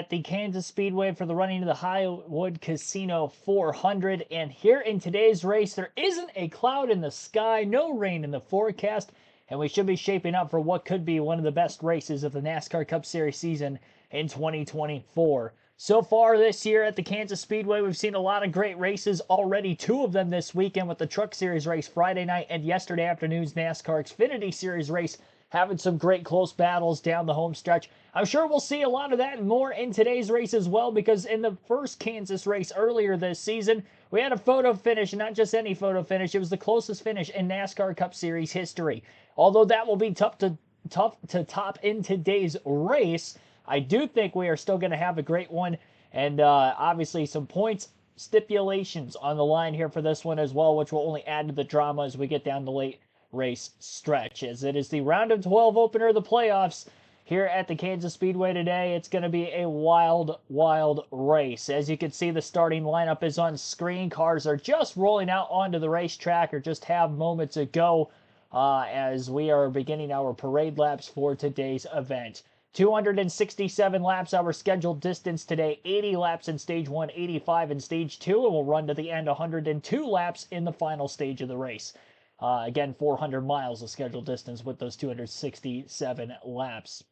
at the Kansas Speedway for the running of the Highwood Casino 400. And here in today's race, there isn't a cloud in the sky, no rain in the forecast, and we should be shaping up for what could be one of the best races of the NASCAR Cup Series season in 2024. So far this year at the Kansas Speedway, we've seen a lot of great races already, 2 of them this weekend with the Truck Series race Friday night and yesterday afternoon's NASCAR Xfinity Series race, having some great close battles down the home stretch. I'm sure we'll see a lot of that and more in today's race as well, because in the first Kansas race earlier this season, we had a photo finish, not just any photo finish. It was the closest finish in NASCAR Cup Series history. Although that will be tough to top in today's race, I do think we are still going to have a great one, and obviously some points stipulations on the line here for this one as well, which will only add to the drama as we get down the late race stretch, as it is the round of 12 opener of the playoffs here at the Kansas Speedway today. It's going to be a wild race. As you can see, the starting lineup is on screen. Cars are just rolling out onto the racetrack, or just have moments ago, as we are beginning our parade laps for today's event. 267 laps our scheduled distance today, 80 laps in stage 1, 85 in stage 2, and we'll run to the end 102 laps in the final stage of the race. Again, 400 miles of scheduled distance with those 267 laps.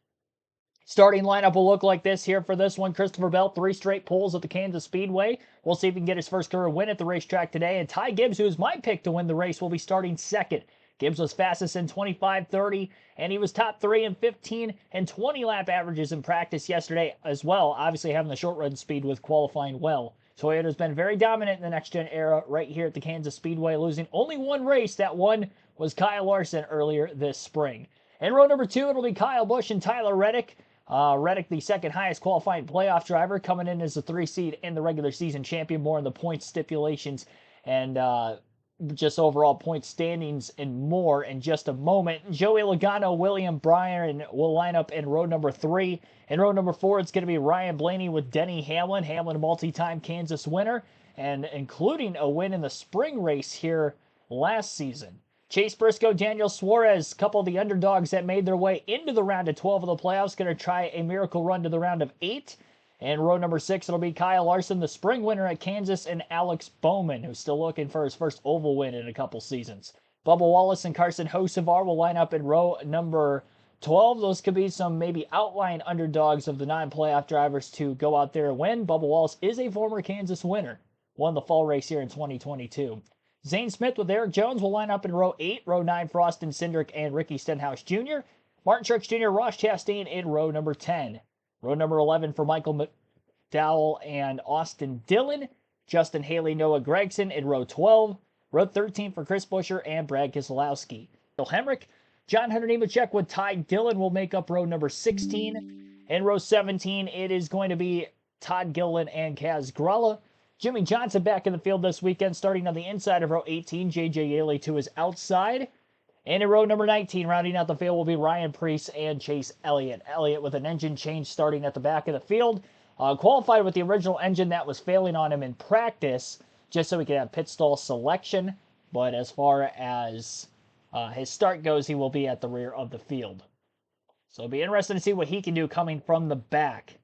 Starting lineup will look like this here for this one. Christopher Bell, 3 straight poles at the Kansas Speedway. We'll see if he can get his first career win at the racetrack today. And Ty Gibbs, who is my pick to win the race, will be starting second. Gibbs was fastest in 25:30, and he was top 3 in 15 and 20 lap averages in practice yesterday as well, obviously having the short run speed with qualifying well. Toyota's been very dominant in the next-gen era right here at the Kansas Speedway, losing only one race. That one was Kyle Larson earlier this spring. In row number 2, it'll be Kyle Busch and Tyler Reddick. Reddick, the second highest qualifying playoff driver, coming in as the 3 seed and the regular season champion. More on the point stipulations and just overall point standings and more in just a moment. Joey Logano, William Byron will line up in row number 3. In row number 4, it's going to be Ryan Blaney with Denny Hamlin. Hamlin, a multi-time Kansas winner, and including a win in the spring race here last season. Chase Briscoe, Daniel Suarez, a couple of the underdogs that made their way into the round of 12 of the playoffs, going to try a miracle run to the round of 8. And row number 6, it'll be Kyle Larson, the spring winner at Kansas, and Alex Bowman, who's still looking for his first oval win in a couple seasons. Bubba Wallace and Carson Hocevar will line up in row number 12. Those could be some maybe outlying underdogs of the non-playoff drivers to go out there and win. Bubba Wallace is a former Kansas winner, won the fall race here in 2022. Zane Smith with Eric Jones will line up in row 8. Row 9, Frost and Cindric and Ricky Stenhouse Jr. Martin Truex Jr., Ross Chastain in row number 10. Row number 11 for Michael McDowell and Austin Dillon. Justin Haley, Noah Gragson in row 12. Row 13 for Chris Buescher and Brad Keselowski. Bill Hemrick, John Hunter Nemechek with Ty Dillon will make up row number 16. In row 17, it is going to be Todd Gilliland and Kaz Gralla. Jimmy Johnson back in the field this weekend, starting on the inside of row 18. J.J. Yeley to his outside. And in row number 19, rounding out the field, will be Ryan Preece and Chase Elliott. Elliott with an engine change starting at the back of the field. Qualified with the original engine that was failing on him in practice, just so he could have pit stall selection. But as far as his start goes, he will be at the rear of the field. So it'll be interesting to see what he can do coming from the back.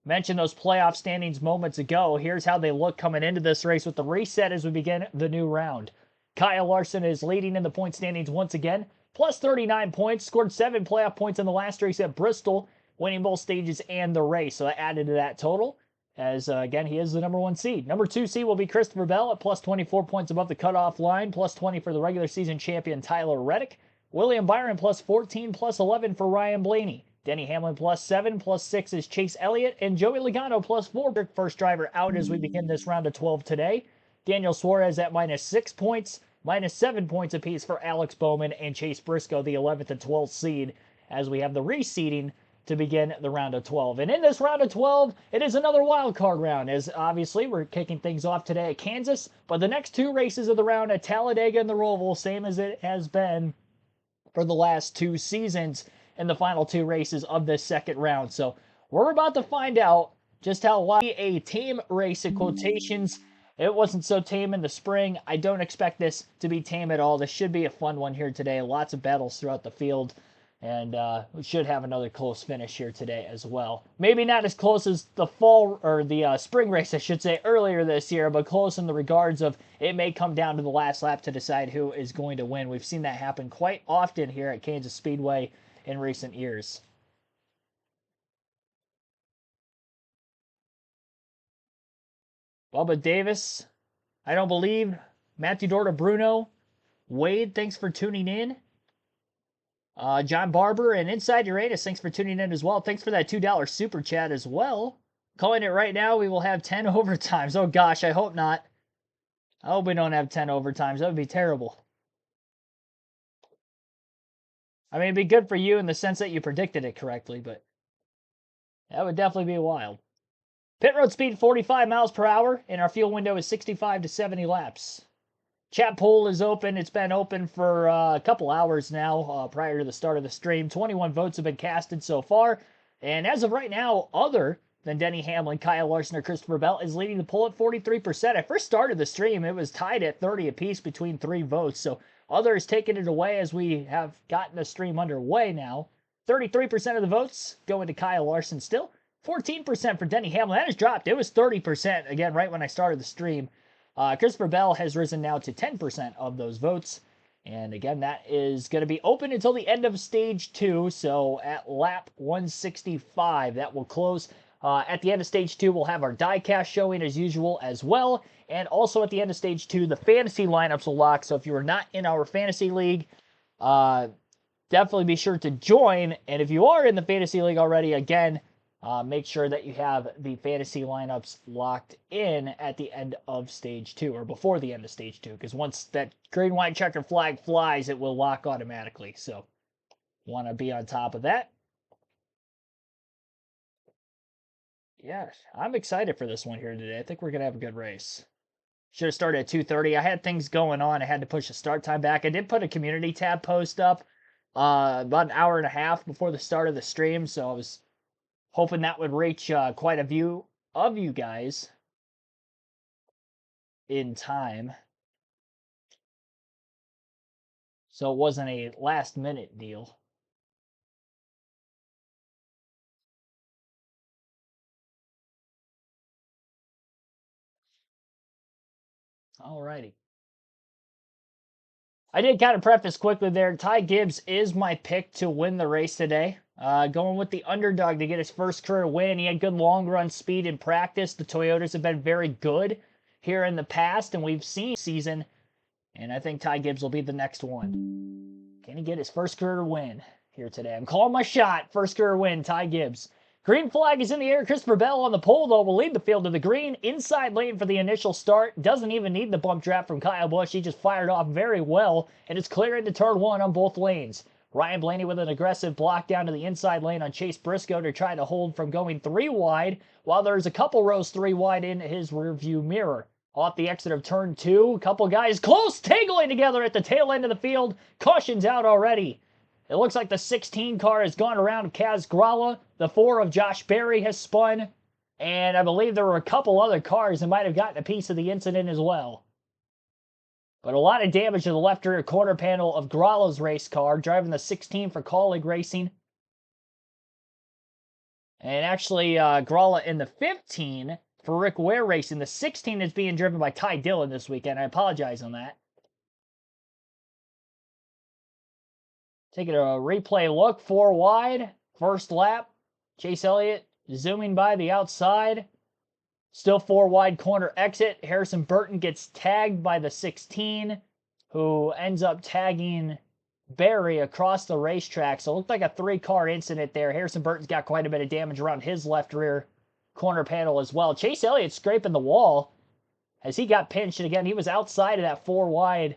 Mentioned those playoff standings moments ago. Here's how they look coming into this race with the reset as we begin the new round. Kyle Larson is leading in the point standings once again, plus 39 points, scored 7 playoff points in the last race at Bristol, winning both stages and the race. So that added to that total, as again, he is the number 1 seed. Number 2 seed will be Christopher Bell at plus 24 points above the cutoff line, plus 20 for the regular season champion Tyler Reddick. William Byron plus 14, plus 11 for Ryan Blaney. Denny Hamlin plus 7, plus 6 is Chase Elliott, and Joey Logano plus 4. First driver out as we begin this round of 12 today. Daniel Suarez at minus 6 points, minus 7 points apiece for Alex Bowman and Chase Briscoe, the 11th and 12th seed, as we have the reseeding to begin the round of 12. And in this round of 12, it is another wild card round, as obviously we're kicking things off today at Kansas, but the next 2 races of the round at Talladega and the Roval, same as it has been for the last 2 seasons in the final 2 races of this second round. So we're about to find out just how likely a tame race in quotations. It wasn't so tame in the spring. I don't expect this to be tame at all. This should be a fun one here today. Lots of battles throughout the field. And we should have another close finish here today as well. Maybe not as close as the fall or the spring race, I should say, earlier this year, but close in the regards of it may come down to the last lap to decide who is going to win. We've seen that happen quite often here at Kansas Speedway in recent years. Bubba Davis, I don't believe. Matthew Dorta Bruno, Wade, thanks for tuning in. John Barber and Inside Uranus, thanks for tuning in as well. Thanks for that $2 super chat as well. Calling it right now, we will have 10 overtimes. Oh gosh, I hope not. I hope we don't have 10 overtimes. That would be terrible. I mean, it'd be good for you in the sense that you predicted it correctly, but that would definitely be wild. Pit road speed 45 miles per hour, and our fuel window is 65 to 70 laps. Chat poll is open. It's been open for a couple hours now prior to the start of the stream. 21 votes have been casted so far. And as of right now, other than Denny Hamlin, Kyle Larson, or Christopher Bell is leading the poll at 43%. I first started the stream, it was tied at 30 apiece between 3 votes. So others taking it away as we have gotten the stream underway now. 33% of the votes going to Kyle Larson still. 14% for Denny Hamlin. That has dropped. It was 30% again right when I started the stream. Christopher Bell has risen now to 10% of those votes. And again, that is going to be open until the end of stage 2. So at lap 165, that will close. At the end of stage 2, we'll have our diecast showing as usual as well. And also at the end of stage 2, the fantasy lineups will lock. So if you are not in our fantasy league, definitely be sure to join. And if you are in the fantasy league already, again, make sure that you have the fantasy lineups locked in at the end of stage 2, or before the end of stage 2, because once that green, white, checker flag flies, it will lock automatically. So, want to be on top of that. Yeah, I'm excited for this one here today. I think we're going to have a good race. Should have started at 2:30. I had things going on. I had to push the start time back. I did put a community tab post up about an hour and a half before the start of the stream, so I was hoping that would reach quite a few of you guys in time. So it wasn't a last minute deal. Alrighty. I did kind of preface quickly there. Ty Gibbs is my pick to win the race today. Going with the underdog to get his first career win. He had good long run speed in practice. The Toyotas have been very good here in the past, and we've seen season. And I think Ty Gibbs will be the next one. Can he get his first career win here today? I'm calling my shot. First career win, Ty Gibbs. Green flag is in the air. Christopher Bell on the pole, though, will lead the field to the green. Inside lane for the initial start. Doesn't even need the bump draft from Kyle Busch. He just fired off very well, and it's clear into turn 1 on both lanes. Ryan Blaney with an aggressive block down to the inside lane on Chase Briscoe to try to hold from going 3 wide, while there's a couple rows 3 wide in his rearview mirror. Off the exit of turn 2, a couple guys close, tangling together at the tail end of the field. Caution's out already. It looks like the 16 car has gone around Kaz Gralla. The 4 of Josh Berry has spun. And I believe there were a couple other cars that might have gotten a piece of the incident as well. But a lot of damage to the left rear quarter panel of Gralla's race car, driving the 16 for Colleague Racing. And actually, Gralla in the 15 for Rick Ware Racing. The 16 is being driven by Ty Dillon this weekend. I apologize on that. Taking a replay look, 4 wide, first lap. Chase Elliott zooming by the outside. Still 4 wide corner exit. Harrison Burton gets tagged by the 16, who ends up tagging Berry across the racetrack. So it looked like a 3-car incident there. Harrison Burton's got quite a bit of damage around his left rear corner panel as well. Chase Elliott scraping the wall as he got pinched. And again, he was outside of that 4 wide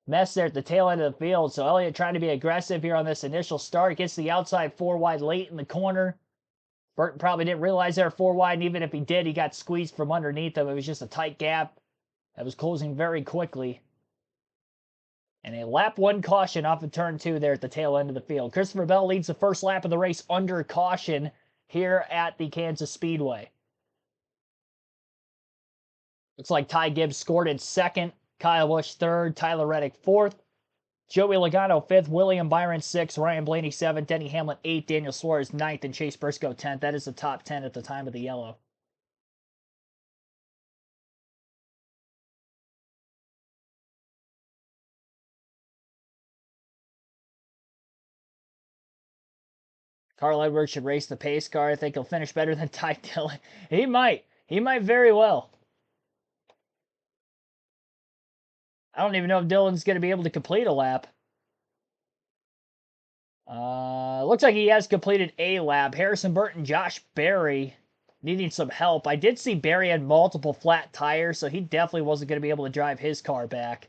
mess there at the tail end of the field. So Elliott trying to be aggressive here on this initial start. Gets the outside 4 wide late in the corner. Burton probably didn't realize they were 4 wide, and even if he did, he got squeezed from underneath him. It was just a tight gap that was closing very quickly. And a lap 1 caution off of turn 2 there at the tail end of the field. Christopher Bell leads the first lap of the race under caution here at the Kansas Speedway. Looks like Ty Gibbs scored in second. Kyle Busch third, Tyler Reddick fourth. Joey Logano 5th, William Byron 6th, Ryan Blaney 7th, Denny Hamlin 8th, Daniel Suarez 9th, and Chase Briscoe 10th. That is the top 10 at the time of the yellow. Carl Edwards should race the pace car. I think he'll finish better than Ty Dillon. He might. He might very well. I don't even know if Dillon's going to be able to complete a lap. Looks like he has completed a lap. Harrison Burton, Josh Berry needing some help. I did see Berry had multiple flat tires, so he definitely wasn't going to be able to drive his car back.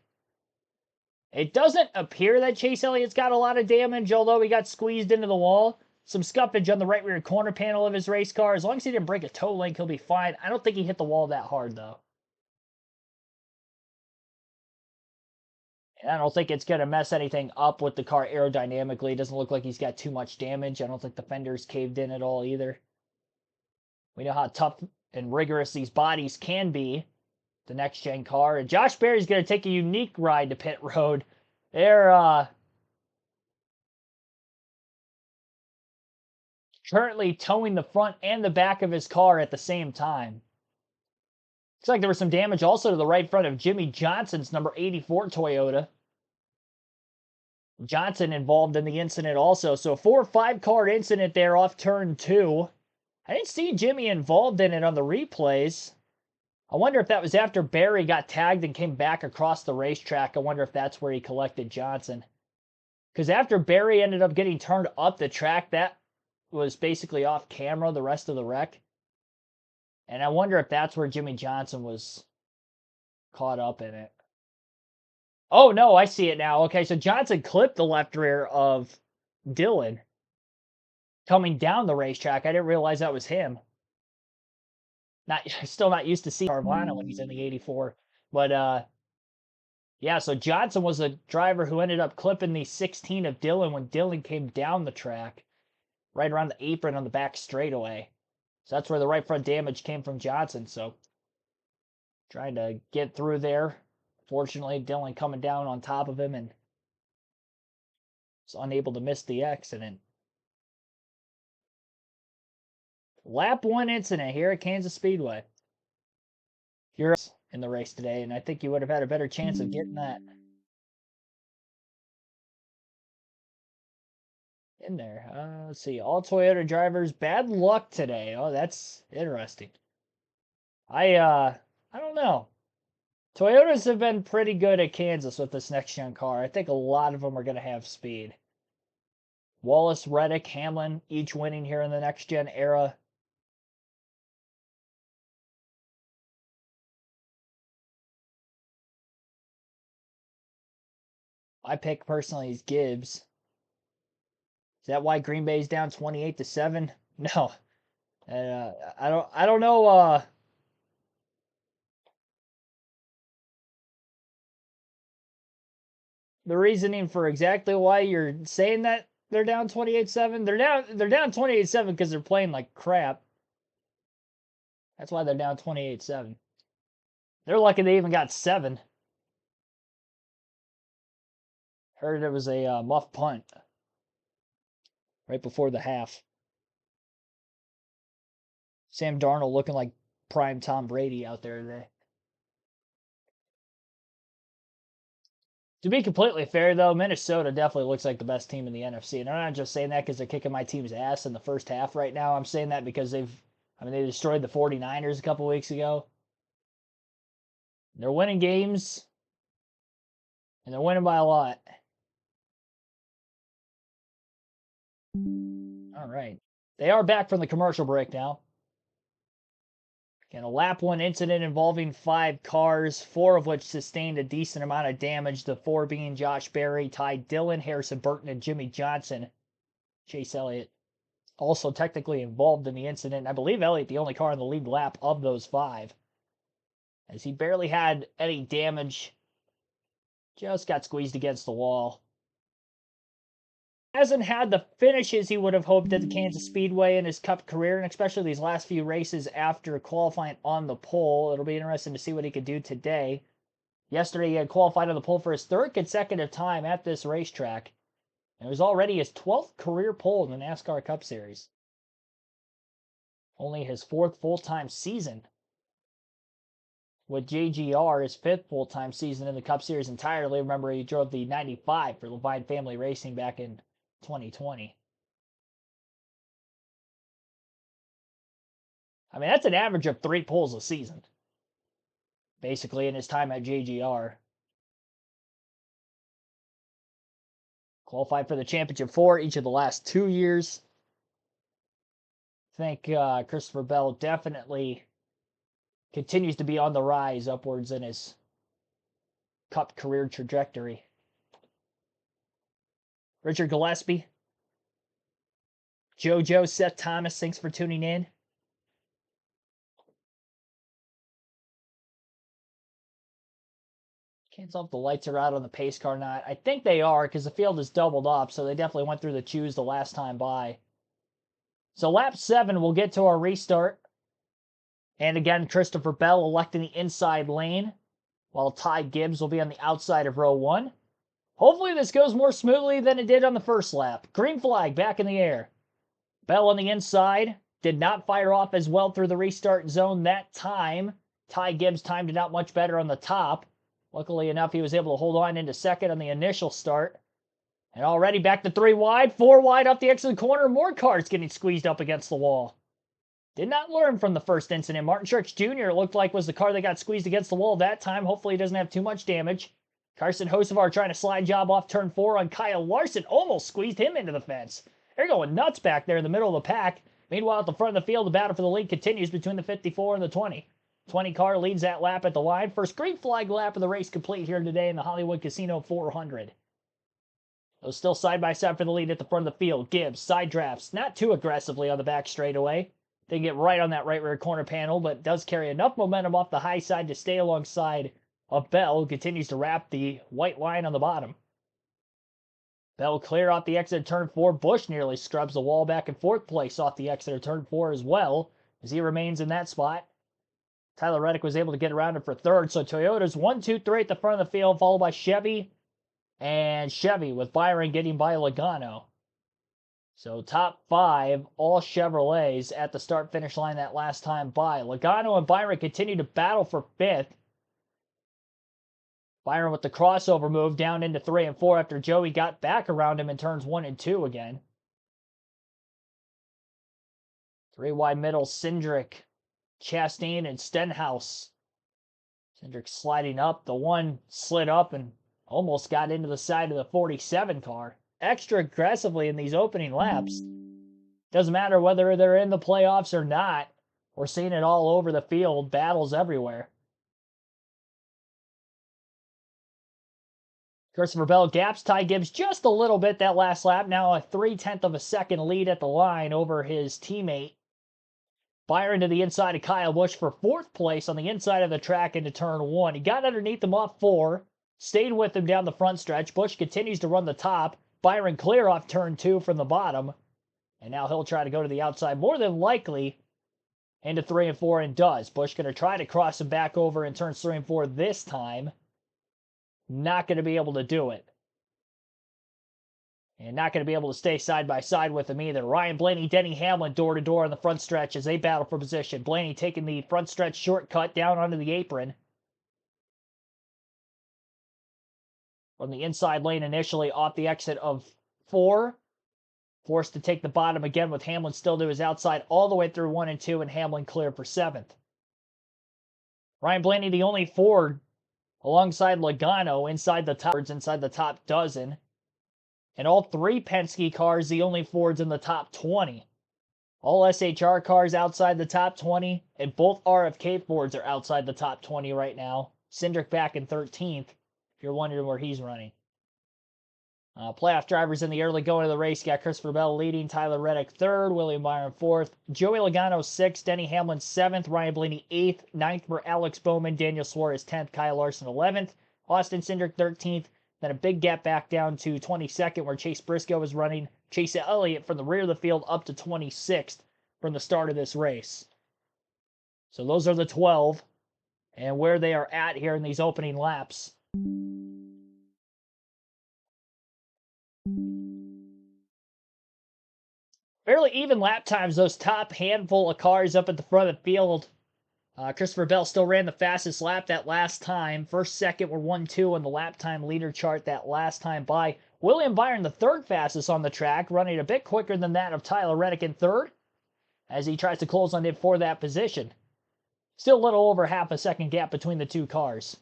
It doesn't appear that Chase Elliott's got a lot of damage, although he got squeezed into the wall. Some scuffage on the right rear corner panel of his race car. As long as he didn't break a toe link, he'll be fine. I don't think he hit the wall that hard, though. And I don't think it's going to mess anything up with the car aerodynamically. It doesn't look like he's got too much damage. I don't think the fender's caved in at all either. We know how tough and rigorous these bodies can be. The next-gen car. And Josh Berry's going to take a unique ride to pit road. They're currently towing the front and the back of his car at the same time. Looks like there was some damage also to the right front of Jimmy Johnson's number 84 Toyota. Johnson involved in the incident also. So a 4 or 5 car incident there off turn 2. I didn't see Jimmy involved in it on the replays. I wonder if that was after Berry got tagged and came back across the racetrack. I wonder if that's where he collected Johnson. Because after Berry ended up getting turned up the track, that was basically off camera, the rest of the wreck. And I wonder if that's where Jimmy Johnson was caught up in it. Oh, no, I see it now. Okay, so Johnson clipped the left rear of Dillon coming down the racetrack. I didn't realize that was him. Still not used to seeing Carvana when he's in the 84. But, yeah, so Johnson was a driver who ended up clipping the 16 of Dillon when Dillon came down the track, right around the apron on the back straightaway. So that's where the right front damage came from Johnson. So trying to get through there. Fortunately, Dillon coming down on top of him and was unable to miss the accident. Lap 1 incident here at Kansas Speedway. You're in the race today, and I think you would have had a better chance of getting that in there. Let's see. All Toyota drivers, bad luck today. Oh, that's interesting. I don't know. Toyotas have been pretty good at Kansas with this next-gen car. I think a lot of them are going to have speed. Wallace, Reddick, Hamlin, each winning here in the next-gen era. I pick personally is Gibbs. Is that why Green Bay's down 28-7? No. I don't know. The reasoning for exactly why you're saying that they're down 28-7. They're down 28-7 because they're playing like crap. That's why they're down 28-7. They're lucky they even got 7. Heard it was a muff punt right before the half. Sam Darnold looking like prime Tom Brady out there today. To be completely fair, though, Minnesota definitely looks like the best team in the NFC. And I'm not just saying that because they're kicking my team's ass in the first half right now. I'm saying that because they destroyed the 49ers a couple weeks ago. They're winning games, and they're winning by a lot. All right. They are back from the commercial break now. Again, a lap 1 incident involving 5 cars, 4 of which sustained a decent amount of damage. The 4 being Josh Berry, Ty Dillon, Harrison Burton, and Jimmy Johnson. Chase Elliott also technically involved in the incident. I believe Elliott the only car in the lead lap of those 5. As he barely had any damage. Just got squeezed against the wall. Hasn't had the finishes he would have hoped at the Kansas Speedway in his Cup career, and especially these last few races after qualifying on the pole. It'll be interesting to see what he could do today. Yesterday, he had qualified on the pole for his third consecutive time at this racetrack. And it was already his 12th career pole in the NASCAR Cup Series. Only his 4th full-time season with JGR, his 5th full-time season in the Cup Series entirely. Remember, he drove the 95 for Levine Family Racing back in 2020. I mean, that's an average of 3 poles a season, basically, in his time at JGR. Qualified for the championship 4 each of the last 2 years. I think Christopher Bell definitely continues to be on the rise upwards in his Cup career trajectory. Richard Gillespie, JoJo, Seth Thomas, thanks for tuning in. Can't tell if the lights are out on the pace car or not. I think they are because the field is doubled up, so they definitely went through the choose the last time by. So lap 7, we'll get to our restart. And again, Christopher Bell electing the inside lane, while Ty Gibbs will be on the outside of row 1. Hopefully this goes more smoothly than it did on the first lap. Green flag back in the air. Bell on the inside. Did not fire off as well through the restart zone that time. Ty Gibbs timed it out much better on the top. Luckily enough, he was able to hold on into second on the initial start. And already back to 3 wide, 4 wide off the exit of the corner. More cars getting squeezed up against the wall. Did not learn from the first incident. Martin Truex Jr. looked like was the car that got squeezed against the wall that time. Hopefully he doesn't have too much damage. Carson Hocevar trying to slide job off turn 4 on Kyle Larson. Almost squeezed him into the fence. They're going nuts back there in the middle of the pack. Meanwhile, at the front of the field, the battle for the lead continues between the 54 and the 20. 20 car leads that lap at the line. First green flag lap of the race complete here today in the Hollywood Casino 400. Those still side by side for the lead at the front of the field. Gibbs, side drafts, not too aggressively on the back straightaway. Didn't get right on that right rear corner panel, but does carry enough momentum off the high side to stay alongside of Bell, who continues to wrap the white line on the bottom. Bell clear off the exit of turn 4. Busch nearly scrubs the wall back in 4th place off the exit of turn 4 as well, as he remains in that spot. Tyler Reddick was able to get around him for 3rd, so Toyota's 1, 2, 3 at the front of the field, followed by Chevy, and Chevy with Byron getting by Logano. So top 5, all Chevrolets at the start-finish line that last time by. Logano and Byron continue to battle for 5th. Byron with the crossover move down into 3 and 4 after Joey got back around him in turns 1 and 2 again. 3 wide middle, Cindric, Chastain, and Stenhouse. Cindric sliding up. The one slid up and almost got into the side of the 47 car. Extra aggressively in these opening laps. Doesn't matter whether they're in the playoffs or not. We're seeing it all over the field. Battles everywhere. Christopher Bell gaps Ty Gibbs just a little bit that last lap. Now a 0.3 of a second lead at the line over his teammate. Byron to the inside of Kyle Busch for 4th place on the inside of the track into turn 1. He got underneath him off 4. Stayed with him down the front stretch. Busch continues to run the top. Byron clear off turn 2 from the bottom. And now he'll try to go to the outside, more than likely, into 3 and 4, and does. Busch going to try to cross him back over in turns 3 and 4 this time. Not going to be able to do it. And not going to be able to stay side by side with him either. Ryan Blaney, Denny Hamlin door to door on the front stretch as they battle for position. Blaney taking the front stretch shortcut down onto the apron. From the inside lane initially off the exit of 4. Forced to take the bottom again with Hamlin still to his outside all the way through 1 and 2, and Hamlin clear for 7th. Ryan Blaney the only Ford alongside Logano inside the top dozen. And all 3 Penske cars the only Fords in the top 20. All SHR cars outside the top 20, and both RFK Fords are outside the top 20 right now. Cindric back in 13th, if you're wondering where he's running. Playoff drivers in the early going of the race got Christopher Bell leading, Tyler Reddick 3rd, William Byron 4th, Joey Logano 6th, Denny Hamlin 7th, Ryan Blaney 8th, 9th for Alex Bowman, Daniel Suarez 10th, Kyle Larson 11th, Austin Cindric 13th, then a big gap back down to 22nd where Chase Briscoe was running, Chase Elliott from the rear of the field up to 26th from the start of this race. So those are the 12. and where they are at here in these opening laps. Fairly even lap times, those top handful of cars up at the front of the field. Christopher Bell still ran the fastest lap that last time. First, second were 1-2 on the lap time leader chart that last time by. William Byron, the third fastest on the track, running a bit quicker than that of Tyler Reddick in third as he tries to close on it for that position. Still a little over half a second gap between the two cars.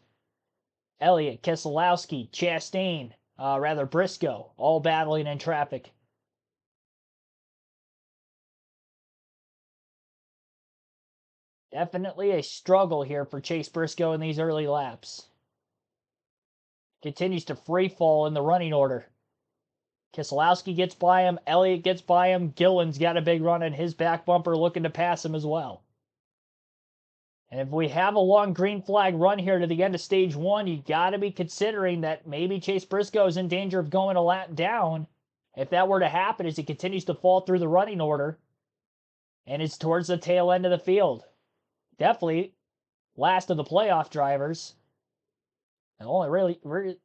Elliott, Keselowski, Chastain, Briscoe, all battling in traffic. Definitely a struggle here for Chase Briscoe in these early laps. Continues to free fall in the running order. Keselowski gets by him. Elliott gets by him. Gillen's got a big run in his back bumper looking to pass him as well. And if we have a long green flag run here to the end of stage one, you got to be considering that maybe Chase Briscoe is in danger of going a lap down if that were to happen as he continues to fall through the running order and is towards the tail end of the field. Definitely last of the playoff drivers. And only really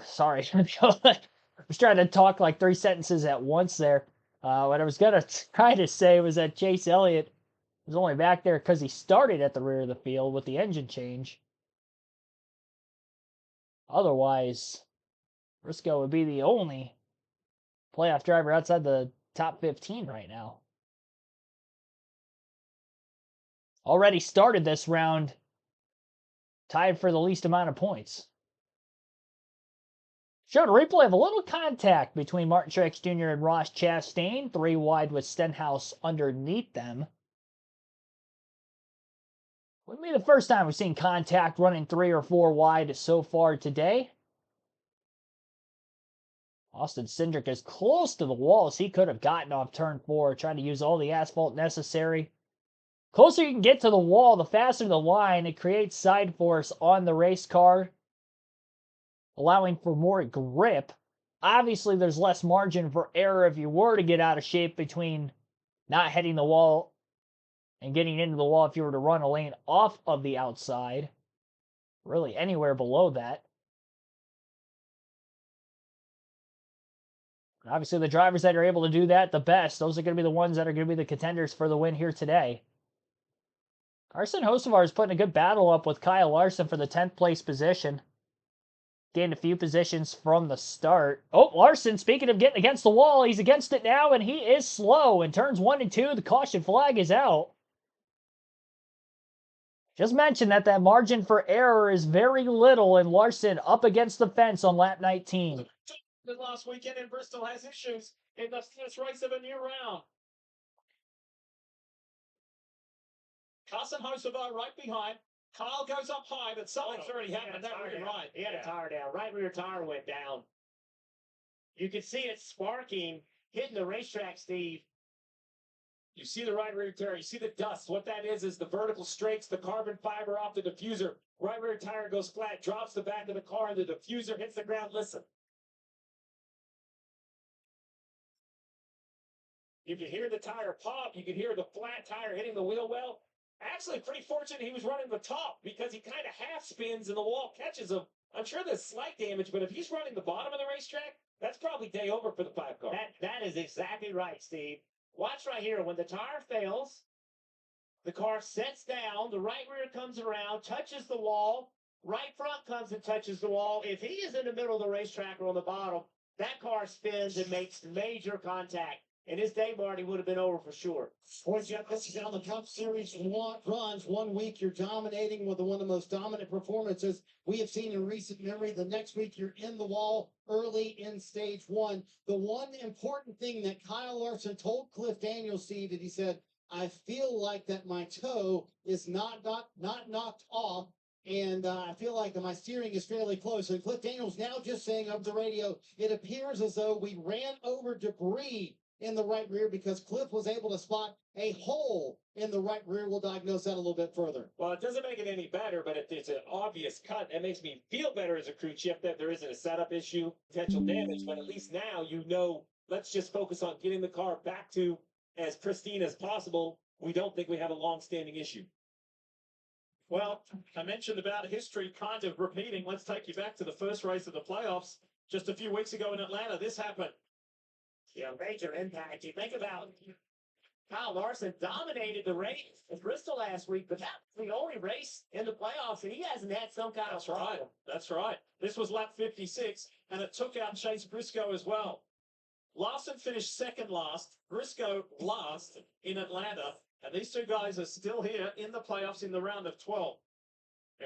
sorry. I was trying to talk like 3 sentences at once there. What I was going to try to say was that Chase Elliott was only back there because he started at the rear of the field with the engine change. Otherwise, Briscoe would be the only playoff driver outside the top 15 right now. Already started this round tied for the least amount of points. Showed a replay of a little contact between Martin Truex Jr. and Ross Chastain, 3 wide with Stenhouse underneath them. Wouldn't be the first time we've seen contact running 3 or 4 wide so far today. Austin Cindric is close to the wall as he could have gotten off turn 4, trying to use all the asphalt necessary. Closer you can get to the wall, the faster the line. It creates side force on the race car, allowing for more grip. Obviously, there's less margin for error if you were to get out of shape between not hitting the wall and getting into the wall if you were to run a lane off of the outside. Really, anywhere below that. Obviously, the drivers that are able to do that the best, those are going to be the ones that are going to be the contenders for the win here today. Carson Hocevar is putting a good battle up with Kyle Larson for the 10th place position. Gained a few positions from the start. Oh, Larson, speaking of getting against the wall, he's against it now, and he is slow. In turns 1 and 2, the caution flag is out. Just mentioned that margin for error is very little, and Larson up against the fence on lap 19. Last weekend in Bristol has issues in the first race of a new round. Carson Hocevar right behind. Kyle goes up high, but something's already happened. That rear right. He had a tire down. Right rear tire went down. You could see it sparking, hitting the racetrack, Steve. You see the right rear tire. You see the dust. What that is the vertical straights, the carbon fiber off the diffuser. Right rear tire goes flat, drops the back of the car, and the diffuser hits the ground. Listen. You can hear the tire pop. You can hear the flat tire hitting the wheel well. Actually, pretty fortunate he was running the top because he kind of half spins and the wall catches him. I'm sure there's slight damage, but if he's running the bottom of the racetrack, that's probably day over for the 5 car. That is exactly right, Steve. Watch right here. When the tire fails, the car sets down, the right rear comes around, touches the wall, right front comes and touches the wall. If he is in the middle of the racetrack or on the bottom, that car spins and makes major contact. And his day, Marty, would have been over for sure. Boys, Jeff, this is how the Cup Series runs. 1 week you're dominating with one of the most dominant performances we have seen in recent memory. The next week you're in the wall early in stage 1. The one important thing that Kyle Larson told Cliff Daniels, Steve, that he said, I feel like that my toe is not knocked off. And I feel like my steering is fairly close. And Cliff Daniels now just saying over the radio, it appears as though we ran over debris in the right rear because Cliff was able to spot a hole in the right rear. We'll diagnose that a little bit further. Well, it doesn't make it any better, but it's an obvious cut. It makes me feel better as a crew chief that there isn't a setup issue, potential damage, but at least now you know, let's just focus on getting the car back to as pristine as possible. We don't think we have a long-standing issue. Well, I mentioned about history kind of repeating. Let's take you back to the first race of the playoffs just a few weeks ago in Atlanta. This happened. Yeah, major impact. You think about Kyle Larson dominated the race at Bristol last week, but that was the only race in the playoffs, and he hasn't had some kind That's of right. That's right. This was lap 56, and it took out Chase Briscoe as well. Larson finished second last, Briscoe last in Atlanta, and these two guys are still here in the playoffs in the round of 12.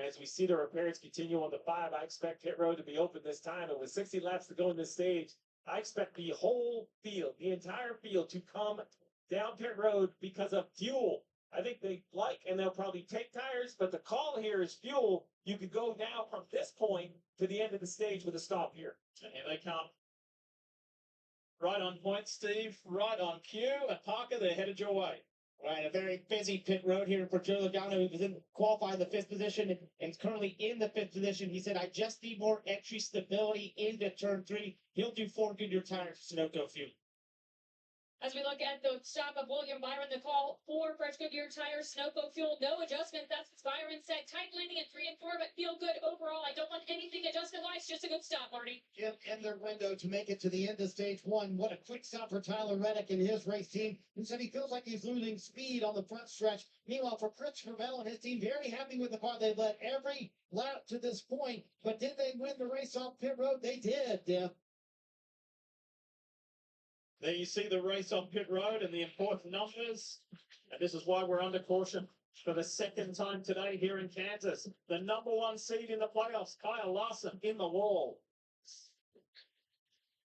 As we see the repairs continue on the 5, I expect pit road to be open this time. And with 60 laps to go in this stage, I expect the whole field, the entire field, to come down pit road because of fuel. I think they like, and they'll probably take tires, but the call here is fuel. You could go now from this point to the end of the stage with a stop here. And here they come. Right on point, Steve. Right on cue. And Parker, they're headed your way. Right, a very busy pit road here for Joe Logano, who was in qualifying the 5th position and is currently in the 5th position. He said, I just need more entry stability into turn 3. He'll do 4 Goodyear tires for Sunoco fuel. As we look at the stop of William Byron, the call for fresh Goodyear tires, Sunoco fuel, no adjustment. That's what Byron said. Tight landing at 3 and 4, but feel good overall. I don't want anything adjustment-wise. Just a good stop, Marty. In their window to make it to the end of stage 1. What a quick stop for Tyler Reddick and his race team. He said he feels like he's losing speed on the front stretch. Meanwhile, for Christopher Bell and his team, very happy with the car. They led every lap to this point, but did they win the race off pit road? They did, Deb. There you see the race on pit road and the important numbers. And this is why we're under caution for the second time today here in Kansas. The number 1 seed in the playoffs, Kyle Larson, in the wall.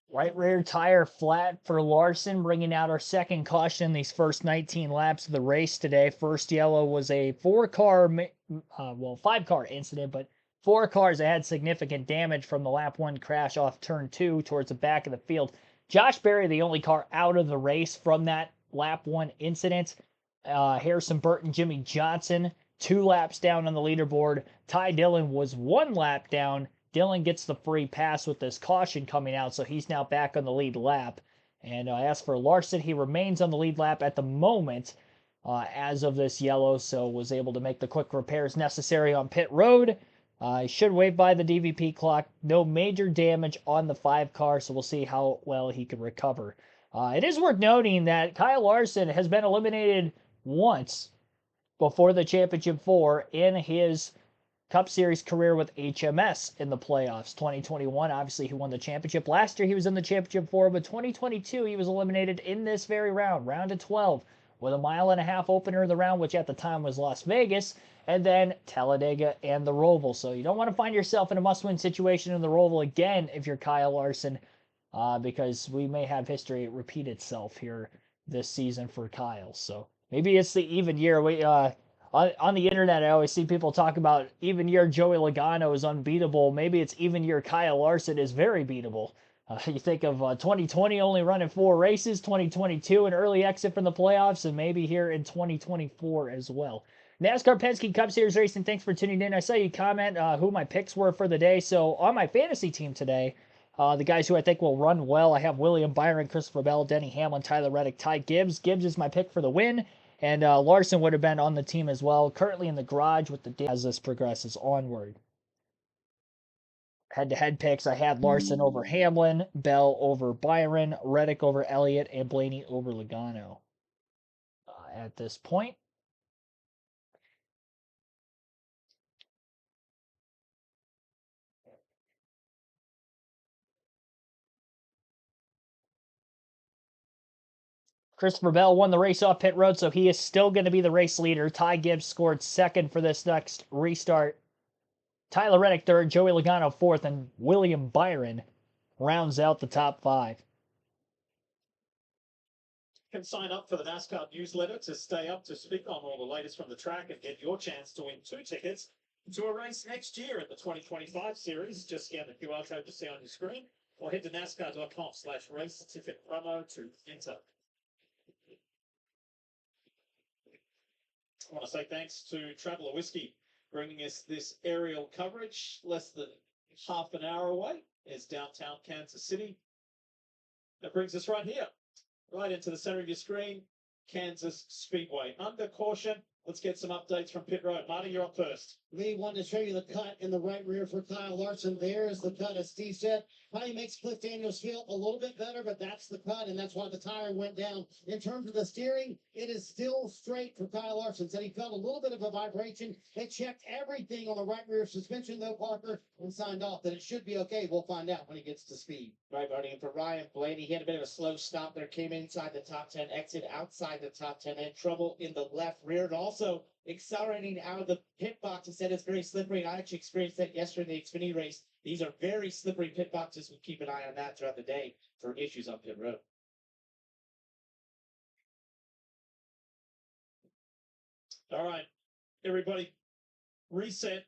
Right rear tire flat for Larson, bringing out our second caution in these first 19 laps of the race today. First yellow was a 5-car incident, but 4 cars that had significant damage from the lap 1 crash off turn 2 towards the back of the field. Josh Berry, the only car out of the race from that lap 1 incident. Harrison Burton, Jimmy Johnson, 2 laps down on the leaderboard. Ty Dillon was 1 lap down. Dillon gets the free pass with this caution coming out, so he's now back on the lead lap. And as for Larson, he remains on the lead lap at the moment as of this yellow, so was able to make the quick repairs necessary on pit road. He should wave by the DVP clock. No major damage on the 5 car, so we'll see how well he can recover. It is worth noting that Kyle Larson has been eliminated once before the Championship 4 in his Cup Series career with HMS in the playoffs. 2021, obviously, he won the championship. Last year, he was in the Championship 4, but 2022, he was eliminated in this very round, round of 12, with a 1.5-mile opener of the round, which at the time was Las Vegas, and then Talladega and the Roval. So you don't want to find yourself in a must-win situation in the Roval again if you're Kyle Larson, because we may have history repeat itself here this season for Kyle. So maybe it's the even year. On the internet, I always see people talk about even year Joey Logano is unbeatable. Maybe it's even year Kyle Larson is very beatable. You think of 2020 only running 4 races, 2022 an early exit from the playoffs, and maybe here in 2024 as well. NASCAR Penske Cup Series Racing, thanks for tuning in. I saw you comment who my picks were for the day. So on my fantasy team today, the guys who I think will run well, I have William Byron, Christopher Bell, Denny Hamlin, Tyler Reddick, Ty Gibbs. Gibbs is my pick for the win. And Larson would have been on the team as well, currently in the garage with the as this progresses onward. Head-to-head picks, I had Larson over Hamlin, Bell over Byron, Reddick over Elliott, and Blaney over Logano. At this point, Christopher Bell won the race off pit road, so he is still going to be the race leader. Ty Gibbs scored second for this next restart. Tyler Reddick third, Joey Logano fourth, and William Byron rounds out the top 5. You can sign up for the NASCAR newsletter to stay up to speak on all the latest from the track and get your chance to win 2 tickets to a race next year at the 2025 series. Just scan the QR code to see on your screen or head to NASCAR.com/race ticket promo to enter. I want to say thanks to Traveller Whiskey bringing us this aerial coverage. Less than half an hour away is downtown Kansas City. That brings us right here, right into the center of your screen, Kansas Speedway. Under caution, Let's get some updates from pit road. Marty, you're up first. Lee wanted to show you the cut in the right rear for Kyle Larson. There's the cut, as Steve said. Probably makes Cliff Daniels feel a little bit better, but that's the cut, and that's why the tire went down. In terms of the steering, it is still straight for Kyle Larson. Said he felt a little bit of a vibration. They checked everything on the right rear suspension, though, Parker, and signed off that it should be okay. We'll find out when he gets to speed. Right, Marty. And for Ryan Blaney, he had a bit of a slow stop there, came inside the top 10, exit outside the top 10, and trouble in the left rear, and also accelerating out of the pit box. He said it's very slippery, and I actually experienced that yesterday in the Xfinity race. These are very slippery pit boxes. We'll keep an eye on that throughout the day for issues on pit road. All right, everybody, reset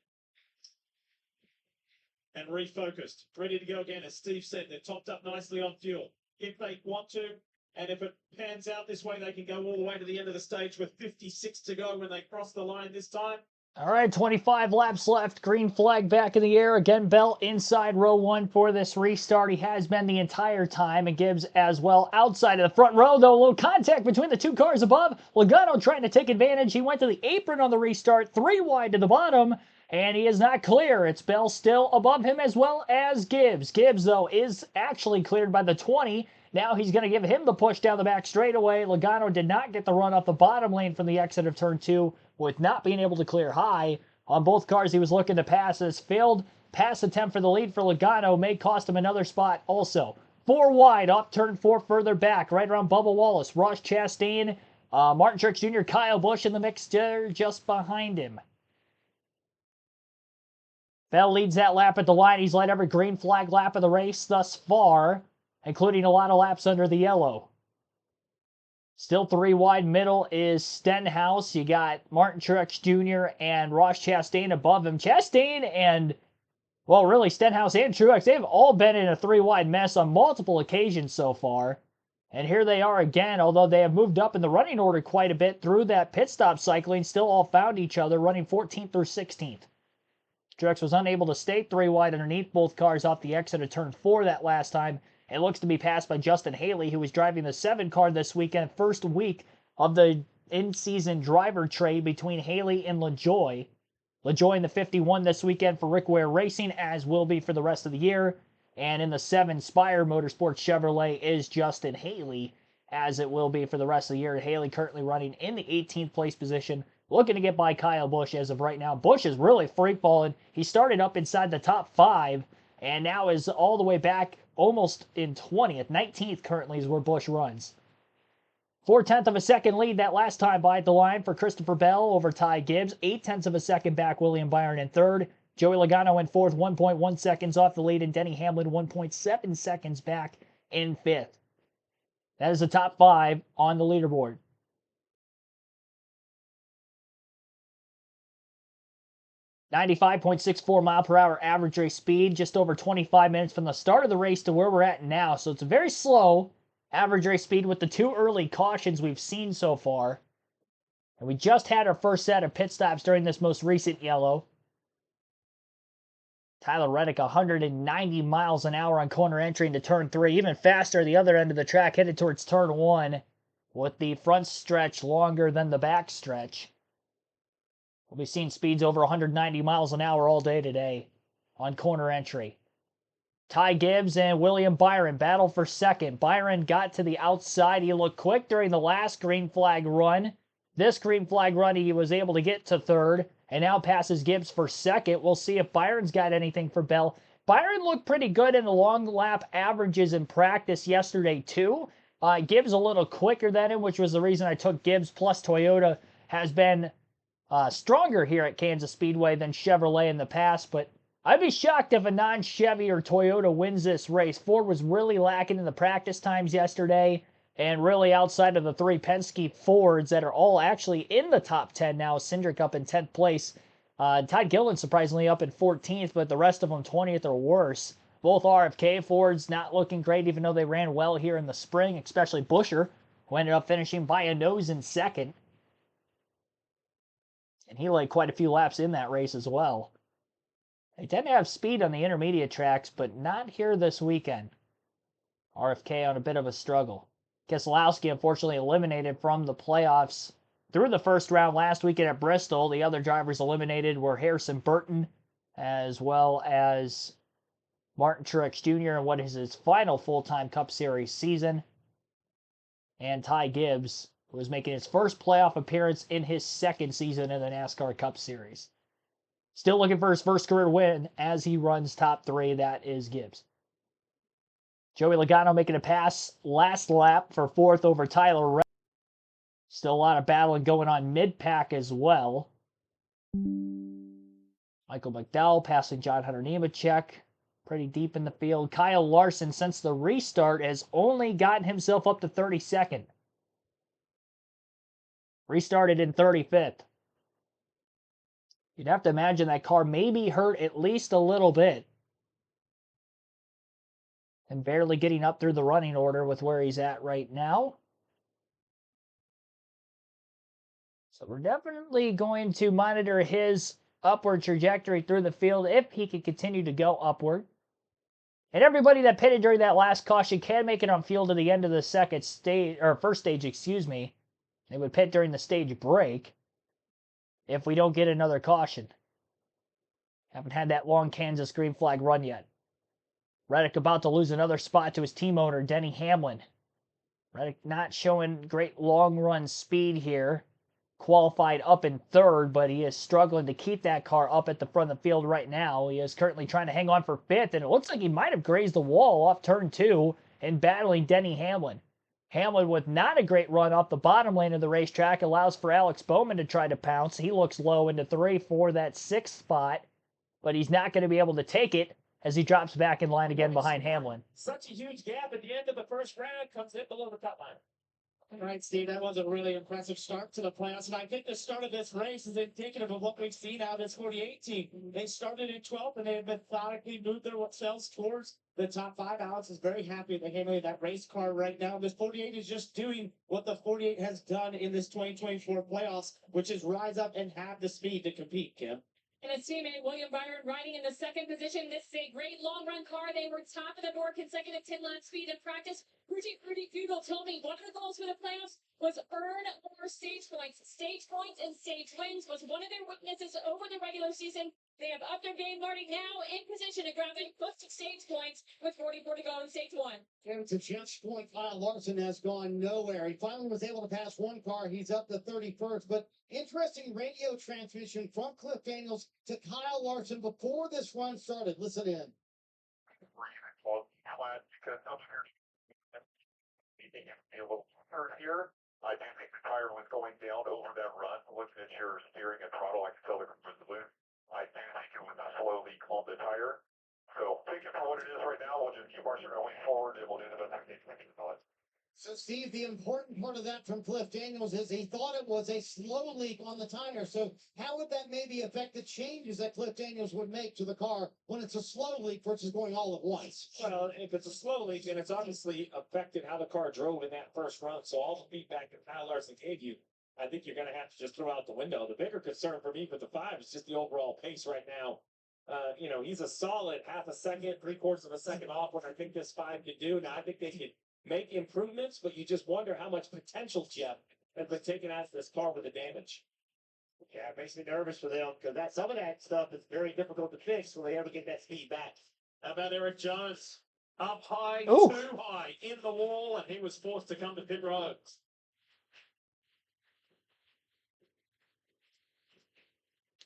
and refocused. Ready to go again. As Steve said, they're topped up nicely on fuel. If they want to, and if it pans out this way, they can go all the way to the end of the stage with 56 to go when they cross the line this time. All right, 25 laps left. Green flag back in the air. Again, Bell inside row one for this restart. He has been the entire time, and Gibbs as well outside of the front row, though. A little contact between the two cars above. Logano trying to take advantage. He went to the apron on the restart, 3 wide to the bottom, and he is not clear. It's Bell still above him as well as Gibbs. Gibbs, though, is actually cleared by the 20. Now he's going to give him the push down the back straightaway. Logano did not get the run off the bottom lane from the exit of turn 2 with not being able to clear high. On both cars he was looking to pass. His failed pass attempt for the lead for Logano may cost him another spot also. 4 wide off turn 4 further back, right around Bubba Wallace. Ross Chastain, Martin Truex Jr., Kyle Busch in the mix just behind him. Bell leads that lap at the line. He's led every green flag lap of the race thus far, including a lot of laps under the yellow. Still 3 wide. Middle is Stenhouse. You got Martin Truex Jr. and Ross Chastain above him. Chastain and, well, really Stenhouse and Truex, they've all been in a 3 wide mess on multiple occasions so far. And here they are again, although they have moved up in the running order quite a bit through that pit stop cycling, still all found each other, running 14th through 16th. Truex was unable to stay 3 wide underneath both cars off the exit of turn 4 that last time. It looks to be passed by Justin Haley, who was driving the 7 car this weekend, first week of the in-season driver trade between Haley and LaJoie. LaJoie in the 51 this weekend for Rick Ware Racing, as will be for the rest of the year. And in the 7 Spire Motorsports Chevrolet is Justin Haley, as it will be for the rest of the year. Haley currently running in the 18th place position, looking to get by Kyle Busch as of right now. Busch is really free-falling. He started up inside the top 5, and now is all the way back almost in 20th. 19th currently is where Busch runs. 4/10 of a second lead that last time by the line for Christopher Bell over Ty Gibbs. 8/10 of a second back William Byron in 3rd. Joey Logano in 4th, 1.1 seconds off the lead, and Denny Hamlin 1.7 seconds back in 5th. That is the top 5 on the leaderboard. .64 mile per hour average race speed, just over 25 minutes from the start of the race to where we're at now. So it's a very slow average race speed with the 2 early cautions we've seen so far. And we just had our first set of pit stops during this most recent yellow. Tyler Reddick, 190 miles an hour on corner entry into turn 3. Even faster the other end of the track, headed towards turn 1, with the front stretch longer than the back stretch. We'll be seeing speeds over 190 miles an hour all day today on corner entry. Ty Gibbs and William Byron battle for second. Byron got to the outside. He looked quick during the last green flag run. This green flag run, he was able to get to 3rd and now passes Gibbs for 2nd. We'll see if Byron's got anything for Bell. Byron looked pretty good in the long lap averages in practice yesterday too. Gibbs a little quicker than him, which was the reason I took Gibbs, plus Toyota has been stronger here at Kansas Speedway than Chevrolet in the past, but I'd be shocked if a non-Chevy or Toyota wins this race. Ford was really lacking in the practice times yesterday, and really outside of the 3 Penske Fords that are all actually in the top 10 now. Cindric up in 10th place. Todd Gilliland surprisingly up in 14th, but the rest of them 20th or worse. Both RFK Fords not looking great, even though they ran well here in the spring, especially Buescher, who ended up finishing by a nose in 2nd. And he laid quite a few laps in that race as well. They tend to have speed on the intermediate tracks, but not here this weekend. RFK on a bit of a struggle. Keselowski unfortunately eliminated from the playoffs through the first round last weekend at Bristol. The other drivers eliminated were Harrison Burton as well as Martin Truex Jr. in what is his final full-time Cup Series season. And Ty Gibbs was making his first playoff appearance in his second season in the NASCAR Cup Series. Still looking for his first career win as he runs top 3. That is Gibbs. Joey Logano making a pass last lap for 4th over Tyler Reddick. Still a lot of battling going on mid-pack as well. Michael McDowell passing John Hunter Nemechek pretty deep in the field. Kyle Larson, since the restart, has only gotten himself up to 32nd. Restarted in 35th. You'd have to imagine that car may be hurt at least a little bit. And barely getting up through the running order with where he's at right now. So we're definitely going to monitor his upward trajectory through the field if he can continue to go upward. And everybody that pitted during that last caution can make it on field to the end of the second stage, or first stage, excuse me. They would pit during the stage break if we don't get another caution. Haven't had that long Kansas green flag run yet. Reddick about to lose another spot to his team owner, Denny Hamlin. Reddick not showing great long run speed here. Qualified up in 3rd, but he is struggling to keep that car up at the front of the field right now. He is currently trying to hang on for 5th, and it looks like he might have grazed the wall off turn 2 and battling Denny Hamlin. Hamlin with not a great run off the bottom lane of the racetrack allows for Alex Bowman to try to pounce. He looks low into 3 for that 6th spot, but he's not going to be able to take it as he drops back in line again behind Hamlin. Such a huge gap at the end of the first round, comes in below the top line. All right, Steve, that was a really impressive start to the playoffs, and I think the start of this race is indicative of what we've seen out of this 48 team. They started in 12th, and they have methodically moved themselves towards the top 5. Alex is very happy they're handling that race car right now. This 48 is just doing what the 48 has done in this 2024 playoffs, which is rise up and have the speed to compete, Kim. And his teammate William Byron riding in the 2nd position. This is a great long-run car. They were top of the board, consecutive 10-lap speed in practice. Rudy Fugle told me one of the goals for the playoffs was earn more stage points. Stage points and stage wins was one of their weaknesses over the regular season. They have upped their game, Marty, now in position to grab a first stage points with 44 to go in stage 1. And to Jeff's point, Kyle Larson has gone nowhere. He finally was able to pass one car. He's up to 31st, but interesting radio transmission from Cliff Daniels to Kyle Larson before this run started. Listen in. Here, I do think the tire was going down over that run. Looking at your steering and throttle, I can tell the grip was loose. I do think it was a slow leak on the tire. So take it for what it is right now. We'll just keep marching our way forward, and we'll do the best we can. So, Steve, the important part of that from Cliff Daniels is he thought it was a slow leak on the tire. So how would that maybe affect the changes that Cliff Daniels would make to the car when it's a slow leak versus going all at once? Well, if it's a slow leak, then it's obviously affected how the car drove in that first run. So all the feedback that Kyle Larson gave you, I think you're going to have to just throw out the window. The bigger concern for me with the 5 is just the overall pace right now. He's a solid half a second, 3/4 of a second off what I think this 5 could do. Now, I think they could make improvements, but you just wonder how much potential, Jeff, has been taken out of this car with the damage. Yeah, it makes me nervous for them because some of that stuff is very difficult to fix when they ever get that speed back. How about Eric Jones? Up high, Oof. too high, in the wall, and he was forced to come to pit roads.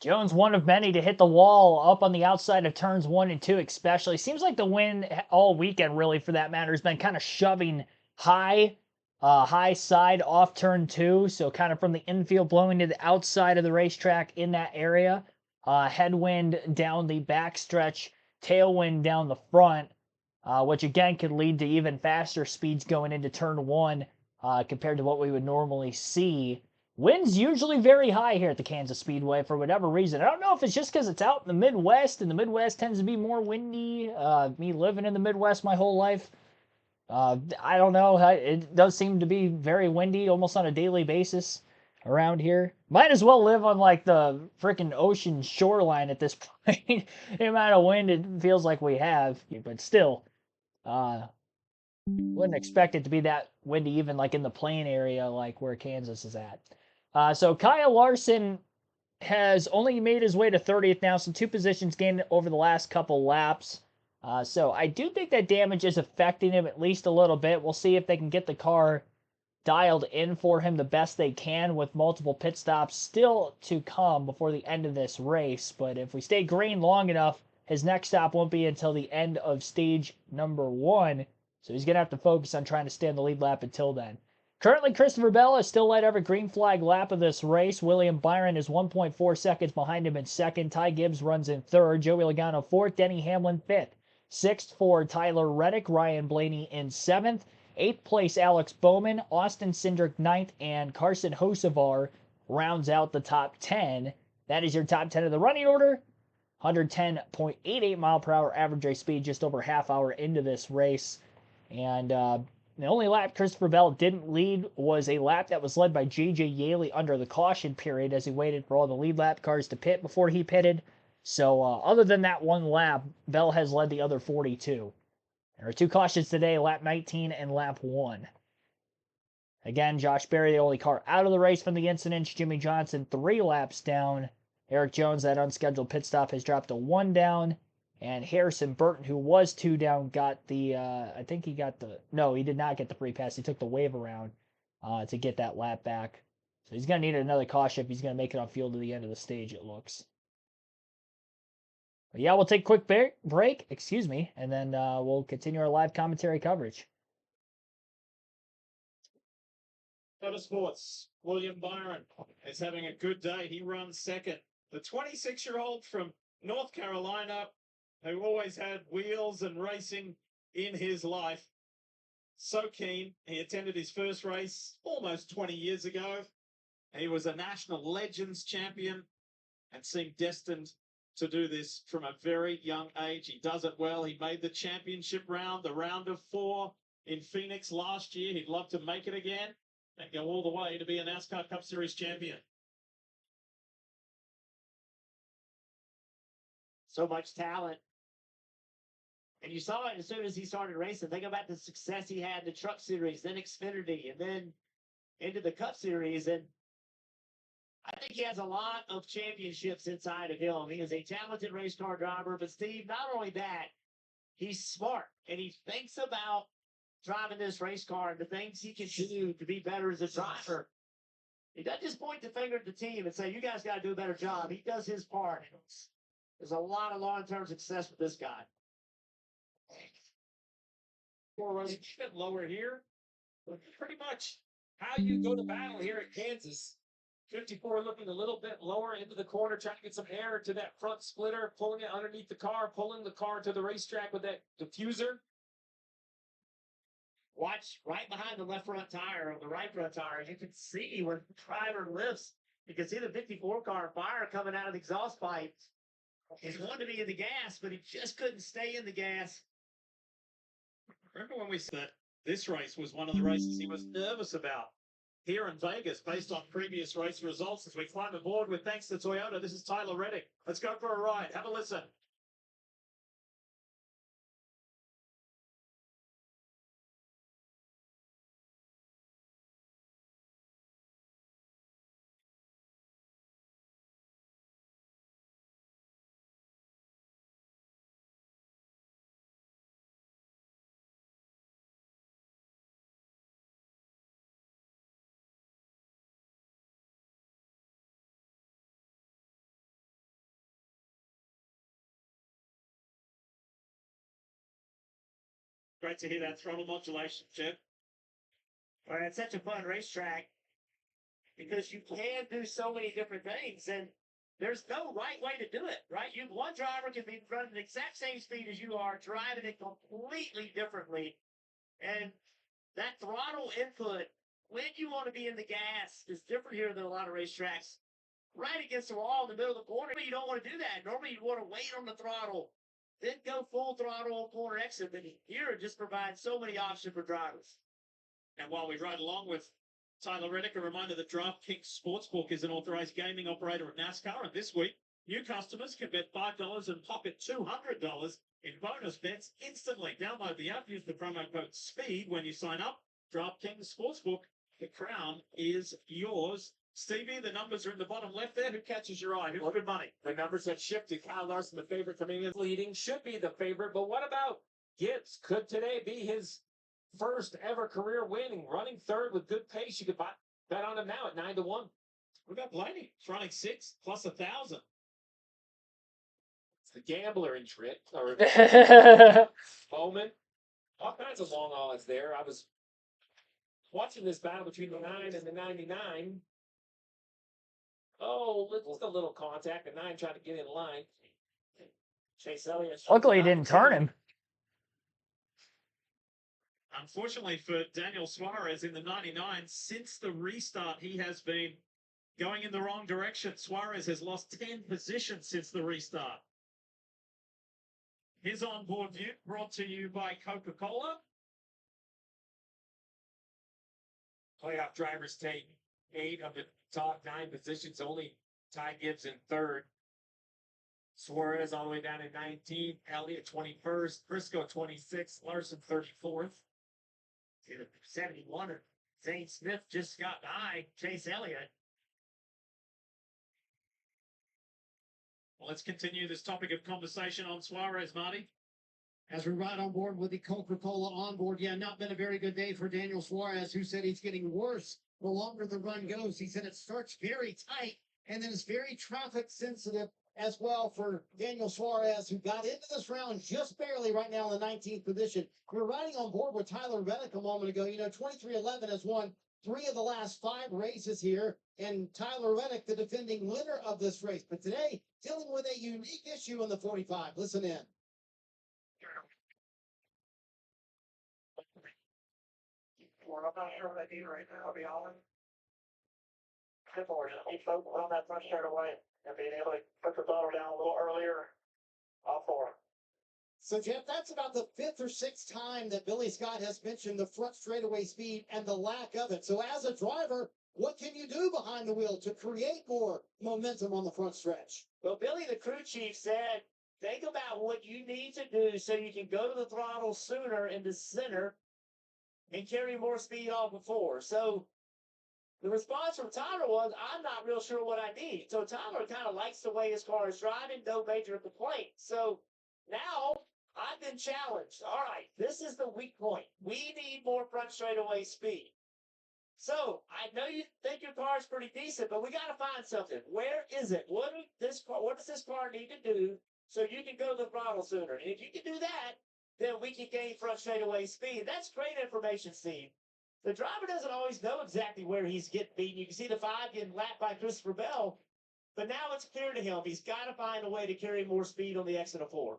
Jones, one of many to hit the wall up on the outside of turns 1 and 2 especially. Seems like the wind all weekend, really, for that matter, has been kind of shoving high side off turn 2. So kind of from the infield blowing to the outside of the racetrack in that area. Headwind down the backstretch, tailwind down the front, which again could lead to even faster speeds going into turn 1 compared to what we would normally see. Wind's usually very high here at the Kansas Speedway for whatever reason. I don't know if it's just because it's out in the Midwest, and the Midwest tends to be more windy. Me living in the Midwest my whole life, I don't know. It does seem to be very windy almost on a daily basis around here. Might as well live on like the freaking ocean shoreline at this point. The amount of wind it feels like we have, but still, wouldn't expect it to be that windy even like in the plain area like where Kansas is at. So Kyle Larson has only made his way to 30th now, so 2 positions gained over the last couple laps. So I do think that damage is affecting him at least a little bit. We'll see if they can get the car dialed in for him the best they can with multiple pit stops still to come before the end of this race. But if we stay green long enough, his next stop won't be until the end of stage number 1. So he's going to have to focus on trying to stay in the lead lap until then. Currently, Christopher Bell is still led every green flag lap of this race. William Byron is 1.4 seconds behind him in second. Ty Gibbs runs in third. Joey Logano fourth. Denny Hamlin fifth. Sixth for Tyler Reddick. Ryan Blaney in seventh. Eighth place, Alex Bowman. Austin Cindric ninth. And Carson Hocevar rounds out the top 10. That is your top 10 of the running order. 110.88 mile per hour average race speed just over half hour into this race. And the only lap Christopher Bell didn't lead was a lap that was led by J.J. Yaley under the caution period as he waited for all the lead lap cars to pit before he pitted. So other than that one lap, Bell has led the other 42. There are 2 cautions today, lap 19 and lap 1. Again, Josh Berry, the only car out of the race from the incidents. Jimmy Johnson, 3 laps down. Eric Jones, that unscheduled pit stop, has dropped to 1 down. And Harrison Burton, who was 2 down, got the, I think he got the, no, he did not get the free pass. He took the wave around to get that lap back. So he's going to need another caution if he's going to make it on field to the end of the stage, it looks. But yeah, we'll take a quick break, and then we'll continue our live commentary coverage. Motorsports, William Byron is having a good day. He runs second. The 26-year-old from North Carolina, who always had wheels and racing in his life. So keen. He attended his first race almost 20 years ago. He was a National Legends champion and seemed destined to do this from a very young age. He does it well. He made the championship round, the round of 4 in Phoenix last year. He'd love to make it again and go all the way to be a NASCAR Cup Series champion. So much talent. And you saw it as soon as he started racing. Think about the success he had in the Truck Series, then Xfinity, and then into the Cup Series. And I think he has a lot of championships inside of him. He is a talented race car driver. But, Steve, not only that, he's smart. And he thinks about driving this race car and the things he can do to be better as a driver. He doesn't just point the finger at the team and say, you guys got to do a better job. He does his part. There's a lot of long-term success with this guy. 4 rows, a bit lower here. But pretty much how you go to battle here at Kansas. 54 looking a little bit lower into the corner, trying to get some air to that front splitter, pulling it underneath the car, pulling the car to the racetrack with that diffuser. Watch right behind the left front tire or the right front tire. You can see when the driver lifts. You can see the 54 car fire coming out of the exhaust pipes. He's wanted to be in the gas, but he just couldn't stay in the gas. Remember when we said that this race was one of the races he was nervous about here in Vegas based on previous race results? As we climb aboard with thanks to Toyota, this is Tyler Reddick. Let's go for a ride. Have a listen. Great to hear that throttle modulation, Chip. Well, it's such a fun racetrack because you can do so many different things, and there's no right way to do it, right? One driver can be running the exact same speed as you are, driving it completely differently, and that throttle input when you want to be in the gas is different here than a lot of racetracks. Right against the wall in the middle of the corner, you don't want to do that. Normally, you want to wait on the throttle, then go full throttle on corner exit. But here, it just provides so many options for drivers. And while we ride along with Tyler Reddick, a reminder that DraftKings Sportsbook is an authorized gaming operator at NASCAR. And this week, new customers can bet $5 and pocket $200 in bonus bets instantly. Download the app, use the promo code SPEED when you sign up. DraftKings Sportsbook, the crown is yours Stevie, the numbers are in the bottom left there. Who catches your eye? Who's good money? The numbers have shifted. Kyle Larson, the favorite coming in leading, should be the favorite. But what about Gibbs? Could today be his first ever career winning, running third with good pace? You could bet on him now at 9-1. What about Blaney? He's running 6 plus 1,000. It's the gambler in Trick or Bowman. All kinds of long odds there. I was watching this battle between the 9 and the 99. Oh, just a little contact. The 9 tried to get in line. Chase Elliott. Luckily, he didn't turn him. Unfortunately for Daniel Suarez in the 99, since the restart, he has been going in the wrong direction. Suarez has lost 10 positions since the restart. His onboard view brought to you by Coca-Cola. Playoff drivers take 8 of the top 9 positions. Only Ty Gibbs in third. Suarez all the way down in 19th. Elliott 21st. Briscoe 26th. Larson 34th. 71. Zane Smith just got by Chase Elliott. Well, let's continue this topic of conversation on Suarez, Marty. As we ride on board with the Coca-Cola onboard, not been a very good day for Daniel Suarez, who said he's getting worse the longer the run goes. He said it starts very tight and then it's very traffic sensitive as well for Daniel Suarez, who got into this round just barely right now in the 19th position. We were riding on board with Tyler Reddick a moment ago. 23XI has won 3 of the last 5 races here, and Tyler Reddick, the defending winner of this race. But today, dealing with a unique issue in the 45. Listen in. I'm not sure what I need right now, I'll be honest. Simple, we're just keep focusing on that front straightaway and being able to put the throttle down a little earlier. All 4. So, Jeff, that's about the 5th or 6th time that Billy Scott has mentioned the front straightaway speed and the lack of it. So, as a driver, what can you do behind the wheel to create more momentum on the front stretch? Well, Billy, the crew chief, said, think about what you need to do so you can go to the throttle sooner in the center and carry more speed off before. So the response from Tyler was, I'm not real sure what I need. So Tyler kind of likes the way his car is driving, no major complaint. So now I've been challenged. All right, this is the weak point. We need more front straightaway speed. So I know you think your car is pretty decent, but we got to find something. Where is it? What does this car need to do so you can go to the throttle sooner? And if you can do that, then we can gain front straightaway speed. That's great information, Steve. The driver doesn't always know exactly where he's getting beaten. You can see the 5 getting lapped by Christopher Bell, but now it's clear to him he's got to find a way to carry more speed on the exit of 4.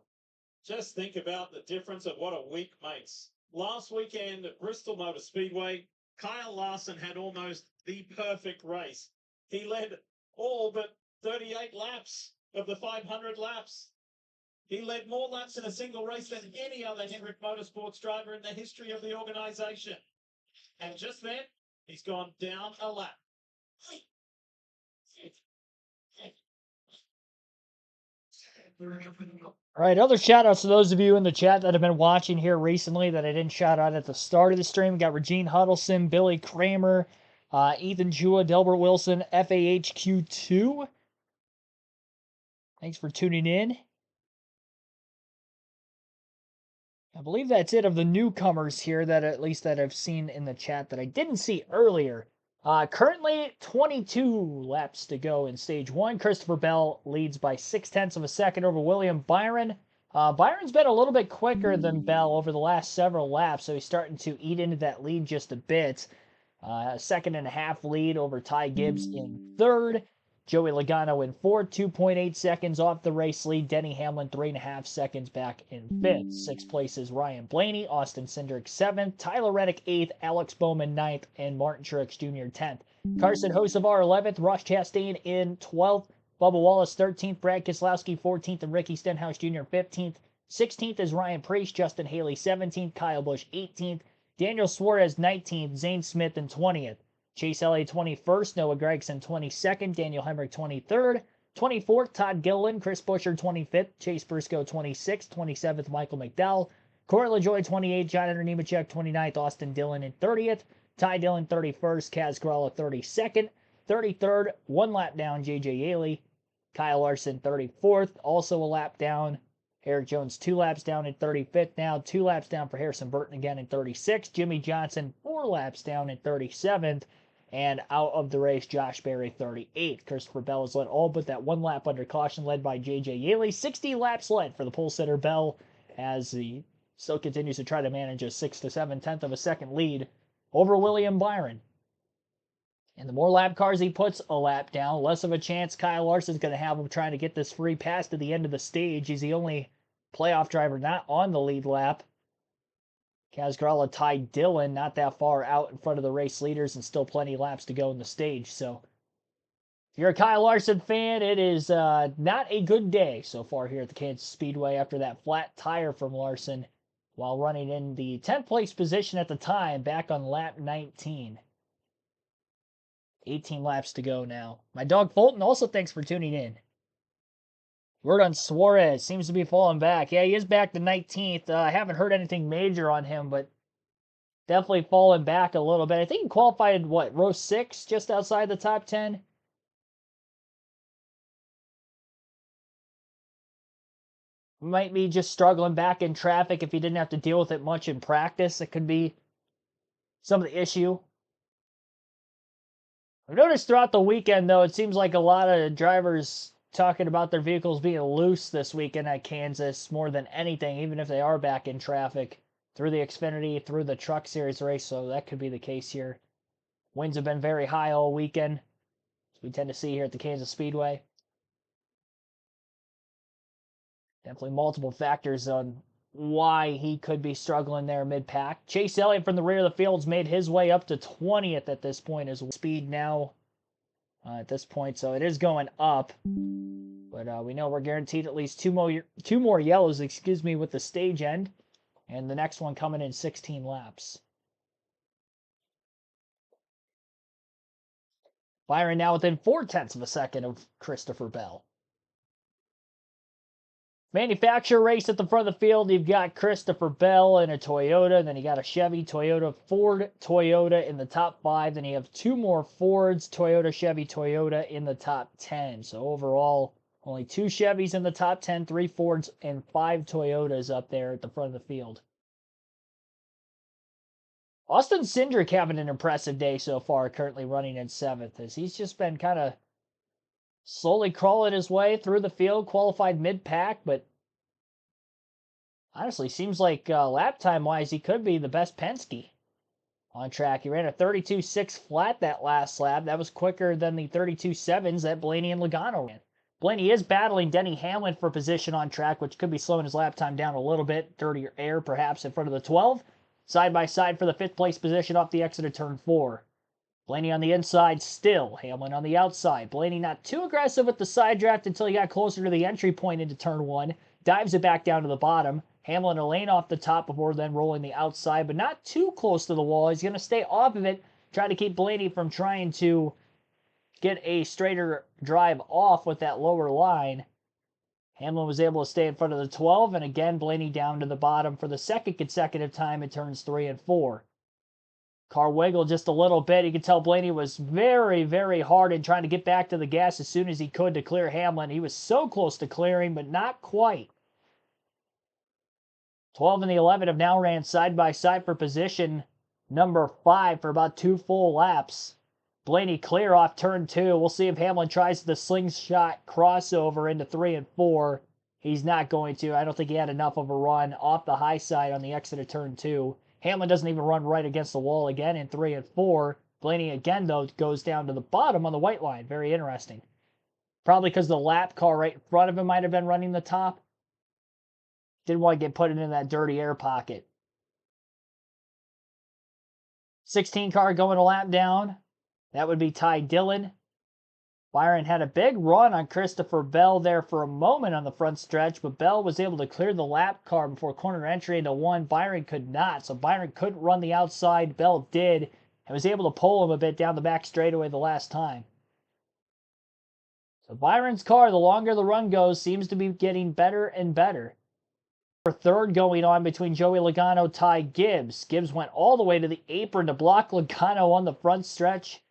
Just think about the difference of what a week makes. Last weekend at Bristol Motor Speedway, Kyle Larson had almost the perfect race. He led all but 38 laps of the 500 laps. He led more laps in a single race than any other Hendrick Motorsports driver in the history of the organization. And just then, he's gone down a lap. All right, other shout outs to those of you in the chat that have been watching here recently that I didn't shout out at the start of the stream. We got Regine Huddleston, Billy Kramer, Ethan Jua, Delbert Wilson, FAHQ2. Thanks for tuning in. I believe that's it of the newcomers here that at least that I've seen in the chat that I didn't see earlier. Currently 22 laps to go in stage 1. Christopher Bell leads by 0.6 of a second over William Byron. Byron's been a little bit quicker than Bell over the last several laps, so he's starting to eat into that lead just a bit. 2.5 lead over Ty Gibbs in 3rd. Joey Logano in 4th, 2.8 seconds off the race lead. Denny Hamlin, 3.5 seconds back in 5th. 6th place is Ryan Blaney, Austin Cindric 7th, Tyler Reddick 8th, Alex Bowman 9th, and Martin Truex Jr. 10th. Carson Hocevar 11th, Ross Chastain in 12th, Bubba Wallace 13th, Brad Keselowski 14th, and Ricky Stenhouse Jr. 15th. 16th is Ryan Preece, Justin Haley 17th, Kyle Busch 18th, Daniel Suarez 19th, Zane Smith in 20th. Chase Elliott 21st, Noah Gragson 22nd, Daniel Hemrick 23rd, 24th, Todd Gilliland, Chris Buescher 25th, Chase Briscoe 26th, 27th, Michael McDowell, Corey LaJoie 28th, John Hunter Nemechek 29th, Austin Dillon in 30th, Ty Dillon 31st, Kaz Gralla 32nd, 33rd, 1 lap down J.J. Yaley. Kyle Larson 34th, also a lap down. Eric Jones 2 laps down in 35th now. 2 laps down for Harrison Burton again in 36th. Jimmy Johnson 4 laps down in 37th. And out of the race, Josh Berry 38th. Christopher Bell has led all but that 1 lap under caution, led by J.J. Yaley. 60 laps led for the pole sitter Bell, as he still continues to try to manage a 6 to 7/10 of a second lead over William Byron. And the more lap cars he puts a lap down, less of a chance Kyle Larson's going to have of trying to get this free pass to the end of the stage. He's the only playoff driver not on the lead lap. Casgralla tied Dillon not that far out in front of the race leaders, and still plenty of laps to go in the stage. So if you're a Kyle Larson fan, it is not a good day so far here at the Kansas Speedway after that flat tire from Larson while running in the 10th place position at the time back on lap 19. 18 laps to go now. My dog Fulton also thanks for tuning in. Word on Suarez seems to be falling back. Yeah, he is back to 19th. I haven't heard anything major on him, but definitely falling back a little bit. I think he qualified, row 6, just outside the top 10? Might be just struggling back in traffic if he didn't have to deal with it much in practice. It could be some of the issue. I've noticed throughout the weekend, though, it seems like a lot of drivers talking about their vehicles being loose this weekend at Kansas more than anything, even if they are back in traffic through the Xfinity, through the Truck Series race, so that could be the case here. Winds have been very high all weekend, as we tend to see here at the Kansas Speedway. Definitely multiple factors on why he could be struggling there mid-pack. Chase Elliott from the rear of the field's made his way up to 20th at this point as speed now at this point, so it is going up. But we know we're guaranteed at least two more yellows, with the stage end, and the next one coming in 16 laps. Byron now within 0.4 of a second of Christopher Bell. Manufacturer race at the front of the field. You've got Christopher Bell in a Toyota, and then you got a Chevy, Toyota, Ford, Toyota in the top 5. Then you have 2 more Fords, Toyota, Chevy, Toyota in the top 10. So overall, only 2 Chevys in the top 10, 3 Fords, and 5 Toyotas up there at the front of the field. Austin Cindric having an impressive day so far, currently running in 7th, as he's just been kind of slowly crawling his way through the field, qualified mid-pack, but honestly, seems like lap time-wise, he could be the best Penske on track. He ran a 32.6 flat that last lap. That was quicker than the 32.7s that Blaney and Logano ran. Blaney is battling Denny Hamlin for position on track, which could be slowing his lap time down a little bit. Dirtier air, perhaps, in front of the 12. Side by side for the 5th place position off the exit of turn 4. Blaney on the inside still, Hamlin on the outside. Blaney not too aggressive with the side draft until he got closer to the entry point into turn 1. Dives it back down to the bottom. Hamlin a lane off the top before then rolling the outside, but not too close to the wall. He's going to stay off of it, try to keep Blaney from trying to get a straighter drive off with that lower line. Hamlin was able to stay in front of the 12, and again, Blaney down to the bottom for the second consecutive time in turns 3 and 4. Car wiggled just a little bit. You could tell Blaney was very, very hard in trying to get back to the gas as soon as he could to clear Hamlin. He was so close to clearing, but not quite. 12 and the 11 have now ran side by side for position number 5 for about 2 full laps. Blaney clear off turn 2. We'll see if Hamlin tries the slingshot crossover into 3 and 4. He's not going to. I don't think he had enough of a run off the high side on the exit of turn 2. Hamlin doesn't even run right against the wall again in 3 and 4. Blaney again, though, goes down to the bottom on the white line. Very interesting. Probably because the lap car right in front of him might have been running the top. Didn't want to get put into that dirty air pocket. 16 car going a lap down. That would be Ty Dillon. Byron had a big run on Christopher Bell there for a moment on the front stretch, but Bell was able to clear the lap car before corner entry into 1. Byron could not, so Byron couldn't run the outside. Bell did, and was able to pull him a bit down the back straightaway the last time. So Byron's car, the longer the run goes, seems to be getting better and better. For third going on between Joey Logano, Ty Gibbs. Gibbs went all the way to the apron to block Logano on the front stretch.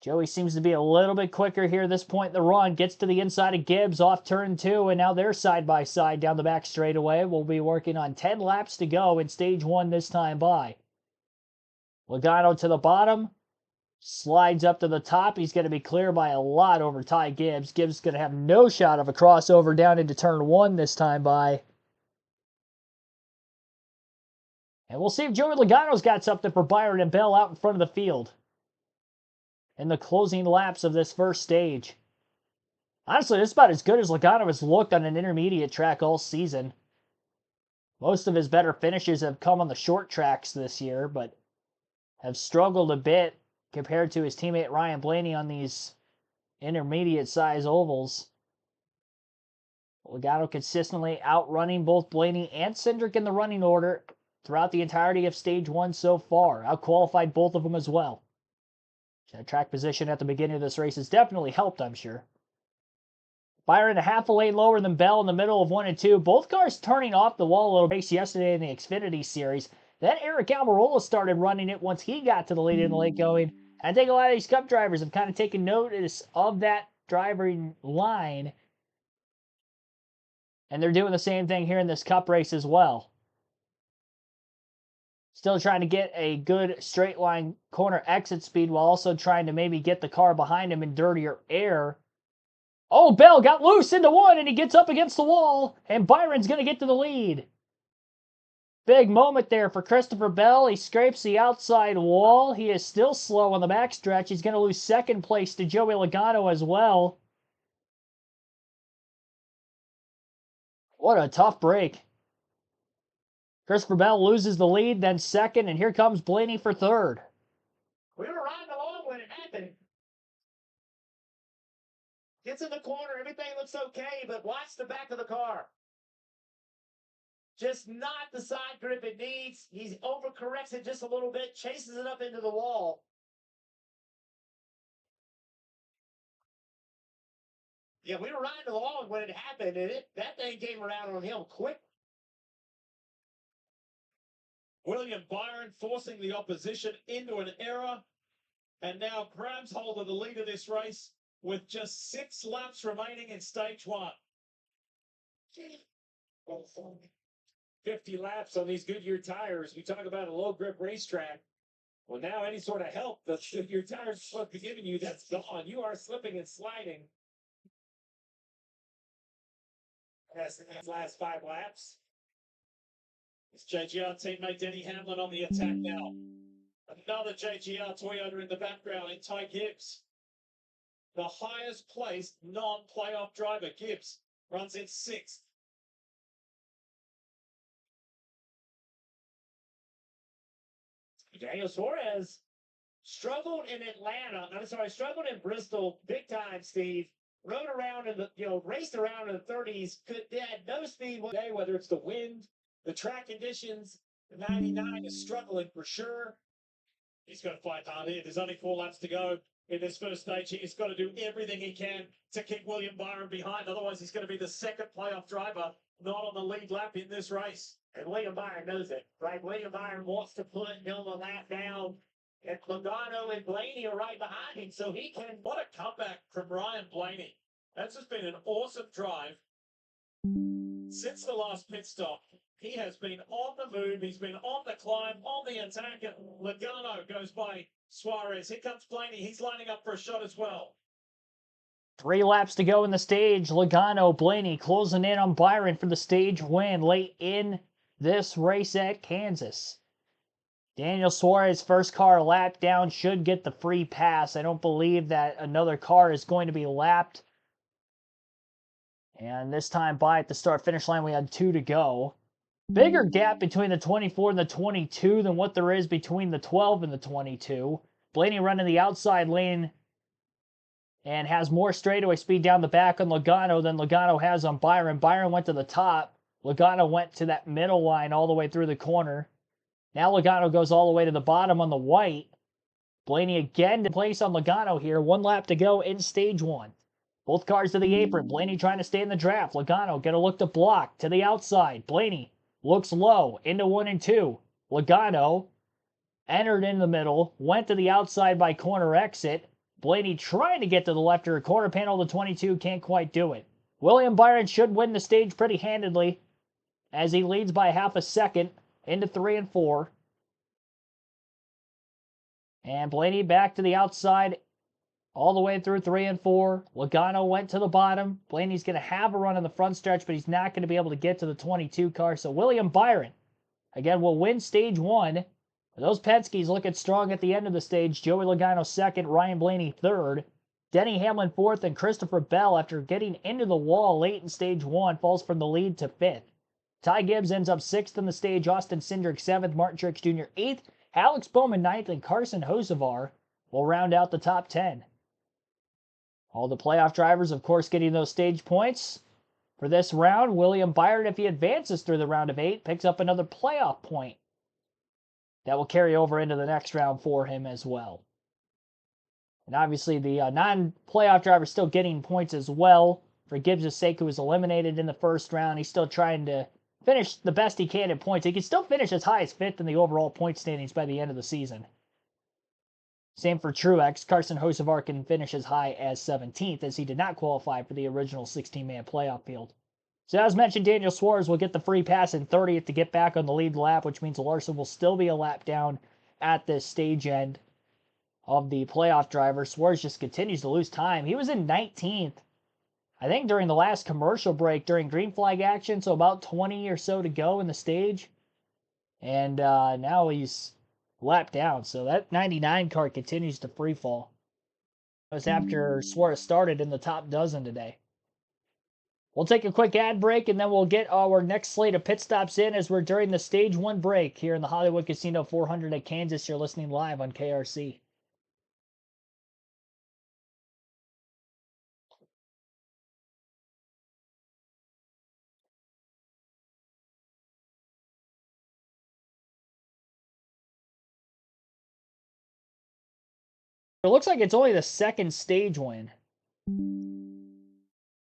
Joey seems to be a little bit quicker here at this point in the run. Gets to the inside of Gibbs off turn 2, and now they're side by side down the back straightaway. We'll be working on 10 laps to go in stage 1 this time by. Logano to the bottom. Slides up to the top. He's going to be clear by a lot over Ty Gibbs. Gibbs is going to have no shot of a crossover down into turn 1 this time by. And we'll see if Joey Logano's got something for Byron and Bell out in front of the field in the closing laps of this first stage. Honestly, this is about as good as Logano has looked on an intermediate track all season. Most of his better finishes have come on the short tracks this year, but have struggled a bit compared to his teammate Ryan Blaney on these intermediate size ovals. Logano consistently outrunning both Blaney and Cindric in the running order throughout the entirety of stage 1 so far. Outqualified both of them as well. That track position at the beginning of this race has definitely helped, I'm sure. Byron a half a lane lower than Bell in the middle of 1 and 2. Both cars turning off the wall a little race yesterday in the Xfinity Series. Then Eric Almirola started running it once he got to the lead in the late going. I think a lot of these Cup drivers have kind of taken notice of that driving line. And they're doing the same thing here in this Cup race as well. Still trying to get a good straight line corner exit speed while also trying to maybe get the car behind him in dirtier air. Oh, Bell got loose into 1 and he gets up against the wall. And Byron's going to get to the lead. Big moment there for Christopher Bell. He scrapes the outside wall. He is still slow on the backstretch. He's going to lose second place to Joey Logano as well. What a tough break. Christopher Bell loses the lead, then second, and here comes Blaney for third. We were riding along when it happened. Gets in the corner, everything looks okay, but watch the back of the car. Just not the side grip it needs. He overcorrects it just a little bit, chases it up into the wall. Yeah, we were riding along when it happened, and that thing came around on him quick. William Byron forcing the opposition into an error and now grabs hold of the lead of this race with just 6 laps remaining in stage 1. 50 laps on these Goodyear tires. We talk about a low grip racetrack. Well, now any sort of help that Goodyear tires are supposed to be giving you, that's gone. You are slipping and sliding. That's the last 5 laps. It's JGR teammate Denny Hamlin on the attack now. Another JGR Toyota in the background in Ty Gibbs. The highest placed non-playoff driver, Gibbs, runs in 6th. Daniel Suarez struggled in Atlanta. Struggled in Bristol big time, Steve. Rode around in raced around in the 30s. They had no speed one day, Whether it's the wind, the track conditions, the 99 is struggling for sure. He's got to fight hard here. There's only 4 laps to go in this first stage. He's got to do everything he can to keep William Byron behind. Otherwise, he's going to be the second playoff driver not on the lead lap in this race. and William Byron knows it, right? William Byron wants to put Dylan lap down, and Logano and Blaney are right behind him, so he can. What a comeback from Ryan Blaney. That's just been an awesome drive. Since the last pit stop, he has been on the move. He's been on the climb, on the attack, and Logano goes by Suarez. Here comes Blaney. He's lining up for a shot as well. 3 laps to go in the stage. Logano, Blaney closing in on Byron for the stage win late in this race at Kansas. Daniel Suarez, first car lap down, should get the free pass. I don't believe that another car is going to be lapped. And this time by at the start-finish line, we had 2 to go. Bigger gap between the 24 and the 22 than what there is between the 12 and the 22. Blaney running the outside lane and has more straightaway speed down the back on Logano than Logano has on Byron. Byron went to the top. Logano went to that middle line all the way through the corner. Now Logano goes all the way to the bottom on the white. Blaney again to place on Logano here. 1 lap to go in stage 1. Both cars to the apron. Blaney trying to stay in the draft. Logano going to look to block to the outside. Blaney looks low into 1 and 2. Logano entered in the middle, went to the outside by corner exit. Blaney trying to get to the left rear quarter panel. The 22 can't quite do it. William Byron should win the stage pretty handedly as he leads by half a second into 3 and 4. And Blaney back to the outside all the way through 3 and 4. Logano went to the bottom. Blaney's going to have a run in the front stretch, but he's not going to be able to get to the 22 car. So William Byron, again, will win stage 1. Those Penske's looking strong at the end of the stage. Joey Logano second, Ryan Blaney third. Denny Hamlin fourth, and Christopher Bell, after getting into the wall late in stage 1, falls from the lead to 5th. Ty Gibbs ends up 6th in the stage. Austin Cindric 7th. Martin Truex Jr. 8th. Alex Bowman 9th, and Carson Hocevar will round out the top 10. All the playoff drivers, of course, getting those stage points. For this round, William Byron, if he advances through the round of 8, picks up another playoff point. That will carry over into the next round for him as well. And obviously, the non-playoff driver still getting points as well. For Gibbs' sake, who was eliminated in the first round, he's still trying to finish the best he can in points. He can still finish as high as 5th in the overall point standings by the end of the season. Same for Truex. Carson Hocevar can finish as high as 17th, as he did not qualify for the original 16-man playoff field. So as mentioned, Daniel Suarez will get the free pass in 30th to get back on the lead lap, which means Larson will still be a lap down at this stage end of the playoff driver. Suarez just continues to lose time. He was in 19th, I think, during the last commercial break during green flag action, so about 20 or so to go in the stage. And now he's lap down, so that 99 car continues to free fall. That was after Suarez started in the top dozen today. We'll take a quick ad break, and then we'll get our next slate of pit stops in as we're during the stage 1 break here in the Hollywood Casino 400 at Kansas. You're listening live on KRC. It looks like it's only the second stage win.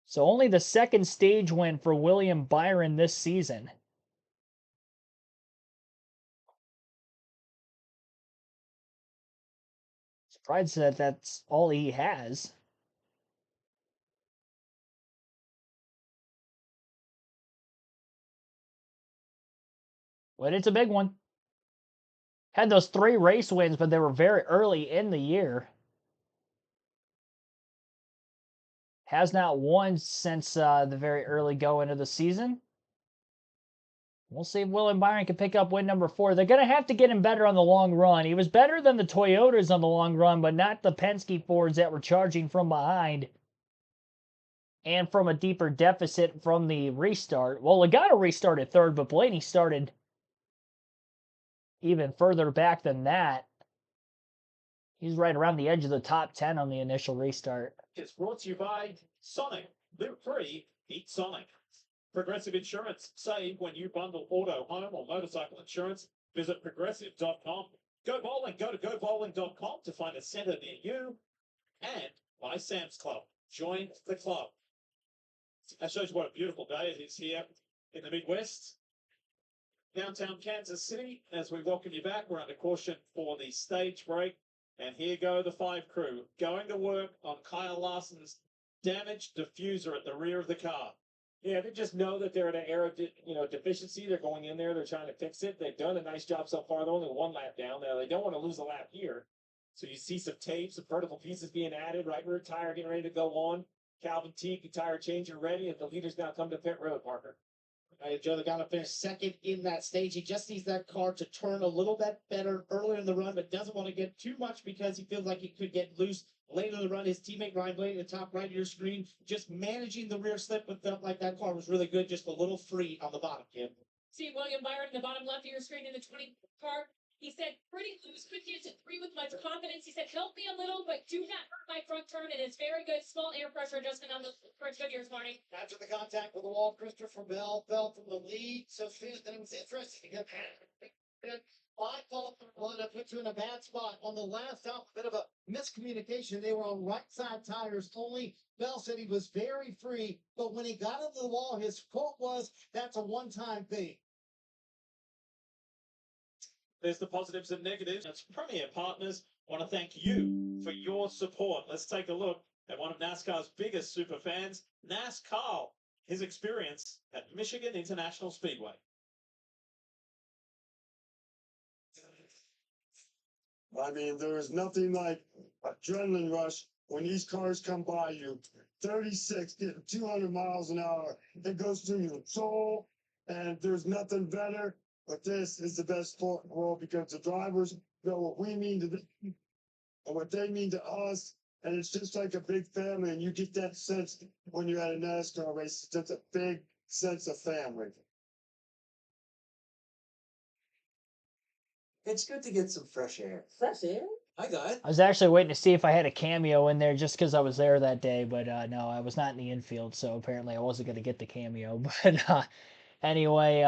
So only the second stage win for William Byron this season. Surprised that that's all he has. But it's a big one. Had those 3 race wins, but they were very early in the year. Has not won since the very early go into the season. We'll see if William Byron can pick up win number 4. They're going to have to get him better on the long run. He was better than the Toyotas on the long run, but not the Penske Fords that were charging from behind and from a deeper deficit from the restart. Well, Logano restarted 3rd, but Blaney started even further back than that. He's right around the edge of the top 10 on the initial restart. It's brought to you by Sonic. Live free, eat Sonic. Progressive Insurance. Save when you bundle auto, home, or motorcycle insurance. Visit progressive.com. Go bowling. Go to gobowling.com to find a center near you. And by Sam's Club. Join the club. That shows you what a beautiful day it is here in the Midwest. Downtown Kansas City, as we welcome you back, we're under caution for the stage break. And here go the 5 crew, going to work on Kyle Larson's damaged diffuser at the rear of the car. Yeah, they just know that they're at an aero deficiency. They're going in there. They're trying to fix it. They've done a nice job so far. They're only 1 lap down. Now, they don't want to lose a lap here. So you see some tape, some vertical pieces being added. Right rear tire getting ready to go on. Calvin Teague, tire changer ready. And the leaders now come to pit road, Parker. Joe Logano finished 2nd in that stage. He just needs that car to turn a little bit better earlier in the run, but doesn't want to get too much because he feels like he could get loose later in the run. His teammate Ryan Blaney in the top right of your screen, just managing the rear slip, but felt like that car was really good, just a little free on the bottom, Kim. See William Byron in the bottom left of your screen in the 20 car. He said, pretty loose, could get to 3 with much confidence. He said, help me a little, but do not hurt my front turn. It is very good. Small air pressure adjustment on the French Goodyear this morning. After the contact with the wall, Christopher Bell fell from the lead. So then it was interesting. I thought that put you in a bad spot. On the last out, a bit of a miscommunication. They were on right side tires only. Bell said he was very free, but when he got into the wall, his quote was, "That's a one-time thing." There's the positives and negatives. It's Premier Partners want to thank you for your support. Let's take a look at one of NASCAR's biggest super fans, NASCAR, his experience at Michigan International Speedway. I mean, there is nothing like adrenaline rush when these cars come by you. 36, getting 200 miles an hour. It goes through your soul, and there's nothing better. But this is the best sport in the world because the drivers know what we mean to them and what they mean to us. And it's just like a big family, and you get that sense when you're at a NASCAR race. It's just a big sense of family. It's good to get some fresh air. Fresh air? I got it. I was actually waiting to see if I had a cameo in there just because I was there that day, but no, I was not in the infield, so apparently I wasn't going to get the cameo. But anyway,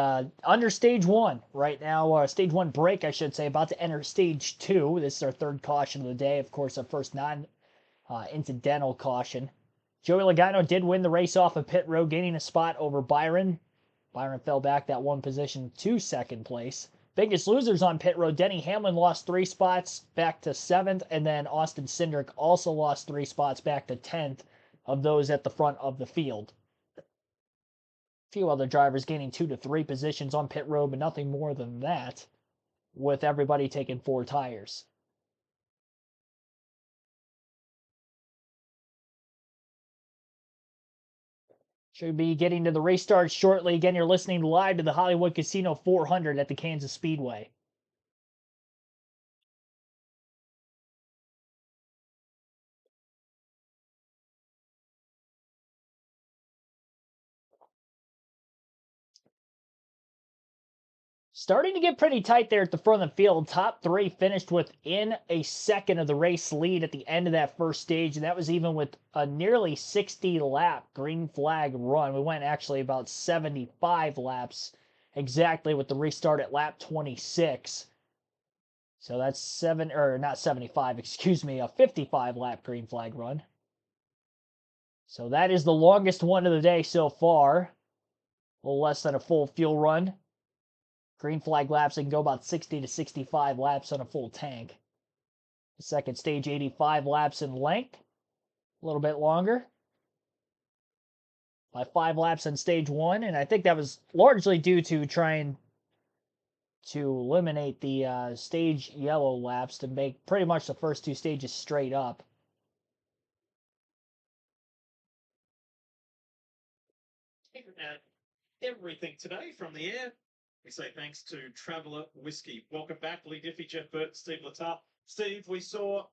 under stage one right now, stage one break, I should say, about to enter stage two. This is our third caution of the day. Of course, our first non-incidental caution. Joey Logano did win the race off of pit road, gaining a spot over Byron. Byron fell back that one position to second place. Biggest losers on pit road, Denny Hamlin lost 3 spots back to 7th, and then Austin Cindric also lost 3 spots back to 10th of those at the front of the field. A few other drivers gaining 2 to 3 positions on pit road, but nothing more than that, with everybody taking 4 tires. Should be getting to the race start shortly. Again, you're listening live to the Hollywood Casino 400 at the Kansas Speedway. Starting to get pretty tight there at the front of the field. Top 3 finished within a second of the race lead at the end of that first stage, and that was even with a nearly 60-lap green flag run. We went actually about 75 laps exactly with the restart at lap 26. So that's not 75, excuse me, a 55-lap green flag run. So that is the longest one of the day so far. A little less than a full fuel run. Green flag laps, they can go about 60 to 65 laps on a full tank. The second stage, 85 laps in length. A little bit longer. By 5 laps in stage 1, and I think that was largely due to trying to eliminate the stage yellow laps to make pretty much the first 2 stages straight up. And everything today from the air. We say thanks to Traveller Whiskey. Welcome back, Lee Diffie, Jeff Burton, Steve Letarte. Steve, we saw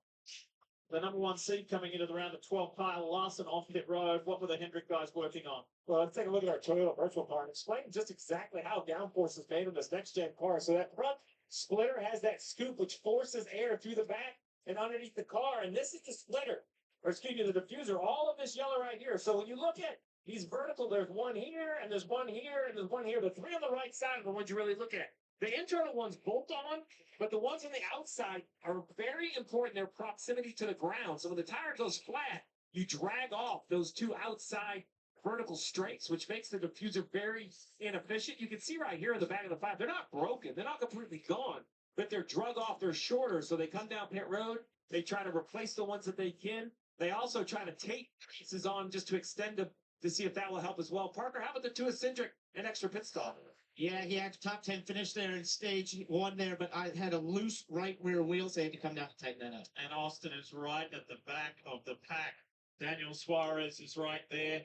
the number 1 seed coming into the round of 12, Kyle Larson off pit road. What were the Hendrick guys working on? Well, let's take a look at our Toyota virtual car and explain just exactly how downforce is made on this next-gen car. So that front splitter has that scoop which forces air through the back and underneath the car. And this is the splitter, or excuse me, the diffuser, all of this yellow right here. So when you look at these vertical, there's one here, and there's one here, and there's one here. The 3 on the right side are the ones you really look at. The internal ones bolt on, but the ones on the outside are very important. Their proximity to the ground. So when the tire goes flat, you drag off those 2 outside vertical strakes, which makes the diffuser very inefficient. You can see right here in the back of the 5, they're not broken. They're not completely gone, but they're drug off. They're shorter, so they come down pit road. They try to replace the ones that they can. They also try to tape pieces on just to extend them to see if that will help as well. Parker, how about the 2 eccentric and extra pit stop? Yeah, he had top 10 finish there in stage 1 there, but I had a loose right rear wheel, so I had to come down and tighten that up. And Austin is right at the back of the pack. Daniel Suarez is right there.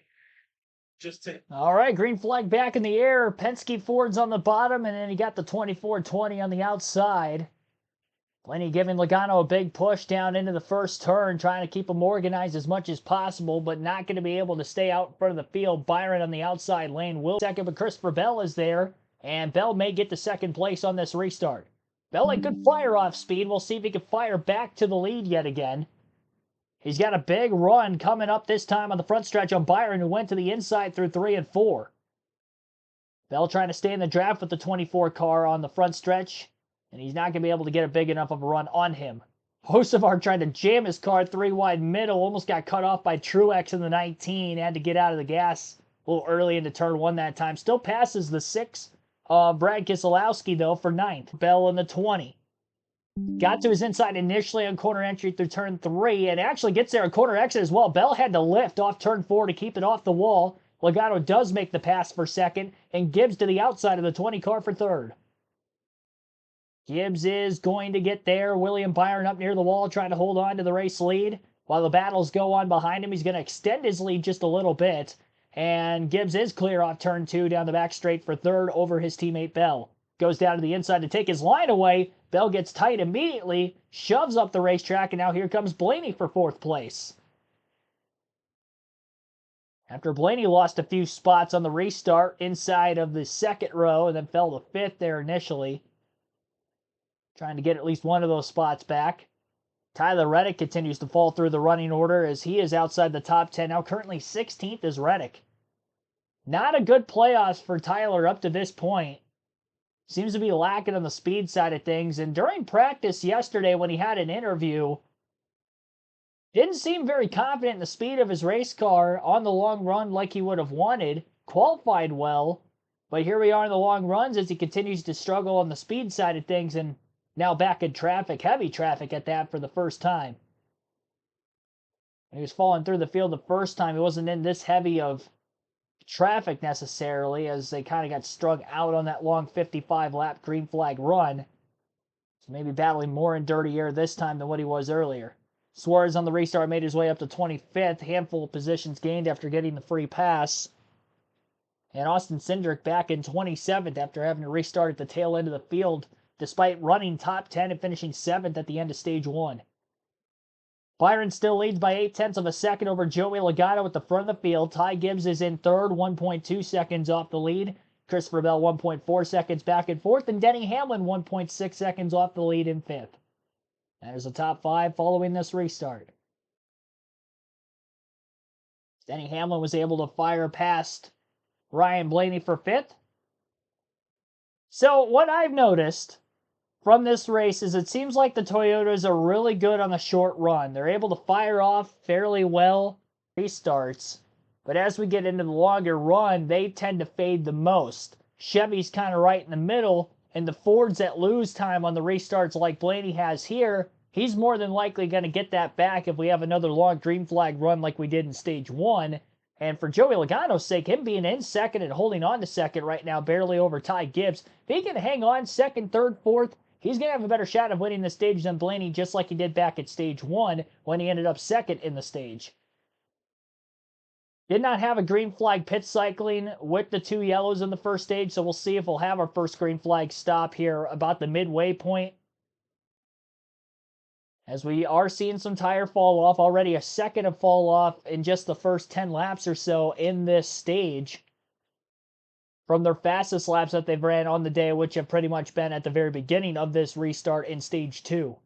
All right, green flag back in the air. Penske Ford's on the bottom, and then he got the 24-20 on the outside. Blaney giving Logano a big push down into the first turn, trying to keep him organized as much as possible, but not going to be able to stay out in front of the field. Byron on the outside lane will second, but Christopher Bell is there, and Bell may get to second place on this restart. Bell had good fire-off speed. We'll see if he can fire back to the lead yet again. He's got a big run coming up this time on the front stretch on Byron, who went to the inside through 3 and 4. Bell trying to stay in the draft with the 24 car on the front stretch, and he's not going to be able to get a big enough of a run on him. Hocevar tried to jam his car 3 wide middle, almost got cut off by Truex in the 19, had to get out of the gas a little early into turn 1 that time. Still passes the 6 Brad Keselowski, though, for 9th. Bell in the 20. Got to his inside initially on corner entry through turn 3, and actually gets there on corner exit as well. Bell had to lift off turn 4 to keep it off the wall. Logano does make the pass for second, and Gibbs to the outside of the 20 car for third. Gibbs is going to get there. William Byron up near the wall trying to hold on to the race lead. While the battles go on behind him, he's going to extend his lead just a little bit. And Gibbs is clear off turn 2 down the back straight for third over his teammate Bell. Goes down to the inside to take his line away. Bell gets tight immediately, shoves up the racetrack, and now here comes Blaney for fourth place. After Blaney lost a few spots on the restart inside of the second row and then fell to fifth there initially, trying to get at least one of those spots back. Tyler Reddick continues to fall through the running order as he is outside the top 10. Now currently 16th is Reddick. Not a good playoffs for Tyler up to this point. Seems to be lacking on the speed side of things. And during practice yesterday when he had an interview, didn't seem very confident in the speed of his race car on the long run like he would have wanted. Qualified well, but here we are in the long runs as he continues to struggle on the speed side of things and now back in traffic, heavy traffic at that for the first time. He was falling through the field the first time. He wasn't in this heavy of traffic necessarily as they kind of got strung out on that long 55-lap green flag run. So maybe battling more in dirty air this time than what he was earlier. Suarez on the restart made his way up to 25th. Handful of positions gained after getting the free pass. And Austin Cindric back in 27th after having to restart at the tail end of the field despite running top 10 and finishing 7th at the end of stage 1. Byron still leads by 0.8 of a second over Joey Logano at the front of the field. Ty Gibbs is in third, 1.2 seconds off the lead. Christopher Bell 1.4 seconds back and fourth, and Denny Hamlin 1.6 seconds off the lead in fifth. There's the top 5 following this restart. Denny Hamlin was able to fire past Ryan Blaney for fifth. So what I've noticed from this race is it seems like the Toyotas are really good on the short run. They're able to fire off fairly well restarts, but as we get into the longer run, they tend to fade the most. Chevy's kind of right in the middle, and the Fords that lose time on the restarts like Blaney has here, he's more than likely going to get that back if we have another long green flag run like we did in stage 1. And for Joey Logano's sake, him being in second and holding on to second right now, barely over Ty Gibbs, if he can hang on second, third, fourth, he's going to have a better shot of winning the stage than Blaney, just like he did back at stage 1 when he ended up second in the stage. Did not have a green flag pit cycling with the 2 yellows in the first stage, so we'll see if we'll have our first green flag stop here about the midway point. As we are seeing some tire fall off, already a second of fall off in just the first 10 laps or so in this stage from their fastest laps that they've ran on the day, which have pretty much been at the very beginning of this restart in stage 2.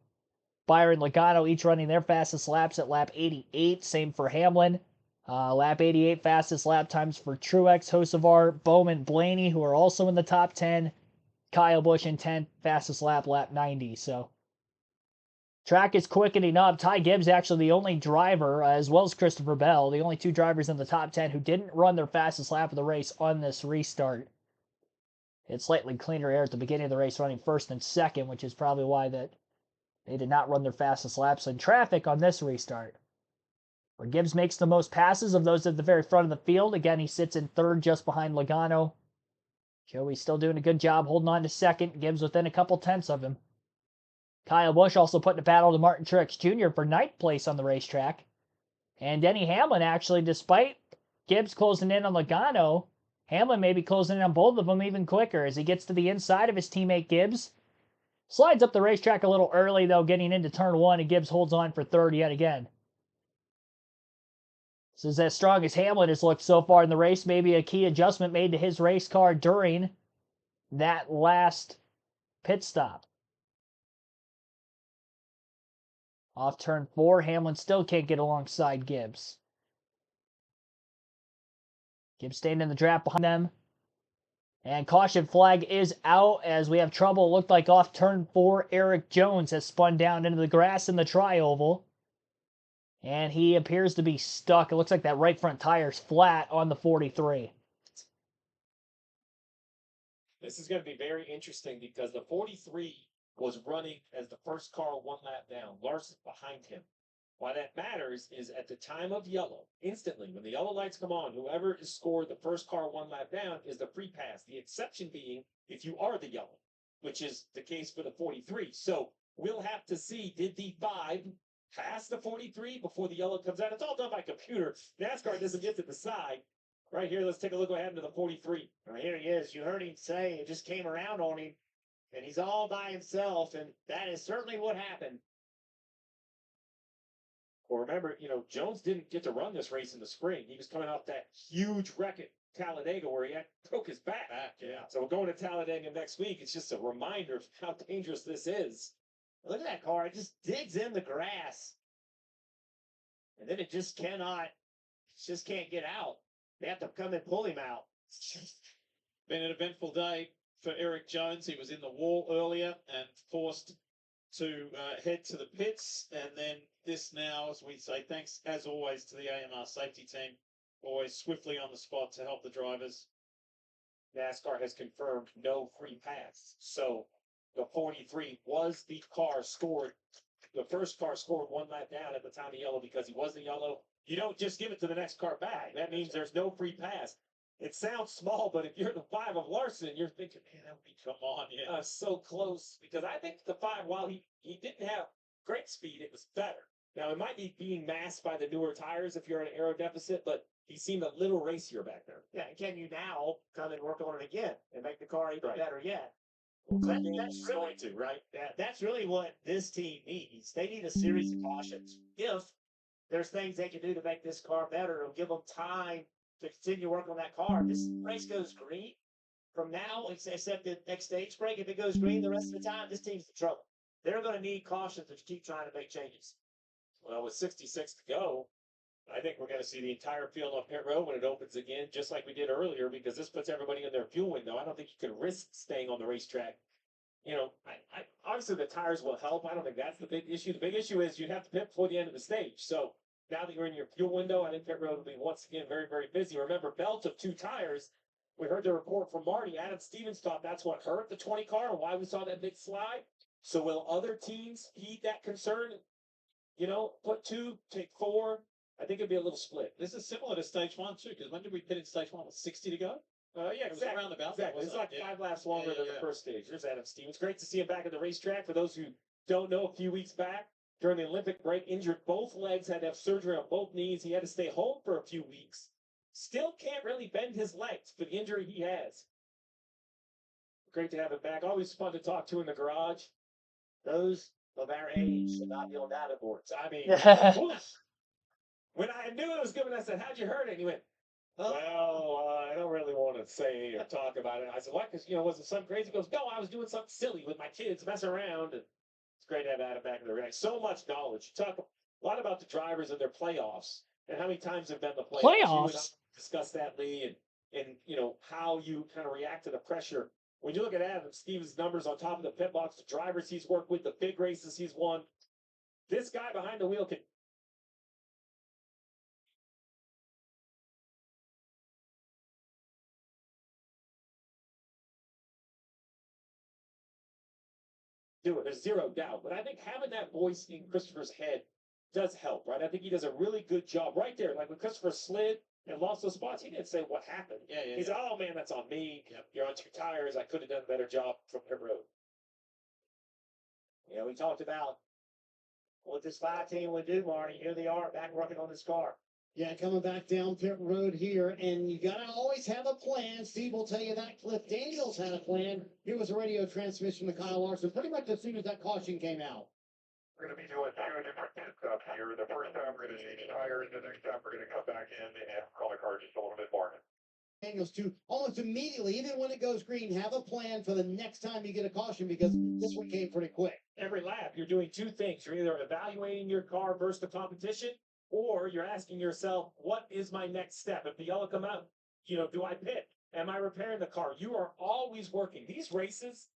Byron, Logano each running their fastest laps at lap 88. Same for Hamlin. Lap 88 fastest lap times for Truex, Hocevar, Bowman, Blaney, who are also in the top 10. Kyle Busch in 10th, fastest lap 90. So track is quickening up. Ty Gibbs actually the only driver, as well as Christopher Bell, the only 2 drivers in the top 10 who didn't run their fastest lap of the race on this restart. It's slightly cleaner air at the beginning of the race, running first and second, which is probably why that they did not run their fastest laps in traffic on this restart. Where Gibbs makes the most passes of those at the very front of the field. Again, he sits in third just behind Logano. Joey's still doing a good job holding on to second. Gibbs within a couple tenths of him. Kyle Busch also putting a battle to Martin Truex Jr. for 9th place on the racetrack. And Denny Hamlin, actually, despite Gibbs closing in on Logano, Hamlin may be closing in on both of them even quicker as he gets to the inside of his teammate Gibbs. Slides up the racetrack a little early, though, getting into turn 1, and Gibbs holds on for third yet again. This is as strong as Hamlin has looked so far in the race. Maybe a key adjustment made to his race car during that last pit stop. Off turn 4, Hamlin still can't get alongside Gibbs. Gibbs staying in the draft behind them. And caution flag is out as we have trouble. It looked like off turn 4, Eric Jones has spun down into the grass in the tri-oval. And he appears to be stuck. It looks like that right front tire's flat on the 43. This is going to be very interesting because the 43 was running as the first car one lap down. Larson behind him. Why that matters is at the time of yellow, instantly, when the yellow lights come on, whoever is scored the first car one lap down is the free pass. The exception being if you are the yellow, which is the case for the 43. So we'll have to see, did the 5 pass the 43 before the yellow comes out? It's all done by computer. NASCAR doesn't get to decide. Right here, let's take a look what happened to the 43. Well, here he is. You heard him say it just came around on him, and he's all by himself, and that is certainly what happened. Well, remember, Jones didn't get to run this race in the spring. He was coming off that huge wreck at Talladega where he broke his back. Yeah. So we're going to Talladega next week. It's just a reminder of how dangerous this is. Look at that car. It just digs in the grass. And then it just can't get out. They have to come and pull him out. Been an eventful day for Eric Jones. He was in the wall earlier and forced to head to the pits. And then this now, as we say, thanks as always to the AMR safety team, always swiftly on the spot to help the drivers. NASCAR has confirmed no free pass. So the 43 was the car scored. The first car scored one lap down at the time of yellow because he was the yellow. You don't just give it to the next car back. That means there's no free pass. It sounds small, but if you're the 5 of Larson, you're thinking, man, that would be Come on, yeah. so close. Because I think the 5, while he didn't have great speed, it was better. Now, it might be being masked by the newer tires if you're at an aero deficit, but he seemed a little racier back there. Yeah, and can you now come and work on it again and make the car even Right. better yet? That's going to, right? That's really what this team needs. They need a series of cautions. If there's things they can do to make this car better, it'll give them time to continue working on that car. If this race goes green from now, except the next stage break, if it goes green the rest of the time, this team's in trouble. They're going to need cautions to keep trying to make changes. Well, with 66 to go, I think we're going to see the entire field on pit road when it opens again, just like we did earlier, because this puts everybody in their fuel window. I don't think you can risk staying on the racetrack. I obviously the tires will help. I don't think that's the big issue. The big issue is you have to pit before the end of the stage. So now that you're in your fuel window, I think pit road will be once again very, very busy. Remember, belt of 2 tires. We heard the report from Marty. Adam Stevens thought that's what hurt the 20 car and why we saw that big slide. So will other teams heed that concern? Put 2, take 4. I think it'd be a little split. This is similar to stage 1 too, because when did we pit in stage 1? Was 60 to go? Yeah, It was exactly. around about Exactly. It's like 5 laps longer than the Yeah. first stage. There's Adam Stevens. Great to see him back at the racetrack. For those who don't know, a few weeks back during the Olympic break, injured both legs, had to have surgery on both knees. He had to stay home for a few weeks. Still can't really bend his legs for the injury he has. Great to have him back. Always fun to talk to in the garage. Those of our age should not be on data boards. I mean, when I knew it was good, I said, "How'd you hurt it?" And he went, "Well, I don't really want to say or talk about it." I said, "What? Because was it something crazy?" He goes, "No, I was doing something silly with my kids, messing around." And it's great to have Adam back in the race. So much knowledge. You talk a lot about the drivers and their playoffs and how many times have been the playoffs. You and I discussed that, Lee, and how you kind of react to the pressure. When you look at Adam Stevens' numbers on top of the pit box, the drivers he's worked with, the big races he's won, this guy behind the wheel can do it. There's zero doubt. But I think having that voice in Christopher's head does help, right? I think he does a really good job right there. Like when Christopher slid and lost those spots, he didn't say what happened. He said, "Oh man, that's on me. Yep. You're on 2 tires. I could have done a better job from pit road." We talked about what this 5 team would do, Marty. Here they are back working on this car. Yeah, coming back down pit road here, and you gotta always have a plan. Steve will tell you that. Cliff Daniels had a plan. Here was a radio transmission to Kyle Larson pretty much as soon as that caution came out. We're going to be doing 2 different pit stops here. The first time we're going to change tires. The next time we're going to come back in and call the car just a little bit more. Daniels to almost immediately, even when it goes green, have a plan for the next time you get a caution because this one came pretty quick. Every lap, you're doing 2 things. You're either evaluating your car versus the competition, or you're asking yourself, what is my next step? If the yellow come out, do I pit? Am I repairing the car? You are always working. These races,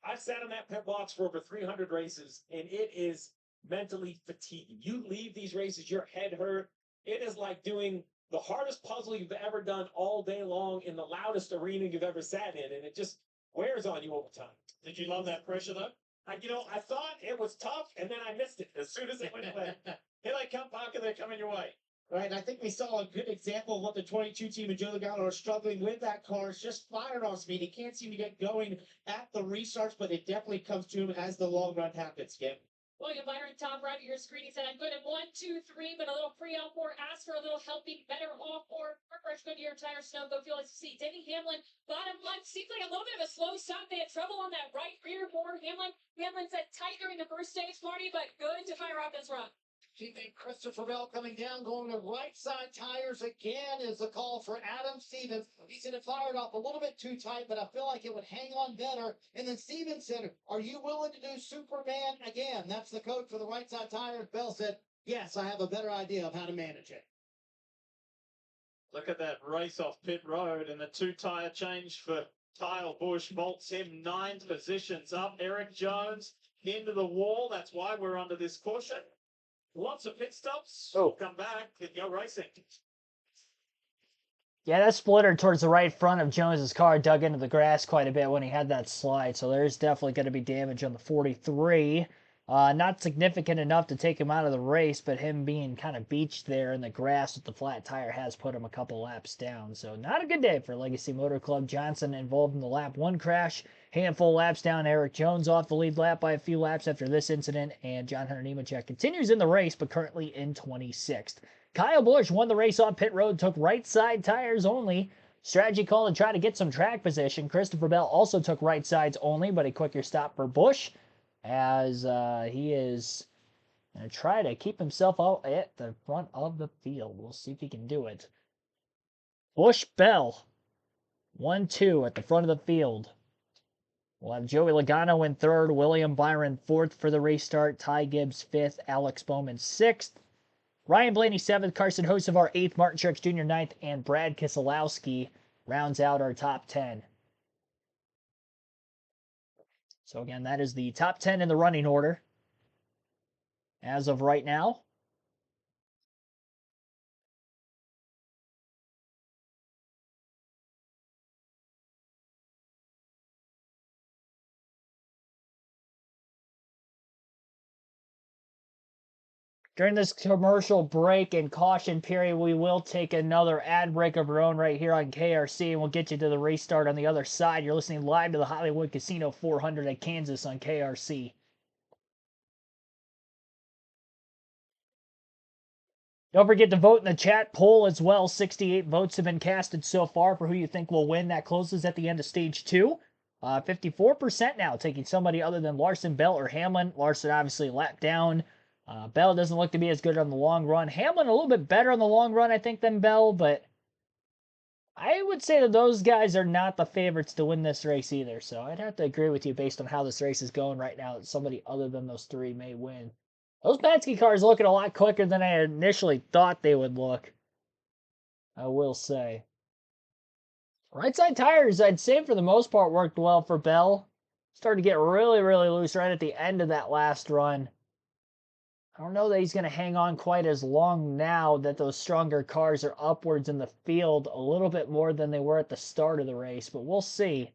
I've sat in that pit box for over 300 races, and it is mentally fatiguing. You leave these races, your head hurt. It is like doing the hardest puzzle you've ever done all day long in the loudest arena you've ever sat in, and it just wears on you over time. Did you love that pressure though? I thought it was tough, and then I missed it as soon as it went away. Here they come, Parker. They're coming your way. Right, and I think we saw a good example of what the 22 team in Joe Logano are struggling with that car. It's just firing off speed. He can't seem to get going at the restarts, but it definitely comes to him as the long run happens, Skip. William Byron, top right of your screen. He said, I'm good at 1, 2, 3, but a little pre-op for, ask for a little helping, better off for fresh Goodyear tire, snow, go feel like see. Denny Hamlin, bottom left, seems like a little bit of a slow stop. They had trouble on that right rear more. Hamlin said tight during the first stage, Marty, but good to fire off this run. Teammate Christopher Bell coming down, going to right side tires again is a call for Adam Stevens. He said it fired off a little bit too tight, but I feel like it would hang on better. And then Stevens said, are you willing to do Superman again? That's the code for the right side tires. Bell said, yes, I have a better idea of how to manage it. Look at that race off pit road, and the 2-tire change for Kyle Busch bolts him 9 positions up. Eric Jones into the wall. That's why we're under this caution. Lots of pit stops. Oh. Come back and go racing. Yeah, that splitter towards the right front of Jones's car dug into the grass quite a bit when he had that slide, so there's definitely going to be damage on the 43. Not significant enough to take him out of the race, but him being kind of beached there in the grass with the flat tire has put him a couple laps down. So not a good day for Legacy Motor Club. Johnson involved in the lap 1 crash. Handful laps down. Eric Jones off the lead lap by a few laps after this incident. And John Hunter Nemechek continues in the race, but currently in 26th. Kyle Busch won the race on pit road, took right side tires only. Strategy call to try to get some track position. Christopher Bell also took right sides only, but a quicker stop for Busch as he is going to try to keep himself out at the front of the field. We'll see if he can do it. Busch Bell, 1-2 at the front of the field. We'll have Joey Logano in 3rd, William Byron 4th for the restart, Ty Gibbs 5th, Alex Bowman 6th, Ryan Blaney 7th, Carson Hocevar 8th, Martin Truex Jr. 9th, and Brad Keselowski rounds out our top 10. So again, that is the top 10 in the running order as of right now. During this commercial break and caution period, we will take another ad break of our own right here on KRC, and we'll get you to the restart on the other side. You're listening live to the Hollywood Casino 400 at Kansas on KRC. Don't forget to vote in the chat poll as well. 68 votes have been casted so far for who you think will win. That closes at the end of stage 2. 54% now, taking somebody other than Larson, Bell, or Hamlin. Larson obviously lapped down. Bell doesn't look to be as good on the long run. Hamlin a little bit better on the long run, I think, than Bell, but I would say that those guys are not the favorites to win this race either. So I'd have to agree with you based on how this race is going right now that somebody other than those 3 may win. Those Penske cars looking a lot quicker than I initially thought they would look, I will say. Right side tires, I'd say for the most part, worked well for Bell. Started to get really, really loose right at the end of that last run. I don't know that he's going to hang on quite as long now that those stronger cars are upwards in the field a little bit more than they were at the start of the race, but we'll see.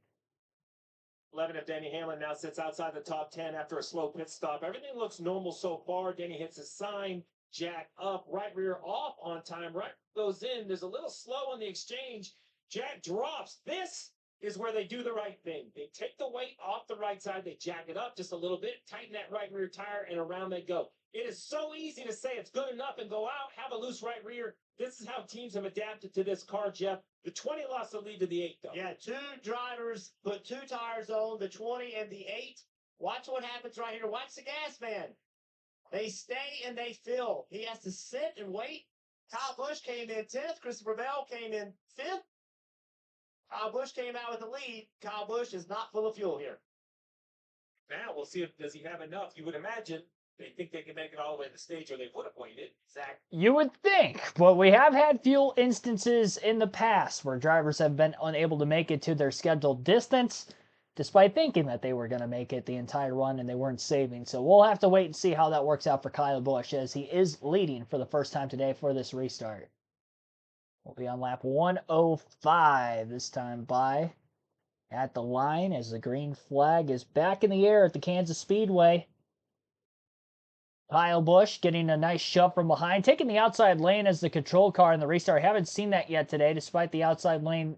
11 of Denny Hamlin now sits outside the top 10 after a slow pit stop. Everything looks normal so far. Denny hits his sign, Jack up, right rear off on time, right goes in. There's a little slow on the exchange. Jack drops. This is where they do the right thing. They take the weight off the right side. They jack it up just a little bit, tighten that right rear tire, and around they go. It is so easy to say it's good enough and go out, have a loose right rear. This is how teams have adapted to this car, Jeff. The 20 lost the lead to the 8, though. Yeah, 2 drivers put 2 tires on, the 20 and the 8. Watch what happens right here. Watch the gas man. They stay and they fill. He has to sit and wait. Kyle Busch came in 10th. Christopher Bell came in 5th. Kyle Busch came out with the lead. Kyle Busch is not full of fuel here. Now we'll see if does he have enough. You would imagine they think they can make it all the way to the stage, or they would have waited. Zach. You would think, but we have had fuel instances in the past where drivers have been unable to make it to their scheduled distance, despite thinking that they were going to make it the entire run and they weren't saving. So we'll have to wait and see how that works out for Kyle Busch as he is leading for the first time today for this restart. We'll be on lap 105 this time by at the line as the green flag is back in the air at the Kansas Speedway. Kyle Busch getting a nice shove from behind, taking the outside lane as the control car in the restart. Haven't seen that yet today, despite the outside lane,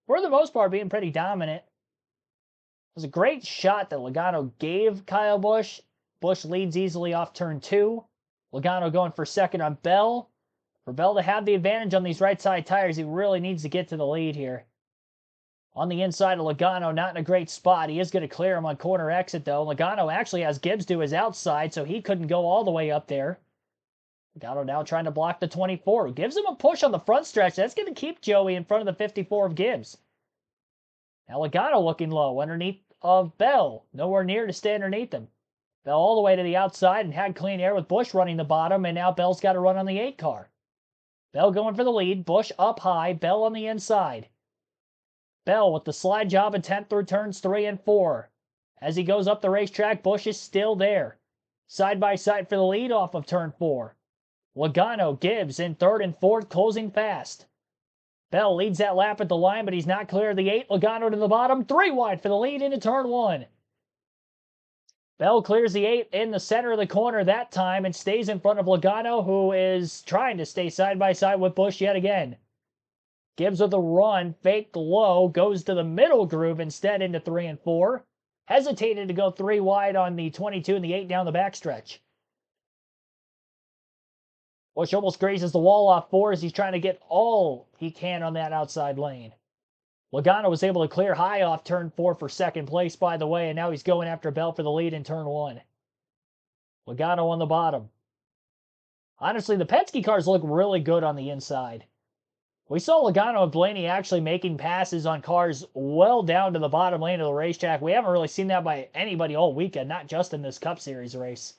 for the most part, being pretty dominant. It was a great shot that Logano gave Kyle Busch. Busch leads easily off turn 2. Logano going for second on Bell. For Bell to have the advantage on these right side tires, he really needs to get to the lead here. On the inside of Logano, not in a great spot. He is going to clear him on corner exit, though. Logano actually has Gibbs to his outside, so he couldn't go all the way up there. Logano now trying to block the 24. Gives him a push on the front stretch. That's going to keep Joey in front of the 54 of Gibbs. Now Logano looking low underneath of Bell. Nowhere near to stay underneath him. Bell all the way to the outside and had clean air with Busch running the bottom, and now Bell's got to run on the 8 car. Bell going for the lead. Busch up high. Bell on the inside. Bell with the slide job attempt through turns 3 and 4. As he goes up the racetrack, Busch is still there. Side by side for the lead off of turn 4. Logano, Gibbs in 3rd and 4th, closing fast. Bell leads that lap at the line, but he's not clear of the 8. Logano to the bottom, 3 wide for the lead into turn 1. Bell clears the 8 in the center of the corner that time and stays in front of Logano, who is trying to stay side by side with Busch yet again. Gibbs with a run, faked low, goes to the middle groove instead into 3 and 4. Hesitated to go 3 wide on the 22 and the 8 down the backstretch. Busch almost grazes the wall off 4 as he's trying to get all he can on that outside lane. Logano was able to clear high off turn 4 for second place, by the way, and now he's going after Bell for the lead in turn 1. Logano on the bottom. Honestly, the Penske cars look really good on the inside. We saw Logano and Blaney actually making passes on cars well down to the bottom lane of the racetrack. We haven't really seen that by anybody all weekend, not just in this Cup Series race.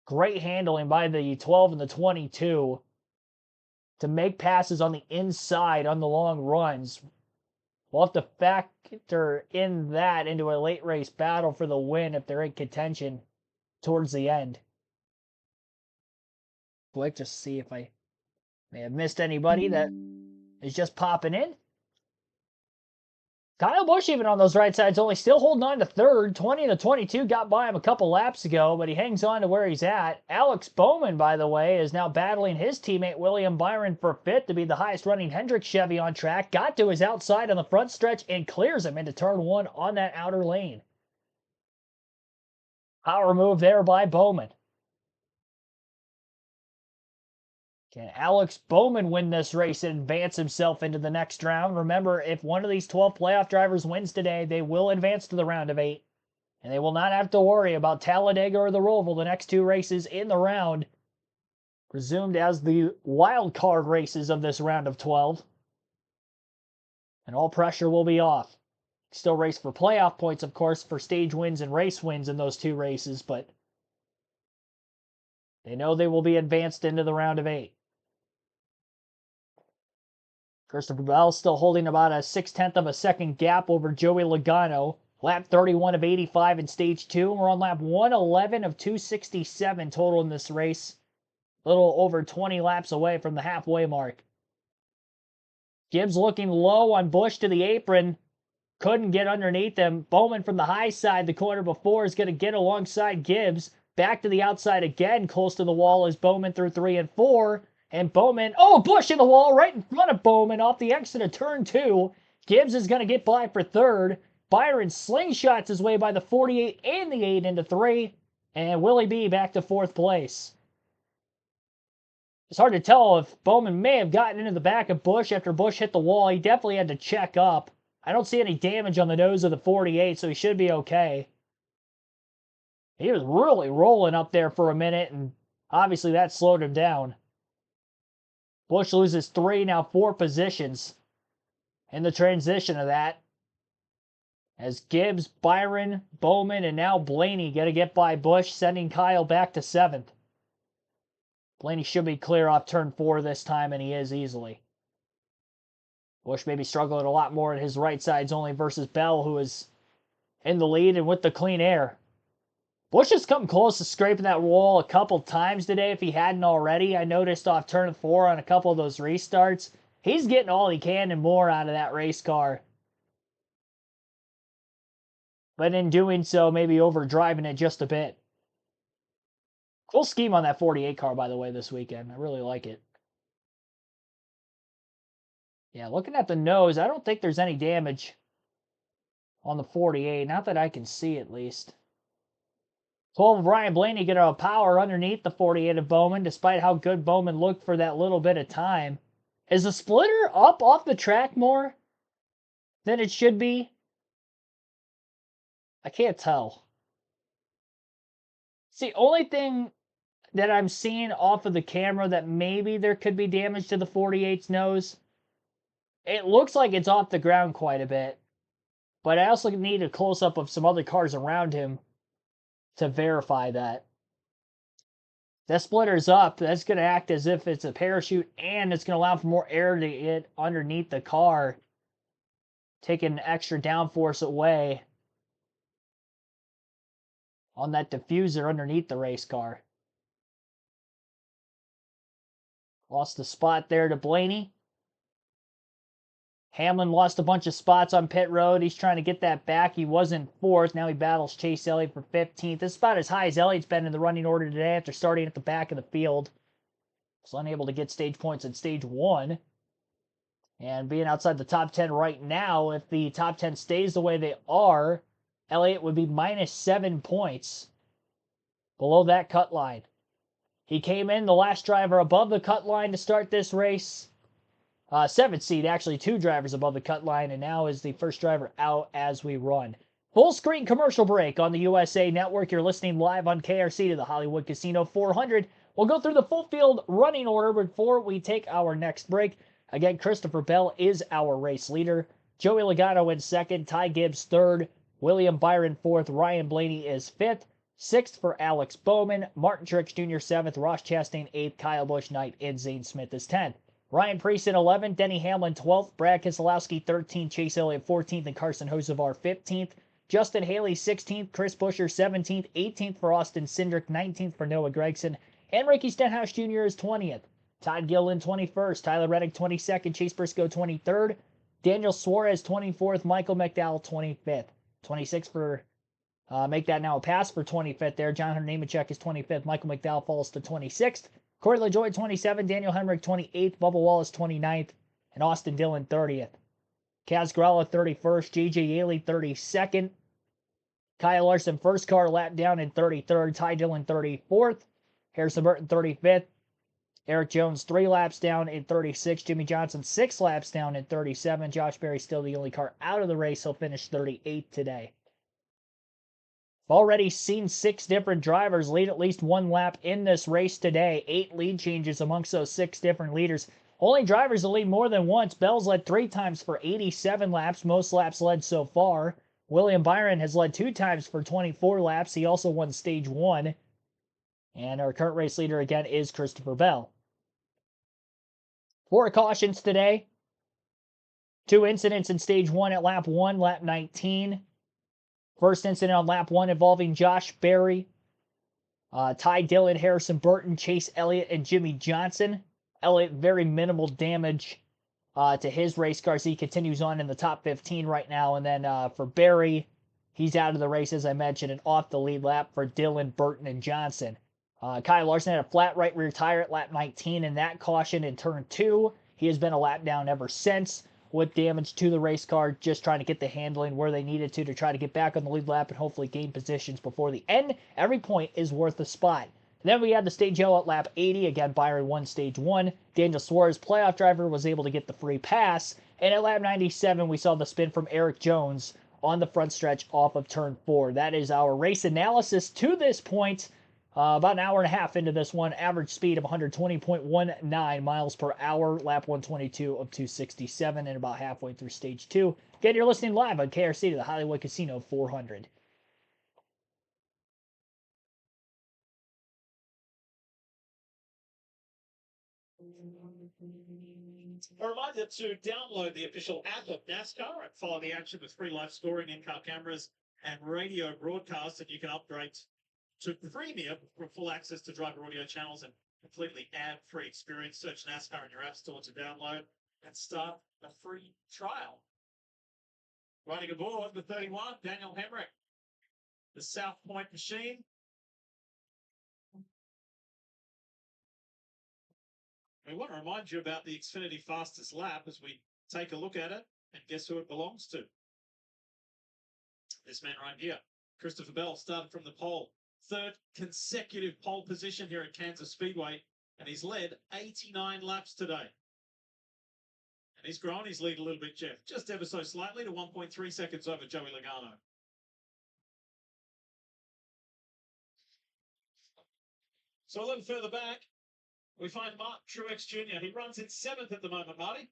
Great handling by the 12 and the 22 to make passes on the inside on the long runs. We'll have to factor in that into a late race battle for the win if they're in contention towards the end. Quick, just see if I may have missed anybody that is just popping in. Kyle Busch, even on those right sides, only still holding on to 3rd. 20 to 22 got by him a couple laps ago, but he hangs on to where he's at. Alex Bowman, by the way, is now battling his teammate William Byron for 5th to be the highest running Hendrick Chevy on track. Got to his outside on the front stretch and clears him into turn 1 on that outer lane. Power move there by Bowman. Can Alex Bowman win this race and advance himself into the next round? Remember, if one of these 12 playoff drivers wins today, they will advance to the round of 8. And they will not have to worry about Talladega or the Roval, the next 2 races in the round, presumed as the wild card races of this round of 12. And all pressure will be off. Still race for playoff points, of course, for stage wins and race wins in those 2 races, but they know they will be advanced into the round of 8. Christopher Bell still holding about a 0.6 of a second gap over Joey Logano. Lap 31 of 85 in stage 2. We're on lap 111 of 267 total in this race. A little over 20 laps away from the halfway mark. Gibbs looking low on Busch to the apron. Couldn't get underneath him. Bowman from the high side the corner before is going to get alongside Gibbs. Back to the outside again, close to the wall as Bowman through 3 and 4. And Bowman, Busch in the wall right in front of Bowman off the exit of turn 2. Gibbs is going to get by for 3rd. Byron slingshots his way by the 48 and the 8 into 3. And Willie B back to 4th place. It's hard to tell if Bowman may have gotten into the back of Busch after Busch hit the wall. He definitely had to check up. I don't see any damage on the nose of the 48, so he should be okay. He was really rolling up there for a minute, and obviously that slowed him down. Busch loses 3, now 4 positions in the transition of that. As Gibbs, Byron, Bowman, and now Blaney got to get by Busch, sending Kyle back to 7th. Blaney should be clear off turn 4 this time, and he is easily. Busch may be struggling a lot more at his right sides only versus Bell, who is in the lead and with the clean air. Busch has come close to scraping that wall a couple times today if he hadn't already. I noticed off turn 4 on a couple of those restarts. He's getting all he can and more out of that race car. but in doing so, maybe overdriving it just a bit. Cool scheme on that 48 car, by the way, this weekend. I really like it. Yeah, looking at the nose, I don't think there's any damage on the 48. Not that I can see, at least. 12 of Ryan Blaney getting a power underneath the 48 of Bowman, despite how good Bowman looked for that little bit of time. Is the splitter up off the track more than it should be? I can't tell. It's the only thing that I'm seeing off of the camera that maybe there could be damage to the 48's nose. It looks like it's off the ground quite a bit, but I also need a close-up of some other cars around him to verify that. That splitter's up. That's going to act as if it's a parachute, and it's going to allow for more air to get underneath the car, taking extra downforce away on that diffuser underneath the race car. Lost the spot there to Blaney. Hamlin lost a bunch of spots on pit road. He's trying to get that back. He was in 4th. Now he battles Chase Elliott for 15th. This is about as high as Elliott's been in the running order today after starting at the back of the field. Was unable to get stage points in stage 1. And being outside the top 10 right now, if the top 10 stays the way they are, Elliott would be minus 7 points below that cut line. He came in the last driver above the cut line to start this race. 7th seed, actually 2 drivers above the cut line, and now is the first driver out as we run. Full screen commercial break on the USA Network. You're listening live on KRC to the Hollywood Casino 400. We'll go through the full field running order before we take our next break. Again, Christopher Bell is our race leader. Joey Logano in 2nd, Ty Gibbs 3rd, William Byron 4th, Ryan Blaney is 5th, 6th for Alex Bowman, Martin Truex Jr. 7th, Ross Chastain 8th, Kyle Busch 9th, and Zane Smith is 10th. Ryan Preece in 11th, Denny Hamlin 12th, Brad Keselowski 13th, Chase Elliott 14th, and Carson Hocevar 15th. Justin Haley 16th, Chris Buescher 17th, 18th for Austin Cindric, 19th for Noah Gragson, and Ricky Stenhouse Jr. is 20th. Todd Gilliland 21st, Tyler Reddick 22nd, Chase Briscoe 23rd, Daniel Suarez 24th, Michael McDowell 25th. 26th for, make that now a pass for 25th there. John Hunter Nemechek is 25th, Michael McDowell falls to 26th. Corey LaJoie 27th, Daniel Hemrick 28th, Bubba Wallace 29th, and Austin Dillon 30th. Kaz Grala 31st, J.J. Yaley 32nd, Kyle Larson first car lap down in 33rd, Ty Dillon 34th, Harrison Burton 35th, Eric Jones 3 laps down in 36, Jimmy Johnson 6 laps down in 37, Josh Berry still the only car out of the race, he'll finish 38th today. Already seen 6 different drivers lead at least 1 lap in this race today. 8 lead changes amongst those 6 different leaders. Only drivers to lead more than once. Bell's led 3 times for 87 laps, most laps led so far. William Byron has led 2 times for 24 laps. He also won stage 1. And our current race leader again is Christopher Bell. 4 cautions today. 2 incidents in stage 1 at lap 1, lap 19. First incident on lap 1 involving Josh Berry, Ty Dillon, Harrison Burton, Chase Elliott, and Jimmy Johnson. Elliott, very minimal damage to his race car, so he continues on in the top 15 right now. And then for Berry, he's out of the race, as I mentioned, and off the lead lap for Dillon, Burton, and Johnson. Kyle Larson had a flat right rear tire at lap 19, and that caution in turn 2. He has been a lap down ever since, with damage to the race car, just trying to get the handling where they needed to try to get back on the lead lap and hopefully gain positions before the end. Every point is worth a spot. And then we had the stage yellow at lap 80. Again, Byron won stage 1. Daniel Suarez, playoff driver, was able to get the free pass. And at lap 97, we saw the spin from Eric Jones on the front stretch off of turn 4. That is our race analysis to this point. About an hour and a half into this one, average speed of 120.19 miles per hour, lap 122 of 267, and about halfway through stage 2. Again, you're listening live on KRC to the Hollywood Casino 400. A reminder to download the official app of NASCAR and follow the action with free live scoring, in-car cameras, and radio broadcasts, and you can upgrade to premium for full access to driver audio channels and completely ad-free experience. Search NASCAR in your app store to download and start a free trial. Riding aboard the 31, Daniel Hemrick. the South Point machine. We want to remind you about the Xfinity fastest lap as we take a look at it and guess who it belongs to. This man right here, Christopher Bell, started from the pole. Third consecutive pole position here at Kansas Speedway, and he's led 89 laps today. And he's grown his lead a little bit, Jeff, just ever so slightly to 1.3 seconds over Joey Logano. So a little further back, we find Mark Truex Jr. He runs in 7th at the moment, Marty.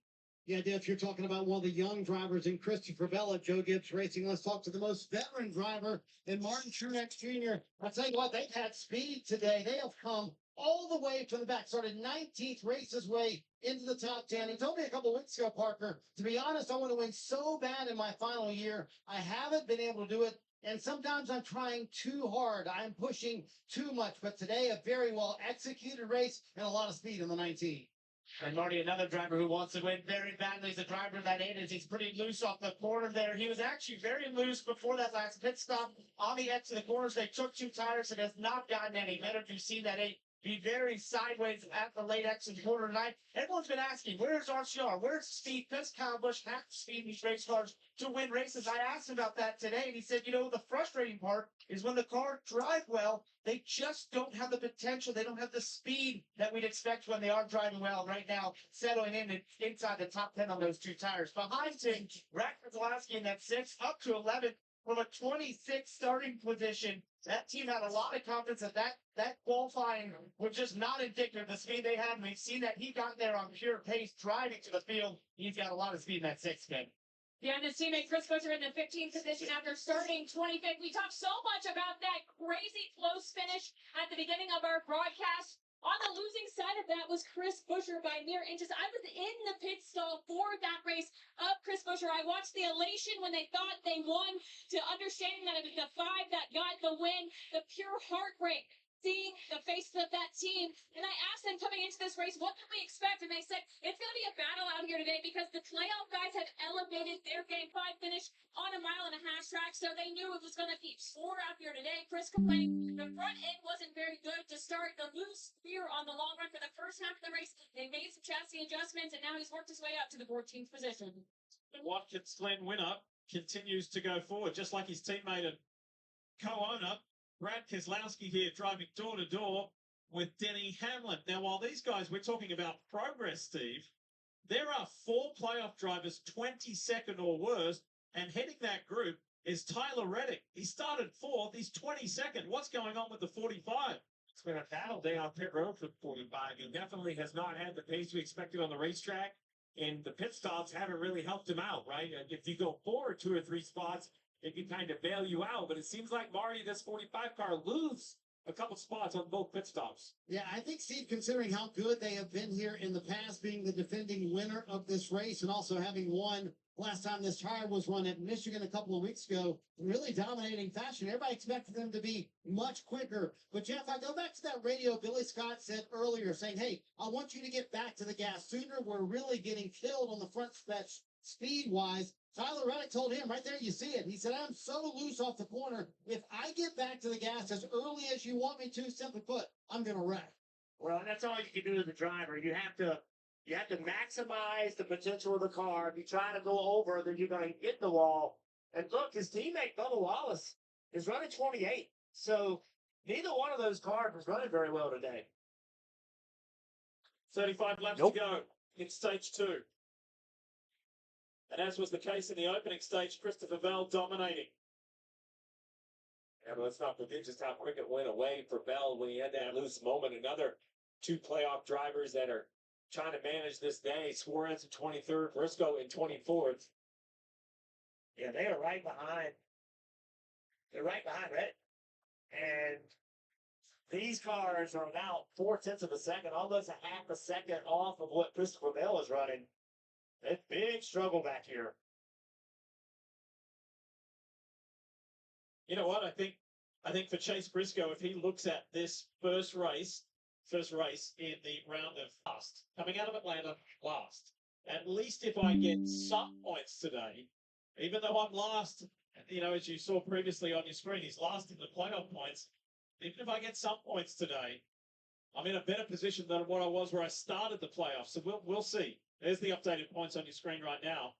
Yeah, Jeff, you're talking about one of the young drivers in Christopher Bell at Joe Gibbs Racing. Let's talk to the most veteran driver in Martin Truex Jr. I'll tell you what, they've had speed today. They have come all the way from the back, started 19th, raced his way into the top 10. He told me a couple of weeks ago, Parker, to be honest, I want to win so bad in my final year. I haven't been able to do it. And sometimes I'm trying too hard. I'm pushing too much. But today, a very well executed race and a lot of speed in the 19. And Marty, another driver who wants to win very badly is a driver that is. He's pretty loose off the corner there. He was actually very loose before that last pit stop. On the edge of the corners, they took 2 tires and has not gotten any better. You've seen that be very sideways at the late exit corner tonight. Everyone's been asking, where's RCR? Where's speed? Does Kyle Busch have to speed these race cars to win races? I asked him about that today, and he said, you know, the frustrating part is when the cars drive well, they just don't have the potential. They don't have the speed that we'd expect when they are driving well. Right now, settling in inside the top 10 on those 2 tires. Behind him, Rackford-Zalowski in that 6th, up to 11th from a 26th starting position. That team had a lot of confidence that qualifying was just not indicative of the speed they had. And we've seen that he got there on pure pace driving to the field. He's got a lot of speed in that 6th, man. Yeah, and his teammate Chris Buescher in the 15th position after starting 25th. We talked so much about that crazy close finish at the beginning of our broadcast. On the losing side of that was Chris Buescher by mere inches. I was in the pit stall for that race of Chris Buescher. I watched the elation when they thought they won, to understanding that it was the 5 that got the win, the pure heartbreak. Seeing the faces of that team. And I asked them coming into this race, what can we expect? And they said, it's going to be a battle out here today because the playoff guys have elevated their game 5 finish on a 1.5 mile track. So they knew it was going to be sore out here today. Chris complaining the front end wasn't very good to start. The loose steer on the long run for the first half of the race. They made some chassis adjustments, and now he's worked his way up to the 14th position. And Watkins Glen winner continues to go forward, just like his teammate and co-owner Brad Keselowski here driving door to door with Denny Hamlin. Now, while these guys, we're talking about progress, Steve, there are 4 playoff drivers 22nd or worse, and heading that group is Tyler Reddick. He started 4th. He's 22nd. What's going on with the 45? It's been a battle day on pit road for 45. He definitely has not had the pace we expected on the racetrack, and the pit stops haven't really helped him out, right? If you go forward 2 or 3 spots, it can kind of bail you out. But it seems like Marty, this 45 car, lose a couple spots on both pit stops. Yeah, I think, Steve, considering how good they have been here in the past, being the defending winner of this race and also having won last time this tire was run at Michigan a couple of weeks ago, really dominating fashion. Everybody expected them to be much quicker. But, Jeff, I go back to that radio Billy Scott said earlier saying, hey, I want you to get back to the gas sooner. We're really getting killed on the front stretch speed-wise. Tyler Reddick told him right there, you see it. He said, I'm so loose off the corner. If I get back to the gas as early as you want me to, simply put, I'm going to wreck. Well, and that's all you can do as a driver. You have to maximize the potential of the car. If you try to go over, then you're going to hit the wall. And look, his teammate Bubba Wallace is running 28. So neither one of those cars was running very well today. 35 laps to go in stage 2. And as was the case in the opening stage, Christopher Bell dominating. And let's not forget just how quick it went away for Bell when he had that loose moment. Another 2 playoff drivers that are trying to manage this day. Suarez in 23rd, Briscoe in 24th. Yeah, they are right behind. They're right behind Reddick. And these cars are now 0.4 of a second, almost a half a second off of what Christopher Bell is running. A big struggle back here. You know what? I think for Chase Briscoe, if he looks at this first race in the round of last, coming out of Atlanta last, at least if I get some points today, Even though I'm last, as you saw previously on your screen, he's last in the playoff points. Even if I get some points today, I'm in a better position than what I was where I started the playoffs. So we'll see. There's the updated points on your screen right now.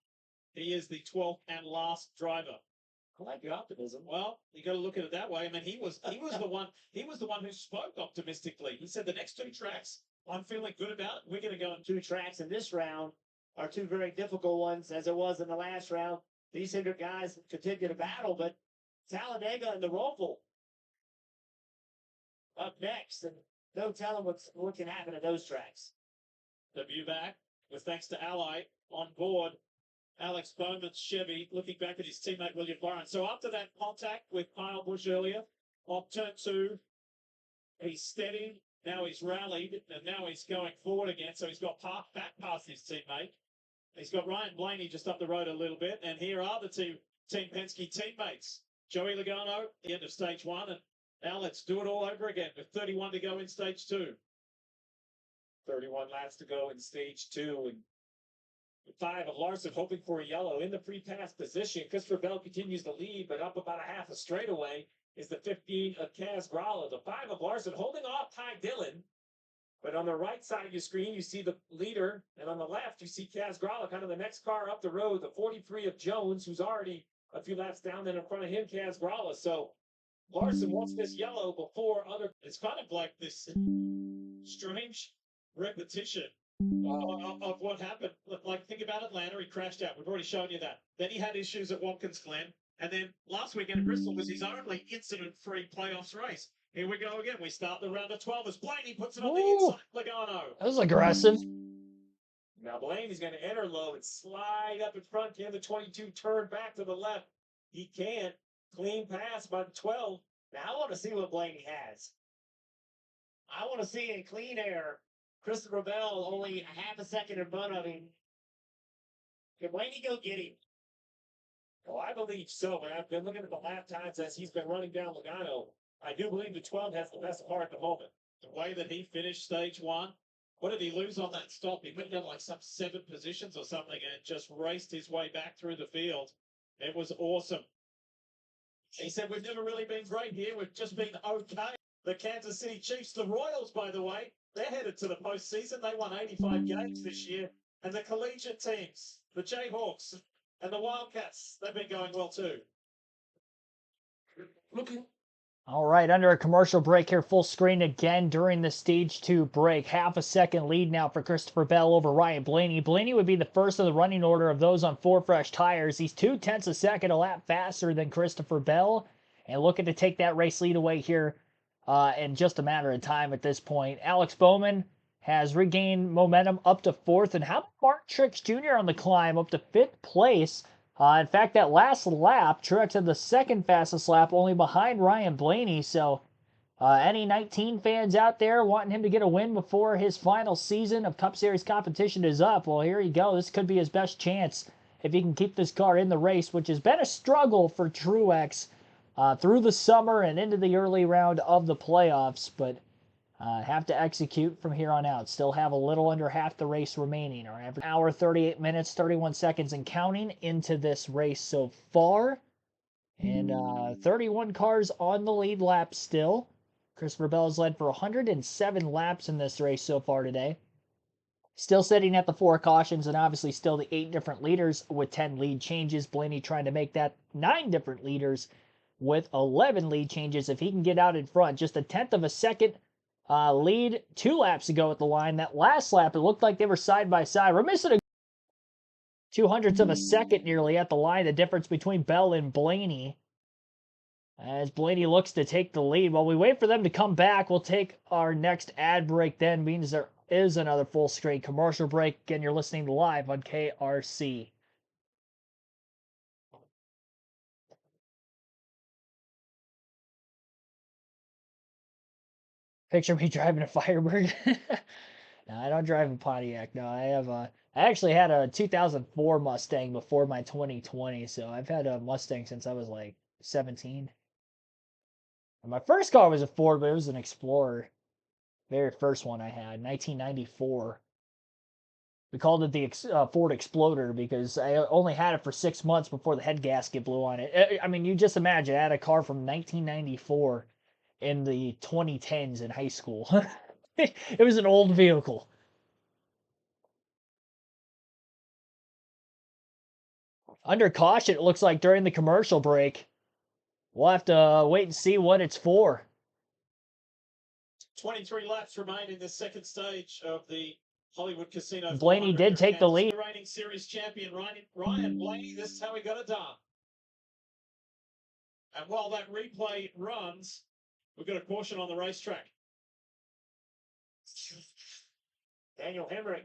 He is the 12th and last driver. I like the optimism. Well, you got to look at it that way. I mean, he was the one who spoke optimistically. He said the next 2 tracks I'm feeling good about. We're going to go on 2 tracks in this round are 2 very difficult ones, as it was in the last round. These Hendrick guys continue to battle, but Talladega and the Roval up next, and no telling what can happen at those tracks. The view back was thanks to Ally on board. Alex Bowman's Chevy looking back at his teammate William Byron. So after that contact with Kyle Busch earlier, off turn 2, he's steady. Now he's rallied, and now he's going forward again. So he's got back past his teammate. He's got Ryan Blaney just up the road a little bit. And here are the Team Penske teammates. Joey Logano, the end of stage 1. And now let's do it all over again with 31 to go in stage 2. 31 laps to go in stage 2. And 5 of Larson hoping for a yellow in the pre-pass position. Christopher Bell continues to lead, but up about a half a straightaway is the 15 of Kaz Gralla. The 5 of Larson holding off Ty Dillon. But on the right side of your screen, you see the leader. And on the left, you see Kaz Gralla, kind of the next car up the road, the 43 of Jones, who's already a few laps down. Then in front of him, Kaz Gralla. So Larson wants this yellow before other. It's kind of like this strange repetition of what happened. Like, think about Atlanta. He crashed out. We've already shown you that. Then he had issues at Watkins Glen. And then last weekend at Bristol was his only incident-free playoffs race. Here we go again. We start the round of 12 as Blaney puts it on the inside. Logano. That was aggressive. Now Blaney's going to enter low and slide up in front. Can the 22 turn back to the left? He can't. Clean pass by the 12. Now I want to see what Blaney has. I want to see in clean air Christopher Bell only a half a second in front of him. Can Blaney go get him? Oh, I believe so, but I've been looking at the lap times as he's been running down Logano. I do believe the 12 has the best car at the moment. The way that he finished stage 1, what did he lose on that stop? He went down like some 7 positions or something and just raced his way back through the field. It was awesome. He said, we've never really been great here. We've just been okay. The Kansas City Chiefs, the Royals, by the way, they're headed to the postseason. They won 85 games this year. And the collegiate teams, the Jayhawks and the Wildcats, they've been going well too. Looking. All right, under a commercial break here, full screen again during the stage 2 break. Half a second lead now for Christopher Bell over Ryan Blaney. Blaney would be the first of the running order of those on 4 fresh tires. He's 0.2 a second a lap faster than Christopher Bell, and looking to take that race lead away here in just a matter of time at this point. Alex Bowman has regained momentum up to 4th, and how about Mark Truex Jr. on the climb up to 5th place? In fact, that last lap, Truex had the second fastest lap, only behind Ryan Blaney. So, any 19 fans out there wanting him to get a win before his final season of Cup Series competition is up, well, here you go. This could be his best chance if he can keep this car in the race, which has been a struggle for Truex through the summer and into the early round of the playoffs. But have to execute from here on out. Still have a little under half the race remaining. Our average hour, 38 minutes, 31 seconds and counting into this race so far. And 31 cars on the lead lap still. Christopher Bell has led for 107 laps in this race so far today. Still sitting at the 4 cautions and obviously still the 8 different leaders with 10 lead changes. Blaney trying to make that 9 different leaders with 11 lead changes. If he can get out in front, just 1/10 of a second lead 2 laps ago at the line. That last lap, it looked like they were side by side. We're missing a 0.02 of a second nearly at the line, the difference between Bell and Blaney. As Blaney looks to take the lead. While we wait for them to come back, we'll take our next ad break then. Means there is another full screen commercial break. Again, you're listening live on KRC. Picture me driving a Firebird. No, I don't drive a Pontiac. No, I actually had a 2004 Mustang before my 2020, so I've had a Mustang since I was like 17. And my first car was a Ford, but it was an Explorer. Very first one I had, 1994. We called it the Ford Exploder because I only had it for 6 months before the head gasket blew on it. I mean, you just imagine, I had a car from 1994 in the 2010s in high school. It was an old vehicle. Under caution, it looks like during the commercial break. We'll have to wait and see what it's for. 23 laps remain in the second stage of the Hollywood Casino. Blaney did take the lead. The reigning series champion, Ryan Blaney. This is how he got it done. And while that replay runs, we've got a caution on the racetrack. Daniel Hemrick.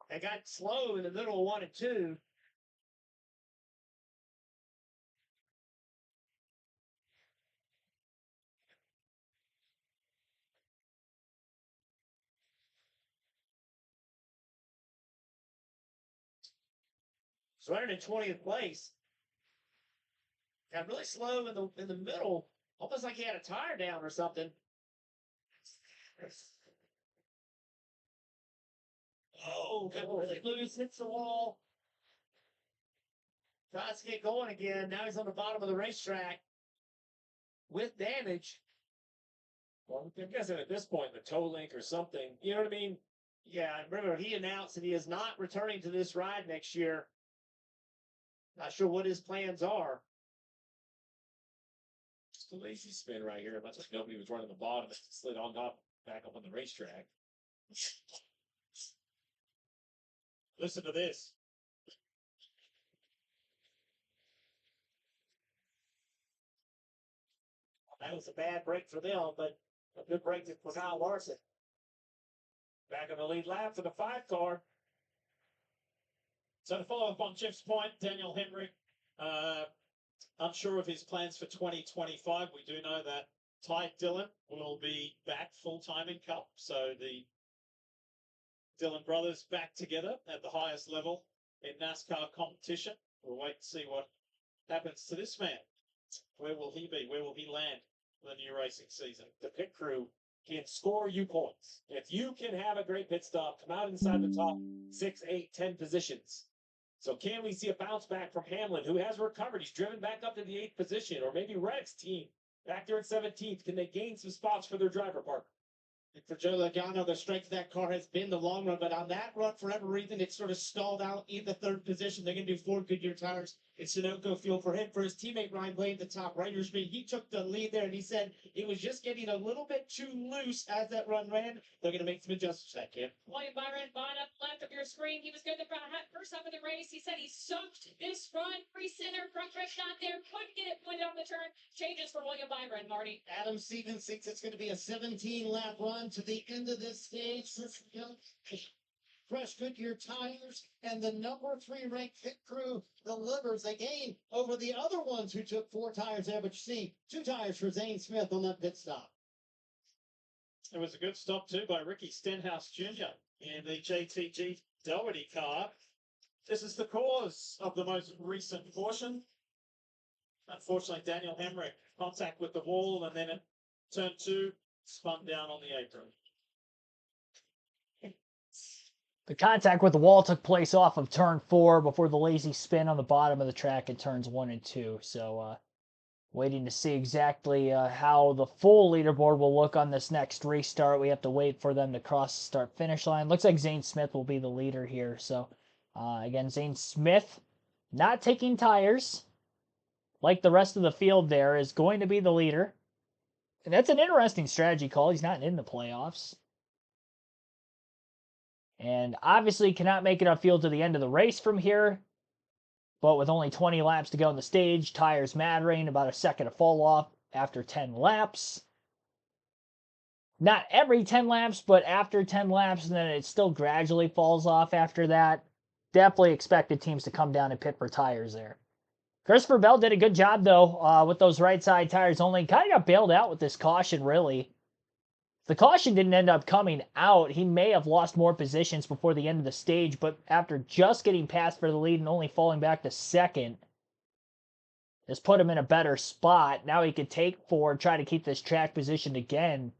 They got slow in the middle of 1 and 2. He's running in 20th place. Got really slow in the middle, almost like he had a tire down or something. Oh, got really loose, hits the wall. Tries to get going again. Now he's on the bottom of the racetrack with damage. Well, I'm guessing at this point, the toe link or something. You know what I mean? Yeah, remember, he announced that he is not returning to this ride next year. Not sure what his plans are. Just a lazy spin right here. Much like nobody was running the bottom. It slid on up, back up on the racetrack. Listen to this. That was a bad break for them, but a good break for Kyle Larson. Back on the lead lap for the 5 car. So to follow up on Jeff's point, Daniel Hemrick, unsure of his plans for 2025. We do know that Ty Dillon will be back full-time in Cup. So the Dillon brothers back together at the highest level in NASCAR competition. We'll wait and see what happens to this man. Where will he be? Where will he land for the new racing season? The pit crew can score you points. If you can have a great pit stop, come out inside the top 6, 8, 10 positions. So can we see a bounce back from Hamlin, who has recovered? He's driven back up to the 8th position, or maybe Reddick's team back there at 17th. Can they gain some spots for their driver partner? And for Joe Logano, the strength of that car has been the long run, but on that run, for whatever reason, it sort of stalled out in the 3rd position. They're going to do 4 Goodyear tires. It's Sunoco fuel for him. For his teammate Ryan Blaney, the top rider speed, he took the lead there, and he said it was just getting a little bit too loose as that run ran. They're going to make some adjustments to that, Kim. William Byron, bottom left of your screen. He was good the first half of the race. He said he soaked this run. Pre-center, front race not there. Couldn't get it put on the turn. Changes for William Byron, Marty. Adam Stevens thinks it's going to be a 17-lap run to the end of this stage. Fresh Goodyear tires, and the number 3 ranked pit crew delivers a gain over the other ones who took 4 tires there. But you see, 2 tires for Zane Smith on that pit stop. It was a good stop too by Ricky Stenhouse Jr. in the JTG Doherty car. This is the cause of the most recent caution. Unfortunately, Daniel Hemrick contact with the wall, and then at turn 2 spun down on the apron. The contact with the wall took place off of turn 4 before the lazy spin on the bottom of the track in turns 1 and 2. So waiting to see exactly how the full leaderboard will look on this next restart. We have to wait for them to cross the start-finish line. Looks like Zane Smith will be the leader here. So again, Zane Smith not taking tires like the rest of the field there is going to be the leader. And that's an interesting strategy call. He's not in the playoffs. And obviously cannot make it upfield to the end of the race from here. But with only 20 laps to go in the stage, tires mattering, about a second to fall off after 10 laps. Not every 10 laps, but after 10 laps, and then it still gradually falls off after that. Definitely expected teams to come down and pit for tires there. Christopher Bell did a good job, though, with those right side tires only. Kind of got bailed out with this caution, really. The caution didn't end up coming out. He may have lost more positions before the end of the stage, but after just getting past for the lead and only falling back to second, this put him in a better spot. Now he could take forward, try to keep this track positioned again.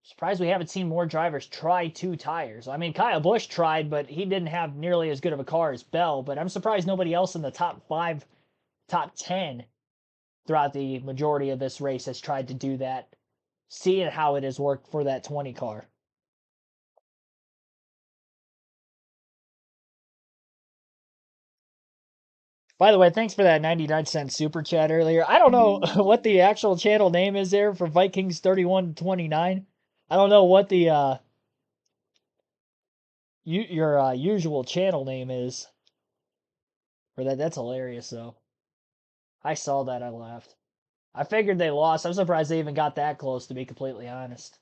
Surprised we haven't seen more drivers try 2 tires. I mean, Kyle Busch tried, but he didn't have nearly as good of a car as Bell. But I'm surprised nobody else in the top 5, top 10 throughout the majority of this race has tried to do that, seeing how it has worked for that 20 car. By the way, thanks for that 99-cent super chat earlier. I don't know what the actual channel name is there for Vikings 3129. I don't know what the your usual channel name is for that. That's hilarious though. I saw that, I laughed. I figured they lost. I'm surprised they even got that close, to be completely honest.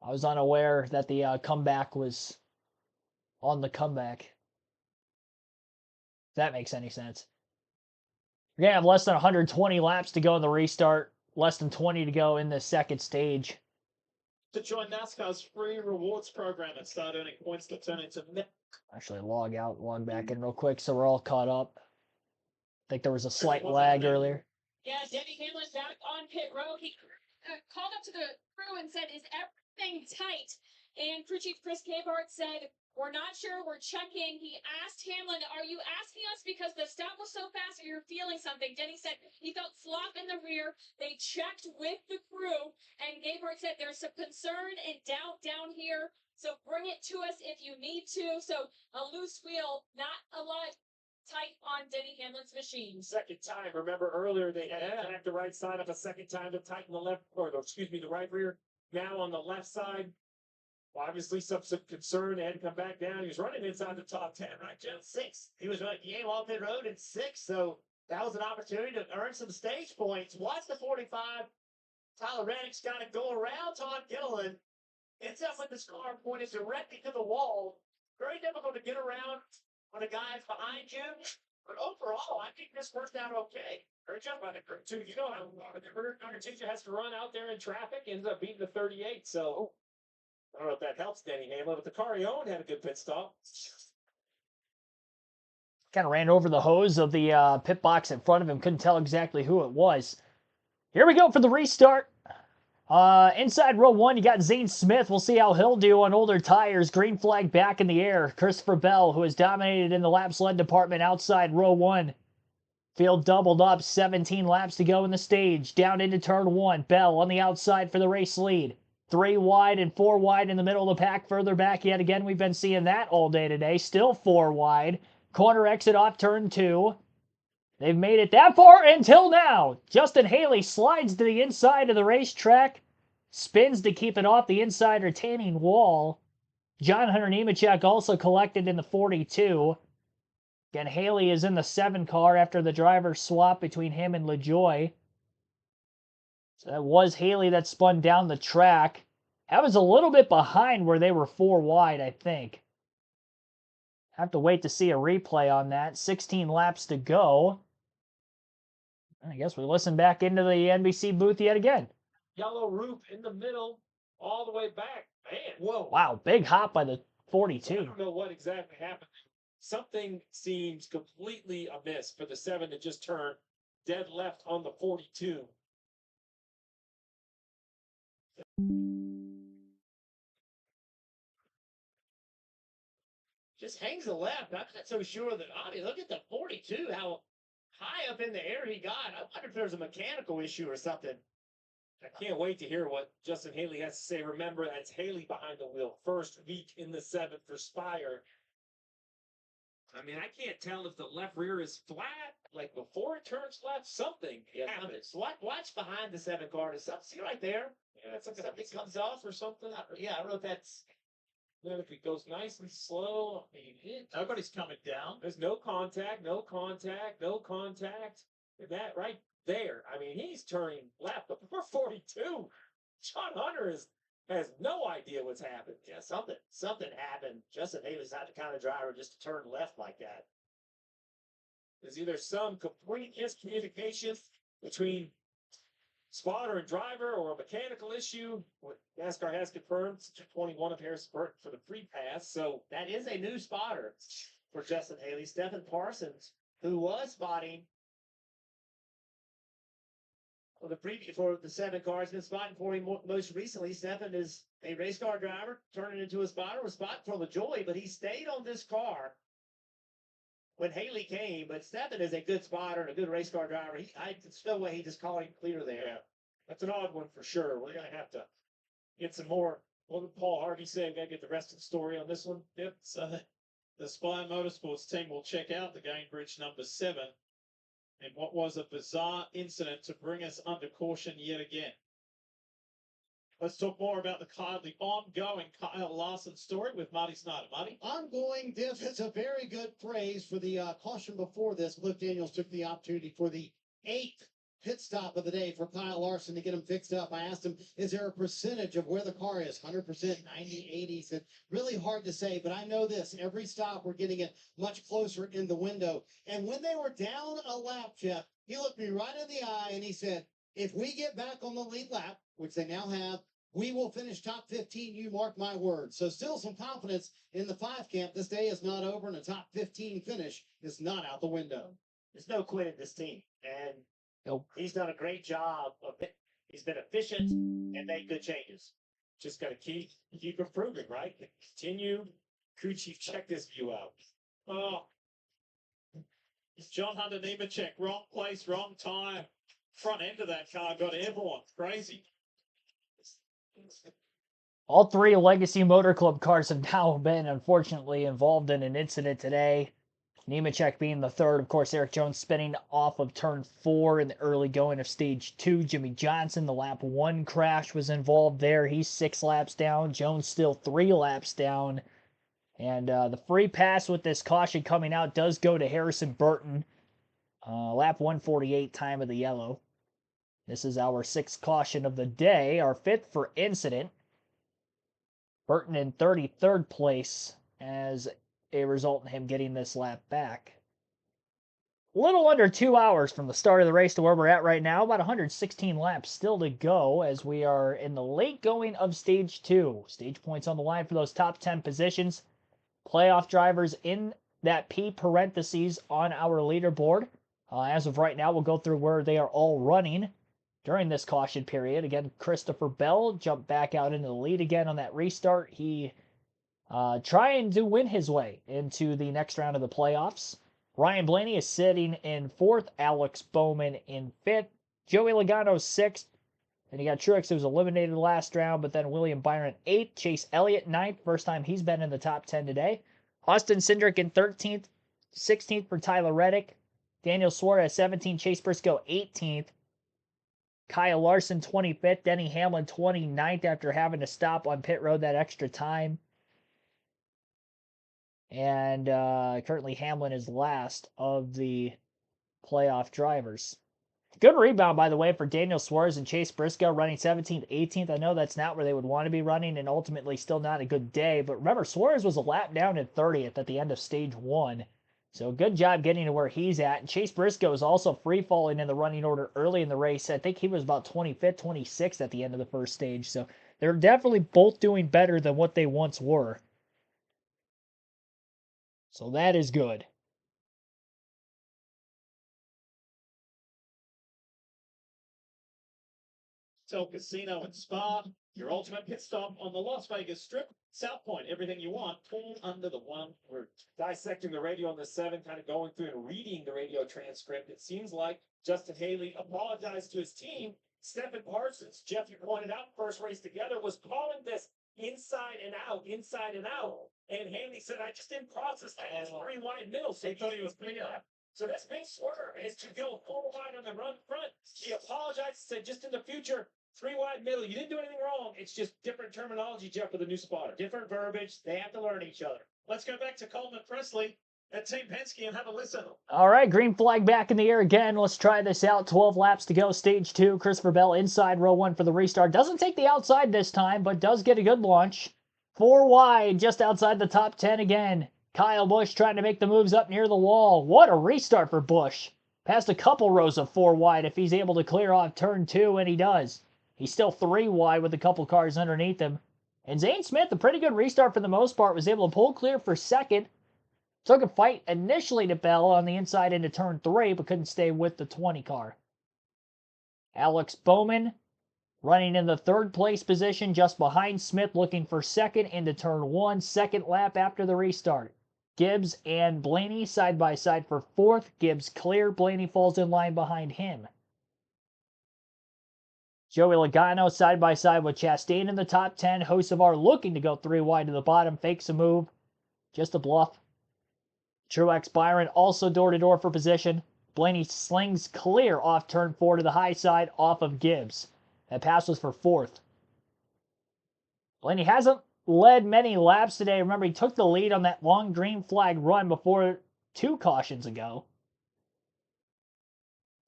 I was unaware that the comeback was on the comeback. If that makes any sense. We're going to have less than 120 laps to go in the restart. Less than 20 to go in the second stage. To join NASCAR's free rewards program and start earning points to turn into Actually, log out, log back in real quick so we're all caught up. I think there was a slight lag earlier. Yeah, Denny Hamlin back on pit road. He called up to the crew and said, "Is everything tight?" And crew chief Chris Cabart said, "We're not sure. We're checking." He asked Hamlin, "Are you asking us because the stop was so fast or you're feeling something?" Denny said he felt slop in the rear. They checked with the crew, and Cabart said there's some concern and doubt down here. So bring it to us if you need to. So a loose wheel, not a lot tight on Denny Hamlin's machine. Second time. Remember earlier they had to connect the right side up a second time to tighten the left, or excuse me, the right rear. Now on the left side, obviously some concern. They had to come back down. He was running inside the top 10, right, Jim? 6. He was running, he came off pit road in 6, so that was an opportunity to earn some stage points. Watch the 45. Tyler Reddick's got to go around Todd Gilliland. Ends up with this car pointed directly to the wall. Very difficult to get around when a guy's behind you. But overall, I think this worked out okay. Great job by the crew, too. You know how the rear teacher has to run out there in traffic, ends up beating the 38. So I don't know if that helps Denny Hamlin, but the car he owned had a good pit stop. Kind of ran over the hose of the pit box in front of him. Couldn't tell exactly who it was. Here we go for the restart. Inside row 1, you got Zane Smith. We'll see how he'll do on older tires. Green flag back in the air. Christopher Bell, who has dominated in the laps led department outside row 1. Field doubled up. 17 laps to go in the stage. Down into turn 1. Bell on the outside for the race lead. 3 wide and 4 wide in the middle of the pack. Further back yet again. We've been seeing that all day today. Still 4 wide. Corner exit off turn 2. They've made it that far until now. Justin Haley slides to the inside of the racetrack. Spins to keep it off the inside retaining wall. John Hunter Nemechek also collected in the 42. Again, Haley is in the 7 car after the driver swap between him and LaJoy. So that was Haley that spun down the track. That was a little bit behind where they were 4 wide, I think. Have to wait to see a replay on that. 16 laps to go. I guess we listen back into the NBC booth yet again. Yellow roof in the middle, all the way back. Man, whoa. Wow, big hop by the 42. I don't know what exactly happened. Something seems completely amiss for the 7 to just turn dead left on the 42. Just hangs the left. I'm not so sure that, I mean, look at the 42, how high up in the air he got. I wonder if there's a mechanical issue or something. I can't wait to hear what Justin Haley has to say. Remember, that's Haley behind the wheel. First week in the 7 for Spire. I mean, I can't tell if the left rear is flat, like before it turns left, something happens. Watch behind the 7 car. Is something, see right there? Yeah, it's like Something comes off or something. Yeah, I don't know if that's. Then if it goes nice and slow, I mean, Nobody's coming down. there's no contact, no contact, no contact. And that right there, I mean, he's turning left. But before 42, John Hunter has no idea what's happened. Yeah, something happened. Justin Haley's not the kind of driver just to turn left like that. There's either some complete miscommunication between spotter and driver or a mechanical issue. What NASCAR has confirmed, 21 of Harrisburg for the free pass. So That is a new spotter for Justin Haley. Stephen Parsons, who was spotting Well, the preview for the 7 car has been spotting for him most recently. Stephen is a race car driver, turning into a spotter, was spotting for LaJoy, but he stayed on this car when Haley came. But Stephen is a good spotter and a good race car driver. There's no way he just caught him clear there. Yeah, that's an odd one for sure. We're going to have to get some more. What did Paul Harvey say? We got to get the rest of the story on this one. Yep. So the Spire Motorsports team will check out the Gainbridge number 7 in what was a bizarre incident to bring us under caution yet again. Let's talk more about the ongoing Kyle Larson story with Marty Snyder. Marty? Ongoing diff is a very good phrase for the caution before this. Cliff Daniels took the opportunity for the 8th pit stop of the day for Kyle Larson to get him fixed up. I asked him, is there a percentage of where the car is? 100%, 90, 80? He said, really hard to say, but I know this. Every stop, we're getting it much closer in the window. And when they were down a lap, Jeff, he looked me right in the eye and he said, if we get back on the lead lap, which they now have, we will finish top 15, you mark my words. So still some confidence in the 5 camp. This day is not over, and a top 15 finish is not out the window. There's no quit in this team. And Nope. he's done a great job of it. He's been efficient and made good changes. Just got to keep improving, right? Continue. Crew chief, check this view out. Oh, John Hunter Nemechek, wrong place, wrong time. Front end of that car got airborne. Crazy. All 3 Legacy Motor Club cars have now been, unfortunately, involved in an incident today. Nemechek being the 3rd. Of course, Eric Jones spinning off of turn 4 in the early going of stage 2. Jimmy Johnson, the lap 1 crash, was involved there. He's 6 laps down. Jones still 3 laps down. And the free pass with this caution coming out does go to Harrison Burton. Lap 148, time of the yellow. This is our 6th caution of the day, our 5th for incident. Burton in 33rd place as a result in him getting this lap back. A little under 2 hours from the start of the race to where we're at right now. About 116 laps still to go as we are in the late going of stage 2. Stage points on the line for those top 10 positions. Playoff drivers in that P parentheses on our leaderboard. As of right now, we'll go through where they are all running during this caution period. Again, Christopher Bell jumped back out into the lead again on that restart. He trying to win his way into the next round of the playoffs. Ryan Blaney is sitting in 4th. Alex Bowman in 5th. Joey Logano 6th. And you got Truex, who was eliminated last round, but then William Byron 8th. Chase Elliott 9th. First time he's been in the top 10 today. Austin Cindric in 13th. 16th for Tyler Reddick. Daniel Suarez 17th. Chase Briscoe 18th. Kyle Larson 25th. Denny Hamlin 29th after having to stop on pit road that extra time. And currently Hamlin is last of the playoff drivers. Good rebound, by the way, for Daniel Suarez and Chase Briscoe running 17th, 18th. I know that's not where they would want to be running and ultimately still not a good day. But remember, Suarez was a lap down in 30th at the end of stage 1. So good job getting to where he's at. And Chase Briscoe is also free-falling in the running order early in the race. I think he was about 25th, 26th at the end of the first stage. So they're definitely both doing better than what they once were. So that is good. Hotel Casino and Spa, your ultimate pit stop on the Las Vegas Strip. South Point, everything you want, all under the one We're dissecting the radio on the 7, kind of going through and reading the radio transcript. It seems like Justin Haley apologized to his team. Stephen Parsons, Jeff, you pointed out, first race together, was calling this inside and out, inside and out. And Haley said, I just didn't process that. It's 3 wide middle. So he thought he was pretty up. So this big swerve is to go 4 wide on the run front. He apologized, said, just in the future, 3 wide middle. You didn't do anything wrong. It's just different terminology, Jeff, with a new spotter. Different verbiage. They have to learn each other. Let's go back to Coleman Presley at Team Penske and have a listen. All right, green flag back in the air again. Let's try this out. 12 laps to go, stage 2. Christopher Bell inside row 1 for the restart. Doesn't take the outside this time, but does get a good launch. 4 wide, just outside the top 10 again. Kyle Busch trying to make the moves up near the wall. What a restart for Busch. Past a couple rows of 4 wide if he's able to clear off turn 2, and he does. He's still 3 wide with a couple cars underneath him. And Zane Smith, a pretty good restart for the most part, was able to pull clear for 2nd. Took a fight initially to Bell on the inside into turn 3, but couldn't stay with the 20 car. Alex Bowman running in the third place position just behind Smith, looking for second into turn one, second lap after the restart. Gibbs and Blaney side by side for fourth. Gibbs clear. Blaney falls in line behind him. Joey Logano side by side with Chastain in the top 10. Hocevar looking to go 3 wide to the bottom. Fakes a move. Just a bluff. Truex Byron also door to door for position. Blaney slings clear off turn 4 to the high side off of Gibbs. That pass was for fourth. Blaney hasn't led many laps today. Remember, he took the lead on that long green flag run before 2 cautions ago.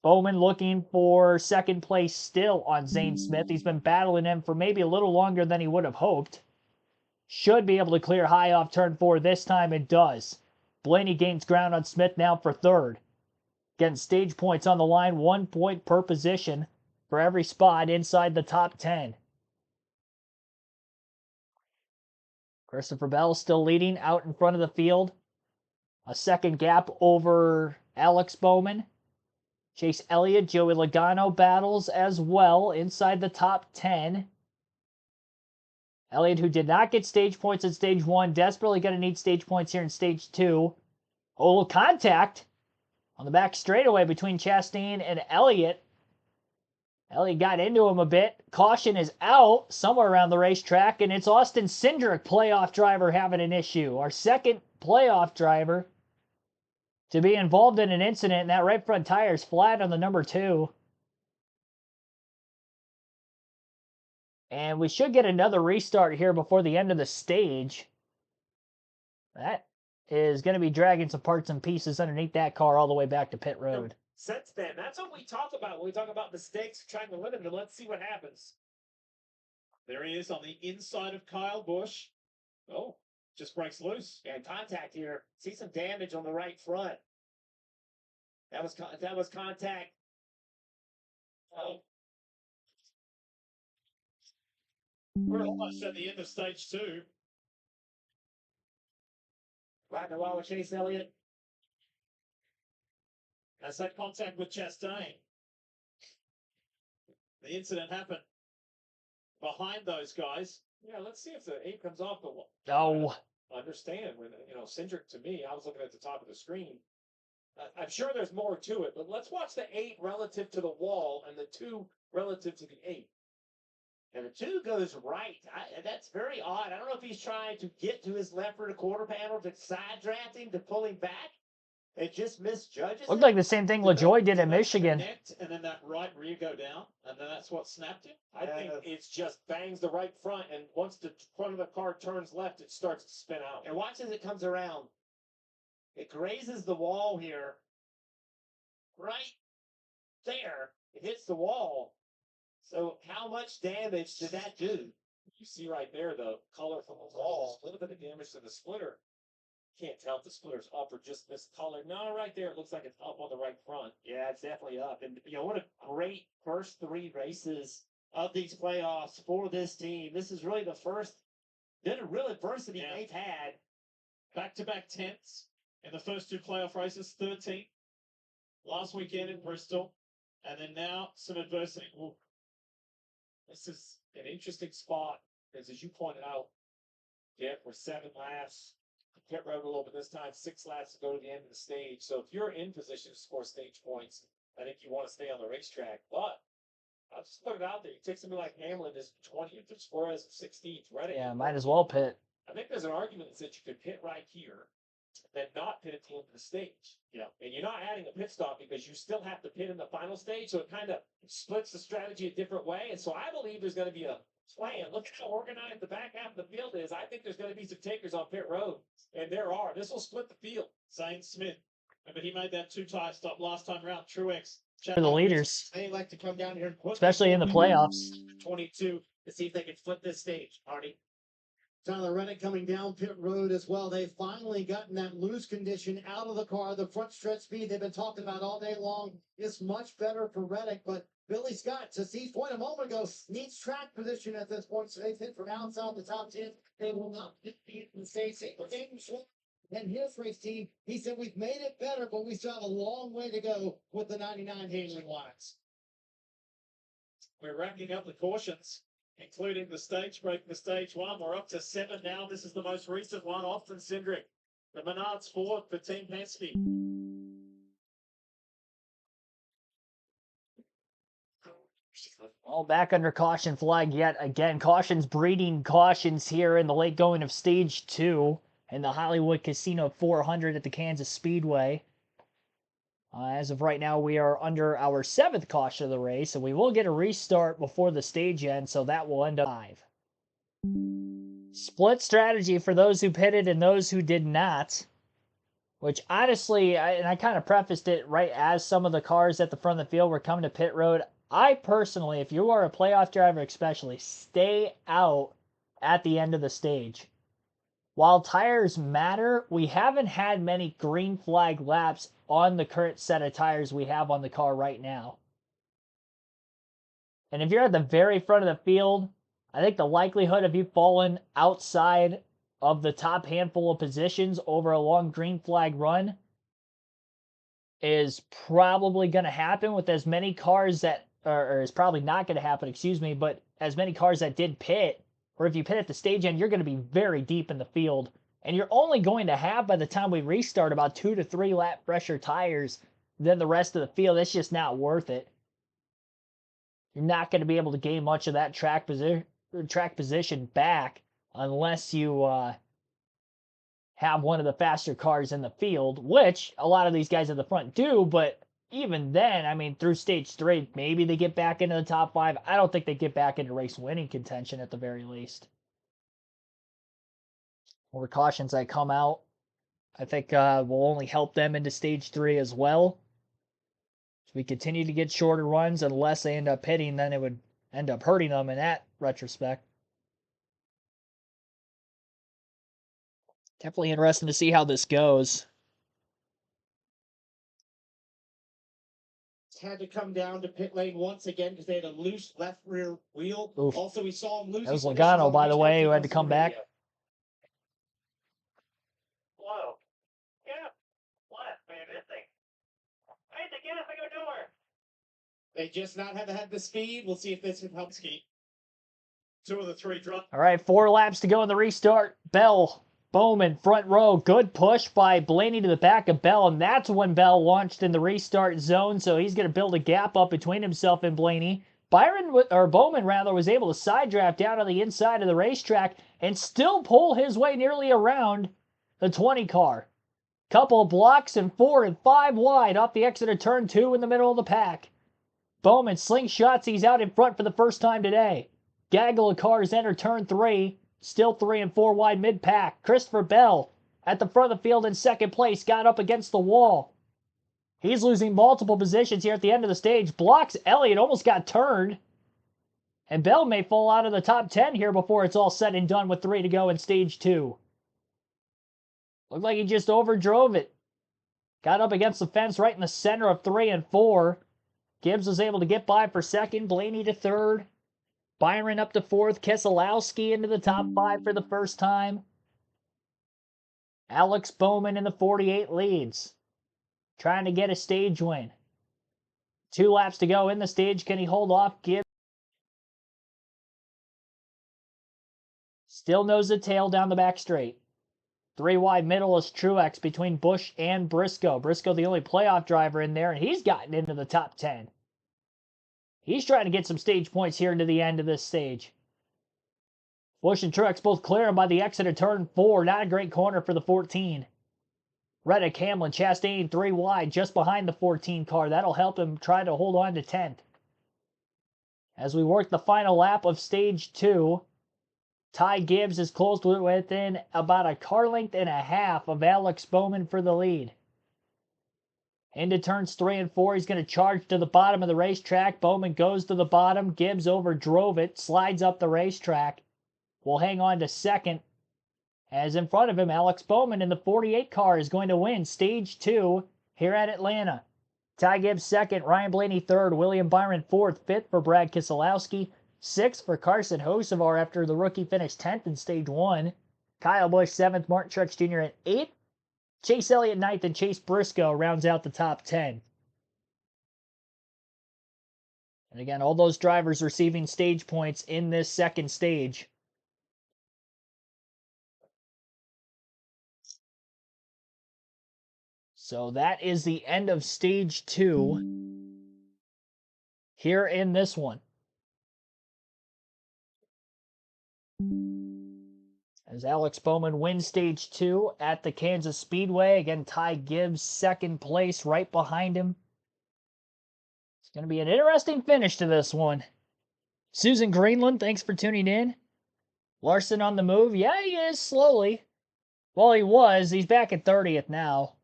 Bowman looking for second place still on Zane Smith. He's been battling him for maybe a little longer than he would have hoped. Should be able to clear high off turn 4 this time. It does. Blaney gains ground on Smith now for third. Getting stage points on the line, 1 point per position for every spot inside the top 10. Christopher Bell still leading out in front of the field. A second gap over Alex Bowman. Chase Elliott, Joey Logano battles as well inside the top 10. Elliott, who did not get stage points in stage 1, desperately going to need stage points here in stage 2. A little contact on the back straightaway between Chastain and Elliott. Elliott got into him a bit. Caution is out somewhere around the racetrack, and it's Austin Cindric, playoff driver, having an issue. Our second playoff driver to be involved in an incident, and that right front tire is flat on the number 2. And we should get another restart here before the end of the stage. That is going to be dragging some parts and pieces underneath that car all the way back to pit road. Since then, that's what we talk about when we talk about mistakes, trying to limit them. Let's see what happens. There he is on the inside of Kyle Busch. Oh, just breaks loose. And contact here. See some damage on the right front. That was contact. Oh. We're almost at the end of stage 2. Right in the wall with Chase Elliott. That's that contact with Chastain. The incident happened behind those guys. Yeah, let's see if the 8 comes off the wall. No. I understand when, Cindric, to me, I was looking at the top of the screen. I'm sure there's more to it, but let's watch the 8 relative to the wall and the 2 relative to the 8. And the 2 goes right. That's very odd. I don't know if he's trying to get to his left rear quarter panel to side draft him to pull him back. It just misjudges. Looked like the same thing LaJoy did at Michigan. Connect, and then that right rear go down, and then that's what snapped him. I think it's just bangs the right front, and once the front of the car turns left, it starts to spin out. And watch as it comes around. It grazes the wall here. Right there. It hits the wall. So how much damage did that do? You see right there the color from the wall. A little bit of damage to the splitter. Can't tell if the splitter's up or just miscolored. No, right there, it looks like it's up on the right front. Yeah, it's definitely up. And, what a great first 3 races of these playoffs for this team. This is really the first bit of real adversity they've had. Back-to-back 10ths in the first 2 playoff races, 13th last weekend in Bristol, and then now some adversity. Ooh. This is an interesting spot, because as you pointed out, we're 7 laps. Pit road a little bit this time, 6 laps to go to the end of the stage. So if you're in position to score stage points, I think you want to stay on the racetrack. But I'll just put it out there. You take somebody like Hamlin is 20th, there's Suarez 16th, right? Yeah, might as well pit. I think there's an argument that says you could pit right here, then not pit at the end of the stage. Yeah. And you're not adding a pit stop because you still have to pit in the final stage. So it kind of splits the strategy a different way. And so I believe there's going to be a plan. Look at how organized the back half of the field is. I think there's going to be some takers on pit road. And there are. This will split the field. Zane Smith. Remember, he made that 2-tire stop last time around. Truex. For the leaders. They like to come down here and put Especially in the playoffs. 22 to see if they can flip this stage, Artie. Tyler Reddick coming down pit road as well. They've finally gotten that loose condition out of the car. The front stretch speed they've been talking about all day long is much better for Reddick, but Billy Scott, to Steve's point a moment ago, needs track position at this point, so they've hit from outside the top 10. They will not be in the stage. And his race team, he said, we've made it better, but we still have a long way to go with the 99 handling wise. We're racking up the cautions, including the stage break, the stage one. We're up to 7 now. This is the most recent one, Austin Cindric. The Menards Ford for Team Penske. All back under caution flag yet again. Cautions breeding cautions here in the late going of stage 2 in the Hollywood Casino 400 at the Kansas Speedway. As of right now, we are under our 7th caution of the race, and we will get a restart before the stage ends, so that will end up 5. Split strategy for those who pitted and those who did not. Which honestly, I kind of prefaced it right as some of the cars at the front of the field were coming to pit road. I personally, if you are a playoff driver especially, stay out at the end of the stage. While tires matter, we haven't had many green flag laps on the current set of tires we have on the car right now. And if you're at the very front of the field, I think the likelihood of you falling outside of the top handful of positions over a long green flag run is probably going to happen with as many cars that, or is probably not going to happen, excuse me, but as many cars that did pit, or if you pit at the stage end, you're going to be very deep in the field. And you're only going to have, by the time we restart, about 2 to 3 lap fresher tires than the rest of the field. It's just not worth it. You're not going to be able to gain much of that track position back unless you have one of the faster cars in the field, which a lot of these guys at the front do, but even then, I mean, through stage 3, maybe they get back into the top 5. I don't think they get back into race winning contention at the very least. More cautions that come out, I think will only help them into stage 3 as well. If we continue to get shorter runs, unless they end up pitting, then it would end up hurting them in that retrospect. Definitely interesting to see how this goes. Had to come down to pit lane once again because they had a loose left rear wheel. Oof. Also, we saw him lose. That was Logano, by the way, who had to come back. Whoa. Yeah. What? Man, this thing. Hey, the gas, I go nowhere. They just not have had the speed. We'll see if this can help ski. 2 of the 3 drunk. All right, 4 laps to go in the restart. Bell, Bowman, front row. Good push by Blaney to the back of Bell, and that's when Bell launched in the restart zone, so he's going to build a gap up between himself and Blaney. Bowman was able to side draft down on the inside of the racetrack and still pull his way nearly around the 20 car. Couple of blocks and 4 and 5 wide off the exit of turn 2 in the middle of the pack. Bowman slingshots, he's out in front for the first time today. Gaggle of cars enter turn 3, still 3 and 4 wide mid-pack. Christopher Bell at the front of the field in second place, got up against the wall. He's losing multiple positions here at the end of the stage. Blocks Elliott, almost got turned. And Bell may fall out of the top 10 here before it's all said and done with 3 to go in stage 2. Looked like he just overdrove it. Got up against the fence right in the center of 3 and 4. Gibbs was able to get by for second, Blaney to third. Byron up to 4th, Keselowski into the top 5 for the first time. Alex Bowman in the 48 leads, trying to get a stage win. 2 laps to go in the stage. Can he hold off Gibbs? Still knows the tail down the back straight. 3 wide middle is Truex between Busch and Briscoe. Briscoe the only playoff driver in there, and he's gotten into the top 10. He's trying to get some stage points here into the end of this stage. Busch and Truex both clearing by the exit of turn 4. Not a great corner for the 14. Reddick, Hamlin, Chastain 3 wide just behind the 14 car. That'll help him try to hold on to 10th. As we work the final lap of stage 2, Ty Gibbs is close to within about a car length and a half of Alex Bowman for the lead. Into turns 3 and 4, he's going to charge to the bottom of the racetrack. Bowman goes to the bottom. Gibbs overdrove it, slides up the racetrack. Will hang on to second. As in front of him, Alex Bowman in the 48 car is going to win stage 2 here at Atlanta. Ty Gibbs second, Ryan Blaney third, William Byron fourth, fifth for Brad Keselowski, sixth for Carson Hocevar after the rookie finished 10th in stage 1. Kyle Busch 7th, Martin Truex Jr. at 8th. Chase Elliott 9th, and Chase Briscoe rounds out the top 10. And again, all those drivers receiving stage points in this second stage. So that is the end of stage 2 here in this one. As Alex Bowman wins stage 2 at the Kansas Speedway. Again, Ty Gibbs second place right behind him. It's going to be an interesting finish to this one. Susan Greenland, thanks for tuning in. Larson on the move. Yeah, he is slowly. Well, he was. He's back at 30th now.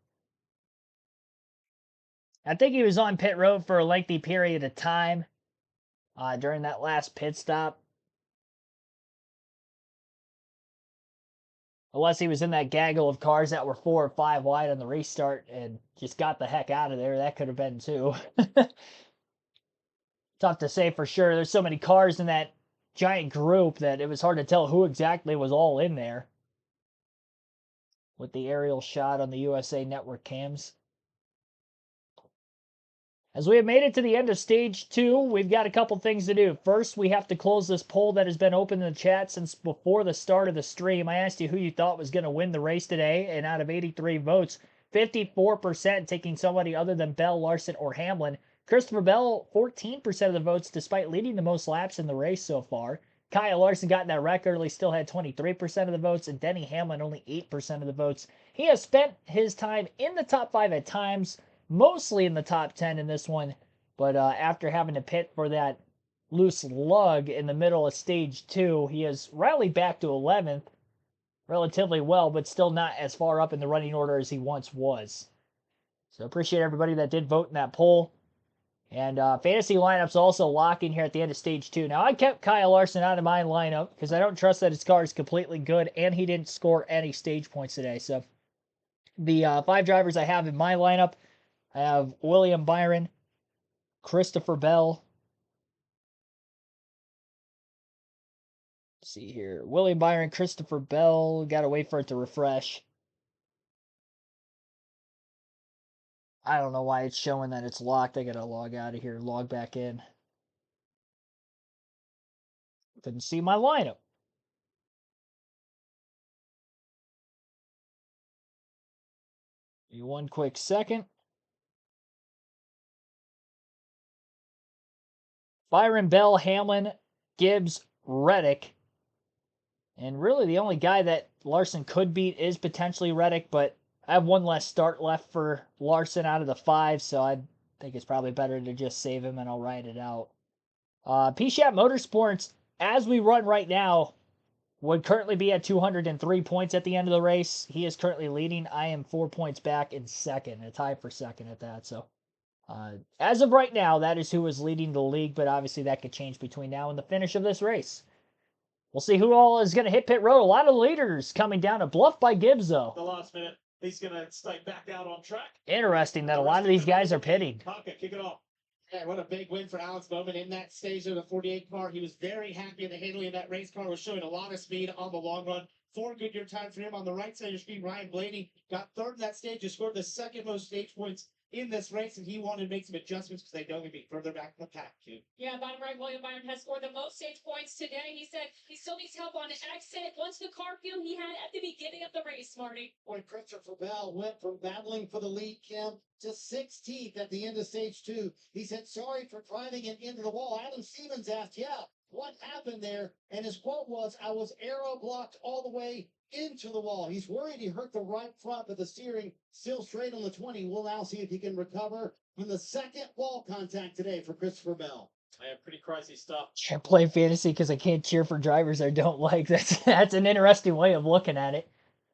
I think he was on pit road for a lengthy period of time during that last pit stop. Unless he was in that gaggle of cars that were 4 or 5 wide on the restart and just got the heck out of there. That could have been too. Tough to say for sure. There's so many cars in that giant group that it was hard to tell who exactly was all in there. With the aerial shot on the USA Network cams. As we have made it to the end of stage 2, we've got a couple things to do. First, we have to close this poll that has been open in the chat since before the start of the stream. I asked you who you thought was going to win the race today, and out of 83 votes, 54% taking somebody other than Bell, Larson, or Hamlin. Christopher Bell, 14% of the votes, despite leading the most laps in the race so far. Kyle Larson got in that wreck early, still had 23% of the votes, and Denny Hamlin only 8% of the votes. He has spent his time in the top 5 at times, mostly in the top 10 in this one, but after having to pit for that loose lug in the middle of stage 2, he has rallied back to 11th relatively well, but still not as far up in the running order as he once was. So appreciate everybody that did vote in that poll. And fantasy lineups also locking here at the end of stage 2. Now, I kept Kyle Larson out of my lineup because I don't trust that his car is completely good, and he didn't score any stage points today. So the 5 drivers I have in my lineup, I have William Byron, Christopher Bell. Let's see here. William Byron, Christopher Bell. Got to wait for it to refresh. I don't know why it's showing that it's locked. I got to log out of here and log back in. Couldn't see my lineup. Give me one quick second. Byron, Bell, Hamlin, Gibbs, Reddick. And really the only guy that Larson could beat is potentially Reddick, but I have one less start left for Larson out of the 5, so I think it's probably better to just save him and I'll ride it out. P-Shat Motorsports, as we run right now, would currently be at 203 points at the end of the race. He is currently leading. I am 4 points back in second, a tie for second at that. So as of right now, that is who is leading the league, but obviously that could change between now and the finish of this race. We'll see who all is going to hit pit road. A lot of leaders coming down a bluff by Gibbs, though. The last minute, he's going to stay back out on track. Interesting that a lot of these guys are pitting. Parker, kick it off. Yeah, what a big win for Alex Bowman in that stage of the 48 car. He was very happy in the handling of that race car. Was showing a lot of speed on the long run. 4 good year time for him. On the right side of your screen, Ryan Blaney got 3rd in that stage. He scored the 2nd most stage points in this race, and he wanted to make some adjustments because they know he'd be further back in the pack, too. Yeah, bottom right, William Byron has scored the most stage points today. He said he still needs help on the exit. Once the car feel he had at the beginning of the race, Marty. Boy, Christopher Bell went from battling for the lead, Kim, to 16th at the end of stage 2. He said, sorry for driving it into the wall. Adam Stevens asked, yeah, what happened there? And his quote was, I was aero blocked all the way into the wall. He's worried he hurt the right front, but the steering still straight on the 20. We'll now see if he can recover from the second wall contact today for Christopher Bell. Yeah, pretty crazy stuff. Can't play fantasy because I can't cheer for drivers I don't like. That's an interesting way of looking at it.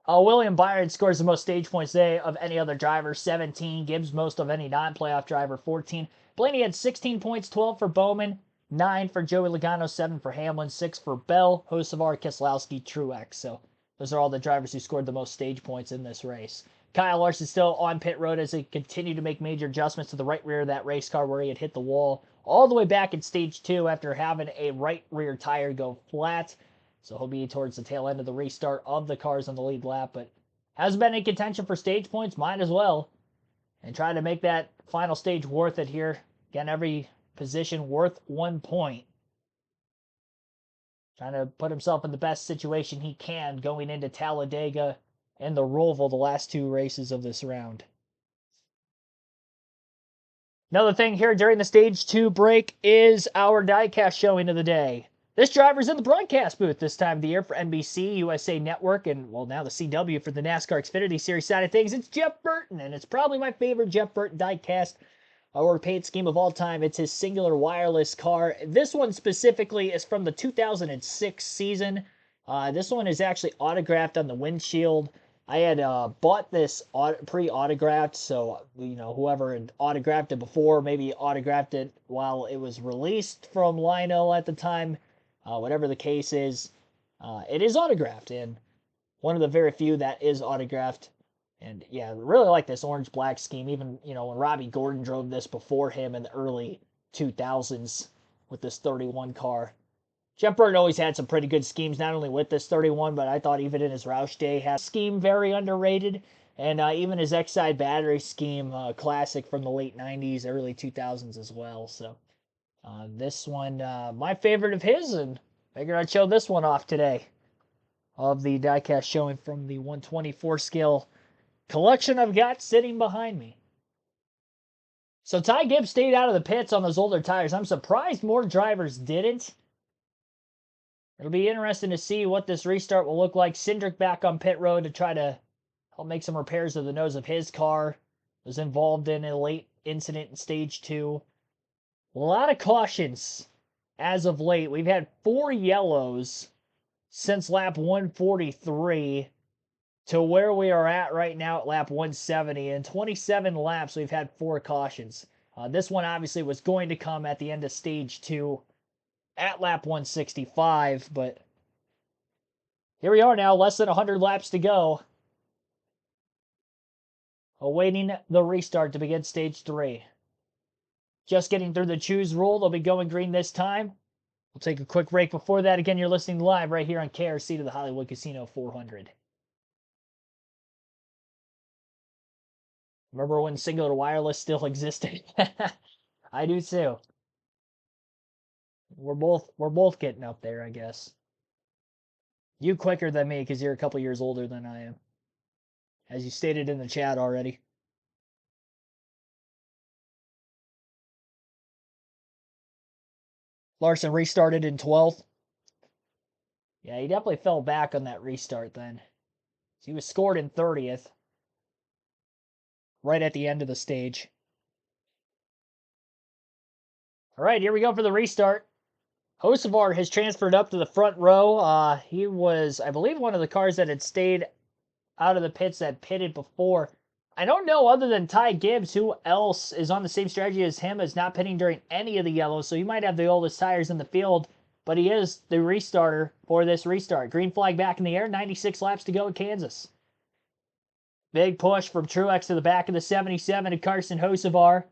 William Byron scores the most stage points today of any other driver, 17. Gibbs most of any non-playoff driver, 14. Blaney had 16 points, 12 for Bowman, 9 for Joey Logano, 7 for Hamlin, 6 for Bell, Hocevar, Keselowski, Truex. So those are all the drivers who scored the most stage points in this race. Kyle Larson still on pit road as they continue to make major adjustments to the right rear of that race car where he had hit the wall all the way back in stage 2 after having a right rear tire go flat. So he'll be towards the tail end of the restart of the cars on the lead lap, but hasn't been in contention for stage points. Might as well. And try to make that final stage worth it here. Again, every position worth 1 point. Trying to put himself in the best situation he can going into Talladega and the Roval, the last 2 races of this round. Another thing here during the Stage 2 break is our diecast showing of the day. This driver's in the broadcast booth this time of the year for NBC, USA Network, and, well, now the CW for the NASCAR Xfinity Series side of things. It's Jeff Burton, and it's probably my favorite Jeff Burton diecast or paint scheme of all time. It's his singular wireless car. This one specifically is from the 2006 season. This one is actually autographed on the windshield. I had bought this pre-autographed, so, you know, whoever had autographed it before maybe autographed it while it was released from Lionel at the time. Whatever the case is, it is autographed, and one of the very few that is autographed. And yeah, really like this orange-black scheme. Even, you know, when Robbie Gordon drove this before him in the early 2000s with this 31 car. Jeff Burton always had some pretty good schemes, not only with this 31, but I thought even in his Roush day, had a scheme very underrated. And even his X-Side battery scheme, classic from the late 90s, early 2000s as well. So this one, my favorite of his, and figured I'd show this one off today of the diecast showing from the 124 scale collection I've got sitting behind me. So Ty Gibbs stayed out of the pits on those older tires. I'm surprised more drivers didn't. It'll be interesting to see what this restart will look like. Cindric back on pit road to try to help make some repairs to the nose of his car. Was involved in a late incident in Stage 2. A lot of cautions as of late. We've had 4 yellows since lap 143. To where we are at right now at lap 170. In 27 laps, we've had 4 cautions. This one obviously was going to come at the end of Stage 2 at lap 165, but here we are now, less than 100 laps to go. Awaiting the restart to begin Stage 3. Just getting through the choose rule. They'll be going green this time. We'll take a quick break before that. Again, you're listening live right here on KRC to the Hollywood Casino 400. Remember when singular wireless still existed? I do too. We're both getting up there, I guess. You quicker than me because you're a couple years older than I am, as you stated in the chat already. Larson restarted in 12th. Yeah, he definitely fell back on that restart then. He was scored in 30th, right at the end of the stage. All right, here we go for the restart. Hocevar has transferred up to the front row. He was, I believe, one of the cars that had stayed out of the pits that pitted before. I don't know, other than Ty Gibbs, who else is on the same strategy as him, is not pitting during any of the yellows, so he might have the oldest tires in the field, but he is the restarter for this restart. Green flag back in the air, 96 laps to go in Kansas. Big push from Truex to the back of the 77 to Carson Hocevar.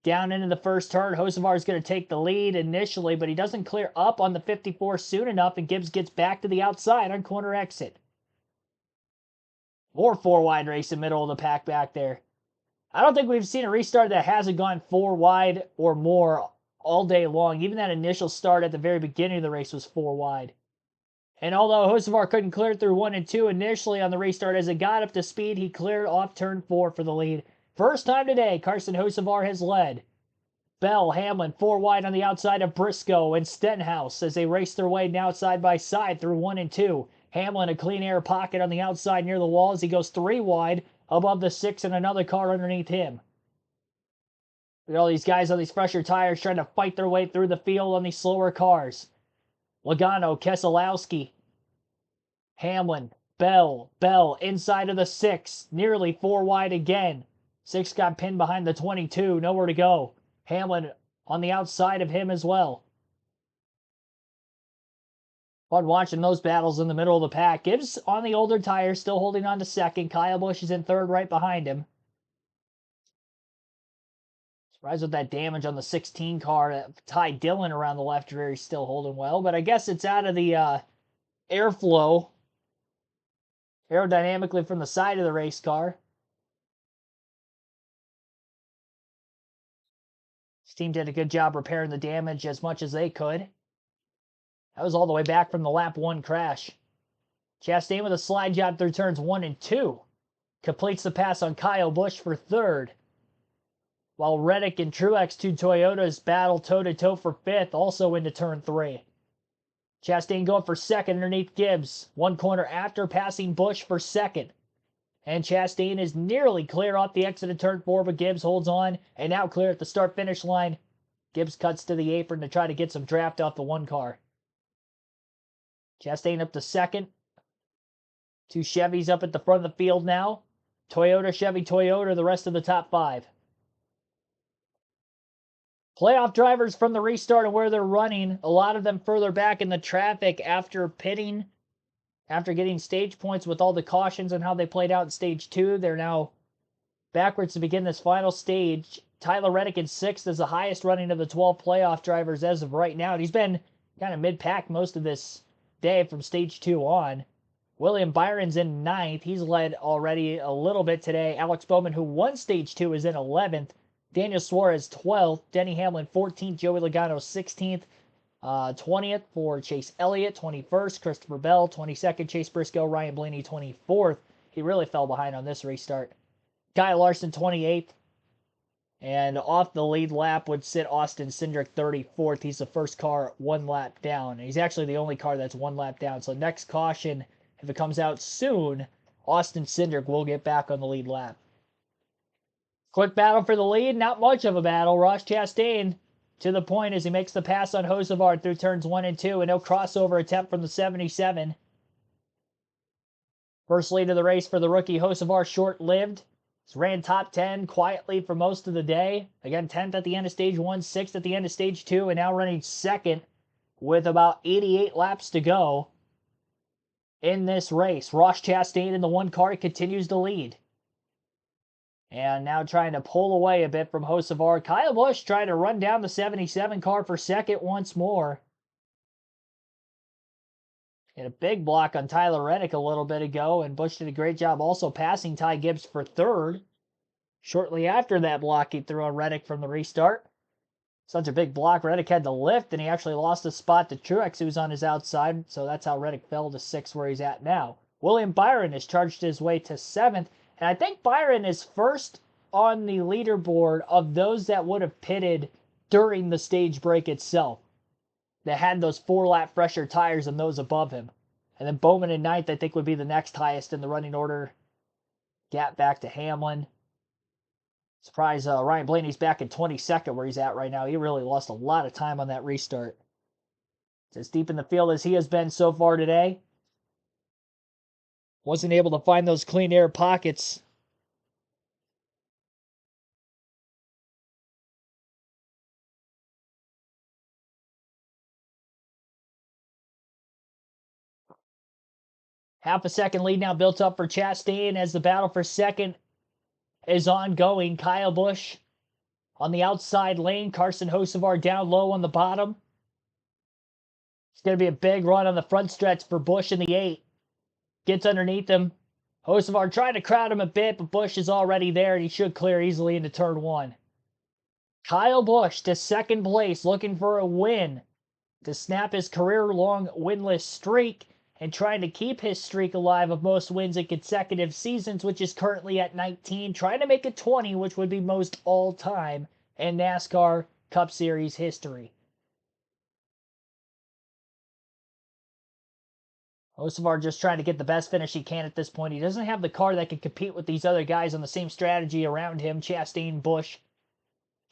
Down into the first turn, Hocevar is going to take the lead initially, but he doesn't clear up on the 54 soon enough, and Gibbs gets back to the outside on corner exit. More 4-wide race in the middle of the pack back there. I don't think we've seen a restart that hasn't gone 4 wide or more all day long. Even that initial start at the very beginning of the race was 4 wide. And although Hocevar couldn't clear through 1 and 2 initially on the restart, as it got up to speed, he cleared off turn 4 for the lead. First time today, Carson Hocevar has led. Bell, Hamlin, 4 wide on the outside of Briscoe and Stenhouse as they race their way now side by side through 1 and 2. Hamlin, a clean air pocket on the outside near the wall as he goes 3 wide above the 6 and another car underneath him. Look at all these guys on these fresher tires trying to fight their way through the field on these slower cars. Logano, Keselowski, Hamlin, Bell, inside of the 6, nearly 4 wide again. 6 got pinned behind the 22, nowhere to go. Hamlin on the outside of him as well. Fun watching those battles in the middle of the pack. Gibbs on the older tires, still holding on to second. Kyle Busch is in third right behind him. Surprised with that damage on the 16 car. Ty Dillon around the left rear, he's still holding well, but I guess it's out of the airflow aerodynamically from the side of the race car. These Team did a good job repairing the damage as much as they could. That was all the way back from the lap 1 crash. Chastain with a slide job through turns 1 and 2. Completes the pass on Kyle Busch for 3rd. While Reddick and Truex, 2 Toyotas, battle toe-to-toe for 5th, also into turn 3. Chastain going for 2nd underneath Gibbs. 1 corner after, passing Busch for 2nd. And Chastain is nearly clear off the exit of turn 4, but Gibbs holds on. And now clear at the start-finish line. Gibbs cuts to the apron to try to get some draft off the 1 car. Chastain up to 2nd. 2 Chevys up at the front of the field now. Toyota, Chevy, Toyota, the rest of the top 5. Playoff drivers from the restart and where they're running, a lot of them further back in the traffic after pitting, after getting stage points with all the cautions and how they played out in stage 2. They're now backwards to begin this final stage. Tyler Reddick in 6th is the highest running of the 12 playoff drivers as of right now. And he's been kind of mid-pack most of this day from stage 2 on. William Byron's in 9th. He's led already a little bit today. Alex Bowman, who won stage 2, is in 11th. Daniel Suarez 12th. Denny Hamlin 14th. Joey Logano 16th. 20th for Chase Elliott. 21st, Christopher Bell. 22nd, Chase Briscoe. Ryan Blaney 24th. He really fell behind on this restart. Kyle Larson 28th. And off the lead lap would sit Austin Cindric 34th. He's the first car 1 lap down. And he's actually the only car that's 1 lap down. So next caution, if it comes out soon, Austin Cindric will get back on the lead lap. Quick battle for the lead. Not much of a battle. Ross Chastain to the point as he makes the pass on Hocevar through turns 1 and 2. And no crossover attempt from the 77. First lead of the race for the rookie. Hocevar short-lived. He's ran top 10 quietly for most of the day. Again, 10th at the end of stage 1, 6th at the end of stage 2, and now running 2nd with about 88 laps to go in this race. Ross Chastain in the 1 car continues to lead. And now trying to pull away a bit from Hocevar. Kyle Busch trying to run down the 77 car for 2nd once more. Hit a big block on Tyler Reddick a little bit ago, and Busch did a great job also passing Ty Gibbs for 3rd. Shortly after that block he threw on Reddick from the restart. Such a big block, Reddick had to lift, and he actually lost a spot to Truex, who was on his outside, so that's how Reddick fell to 6th where he's at now. William Byron has charged his way to 7th, and I think Byron is first on the leaderboard of those that would have pitted during the stage break itself, that had those 4-lap fresher tires than those above him. And then Bowman in 9th, I think, would be the next highest in the running order. Gap back to Hamlin. Surprise, Ryan Blaney's back in 22nd where he's at right now. He really lost a lot of time on that restart. It's as deep in the field as he has been so far today. Wasn't able to find those clean air pockets. Half a second lead now built up for Chastain as the battle for 2nd is ongoing. Kyle Busch on the outside lane. Carson Hocevar down low on the bottom. It's going to be a big run on the front stretch for Busch in the 8. Gets underneath him. Hocevar trying to crowd him a bit, but Busch is already there, and he should clear easily into turn 1. Kyle Busch to 2nd place, looking for a win to snap his career-long winless streak and trying to keep his streak alive of most wins in consecutive seasons, which is currently at 19, trying to make it 20, which would be most all-time in NASCAR Cup Series history. Hocevar just trying to get the best finish he can at this point. He doesn't have the car that can compete with these other guys on the same strategy around him. Chastain, Busch.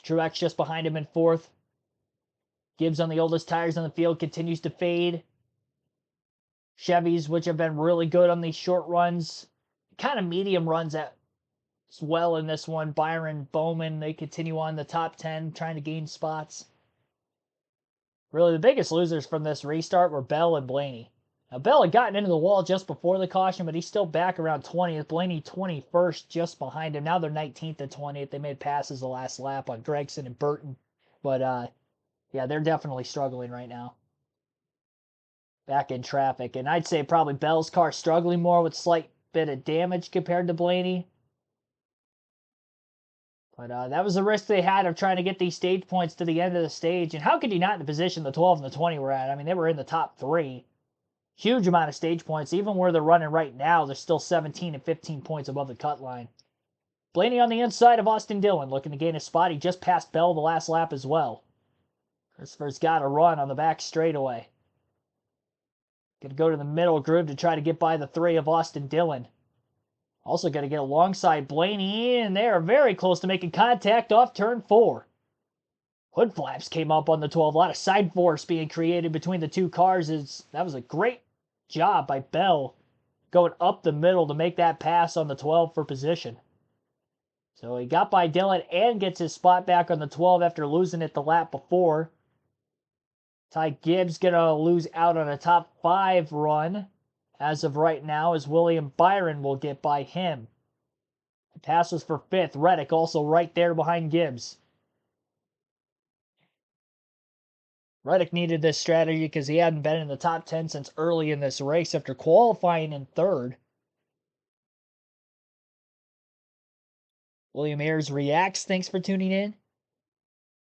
Truex just behind him in 4th. Gibbs on the oldest tires on the field continues to fade. Chevys, which have been really good on these short runs, kind of medium runs as well in this one. Byron, Bowman, they continue on the top 10, trying to gain spots. Really, the biggest losers from this restart were Bell and Blaney. Now, Bell had gotten into the wall just before the caution, but he's still back around 20th. Blaney 21st, just behind him. Now they're 19th and 20th. They made passes the last lap on Gregson and Burton. But, yeah, they're definitely struggling right now. Back in traffic. And I'd say probably Bell's car struggling more with slight bit of damage compared to Blaney. But that was the risk they had of trying to get these stage points to the end of the stage. And how could you not in the position the 12 and the 20 were at? I mean, they were in the top 3. Huge amount of stage points. Even where they're running right now, they're still 17 and 15 points above the cut line. Blaney on the inside of Austin Dillon, looking to gain a spot. He just passed Bell the last lap as well. Christopher's got a run on the back straightaway. Going to go to the middle groove to try to get by the 3 of Austin Dillon. Also going to get alongside Blaney, and they are very close to making contact off turn 4. Hood flaps came up on the 12. A lot of side force being created between the two cars. That was a great job by Bell going up the middle to make that pass on the 12 for position. So he got by Dillon and gets his spot back on the 12 after losing it the lap before. Ty Gibbs going to lose out on a top 5 run as of right now, as William Byron will get by him. The pass was for 5th. Reddick also right there behind Gibbs. Reddick needed this strategy because he hadn't been in the top 10 since early in this race after qualifying in 3rd. William Ayers reacts. Thanks for tuning in.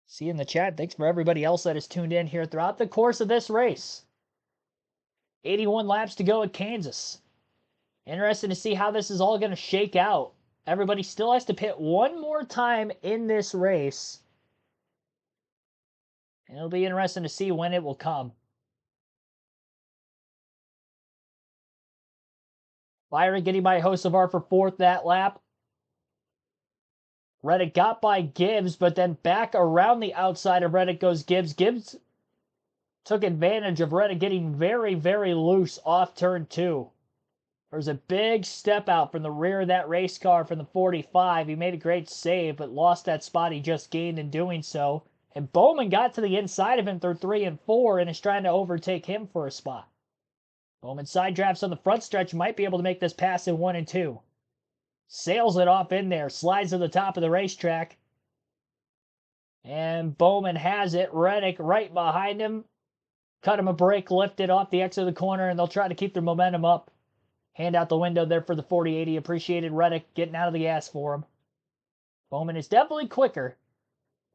See you in the chat. Thanks for everybody else that has tuned in here throughout the course of this race. 81 laps to go at Kansas. Interesting to see how this is all going to shake out. Everybody still has to pit one more time in this race. And it'll be interesting to see when it will come. Byron getting by Hocevar for 4th that lap. Reddick got by Gibbs, but then back around the outside of Reddick goes Gibbs. Gibbs took advantage of Reddick getting very, very loose off turn 2. There's a big step out from the rear of that race car from the 45. He made a great save, but lost that spot he just gained in doing so. And Bowman got to the inside of him through 3 and 4 and is trying to overtake him for a spot. Bowman side drafts on the front stretch, might be able to make this pass in 1 and 2. Sails it off in there, slides to the top of the racetrack. And Bowman has it. Reddick right behind him. Cut him a break, lifted off the exit of the corner, and they'll try to keep their momentum up. Hand out the window there for the 40-80. Appreciated Reddick getting out of the gas for him. Bowman is definitely quicker.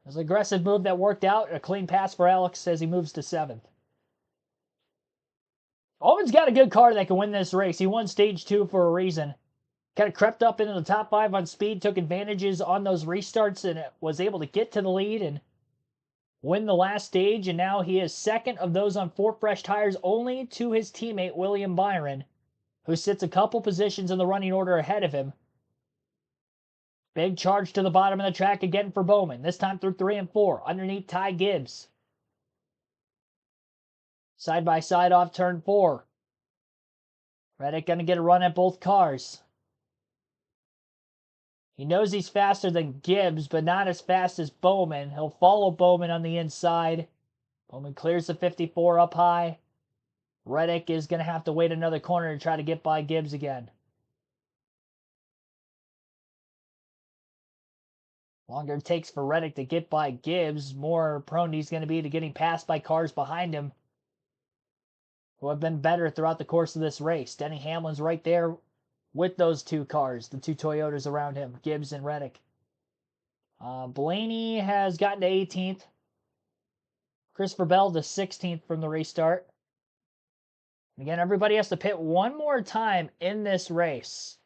It was an aggressive move that worked out. A clean pass for Alex as he moves to 7th. Bowman's got a good car that can win this race. He won stage 2 for a reason. Kind of crept up into the top 5 on speed, took advantages on those restarts, and was able to get to the lead and win the last stage. And now he is 2nd of those on 4 fresh tires, only to his teammate William Byron, who sits a couple positions in the running order ahead of him. Big charge to the bottom of the track again for Bowman, this time through 3 and 4, underneath Ty Gibbs. Side by side off turn 4. Reddick going to get a run at both cars. He knows he's faster than Gibbs, but not as fast as Bowman. He'll follow Bowman on the inside. Bowman clears the 54 up high. Reddick is going to have to wait another corner to try to get by Gibbs again. Longer it takes for Reddick to get by Gibbs, more prone he's going to be to getting passed by cars behind him who have been better throughout the course of this race. Denny Hamlin's right there with those 2 cars, the 2 Toyotas around him, Gibbs and Reddick. Blaney has gotten to 18th. Christopher Bell to 16th from the restart. Again, everybody has to pit one more time in this race.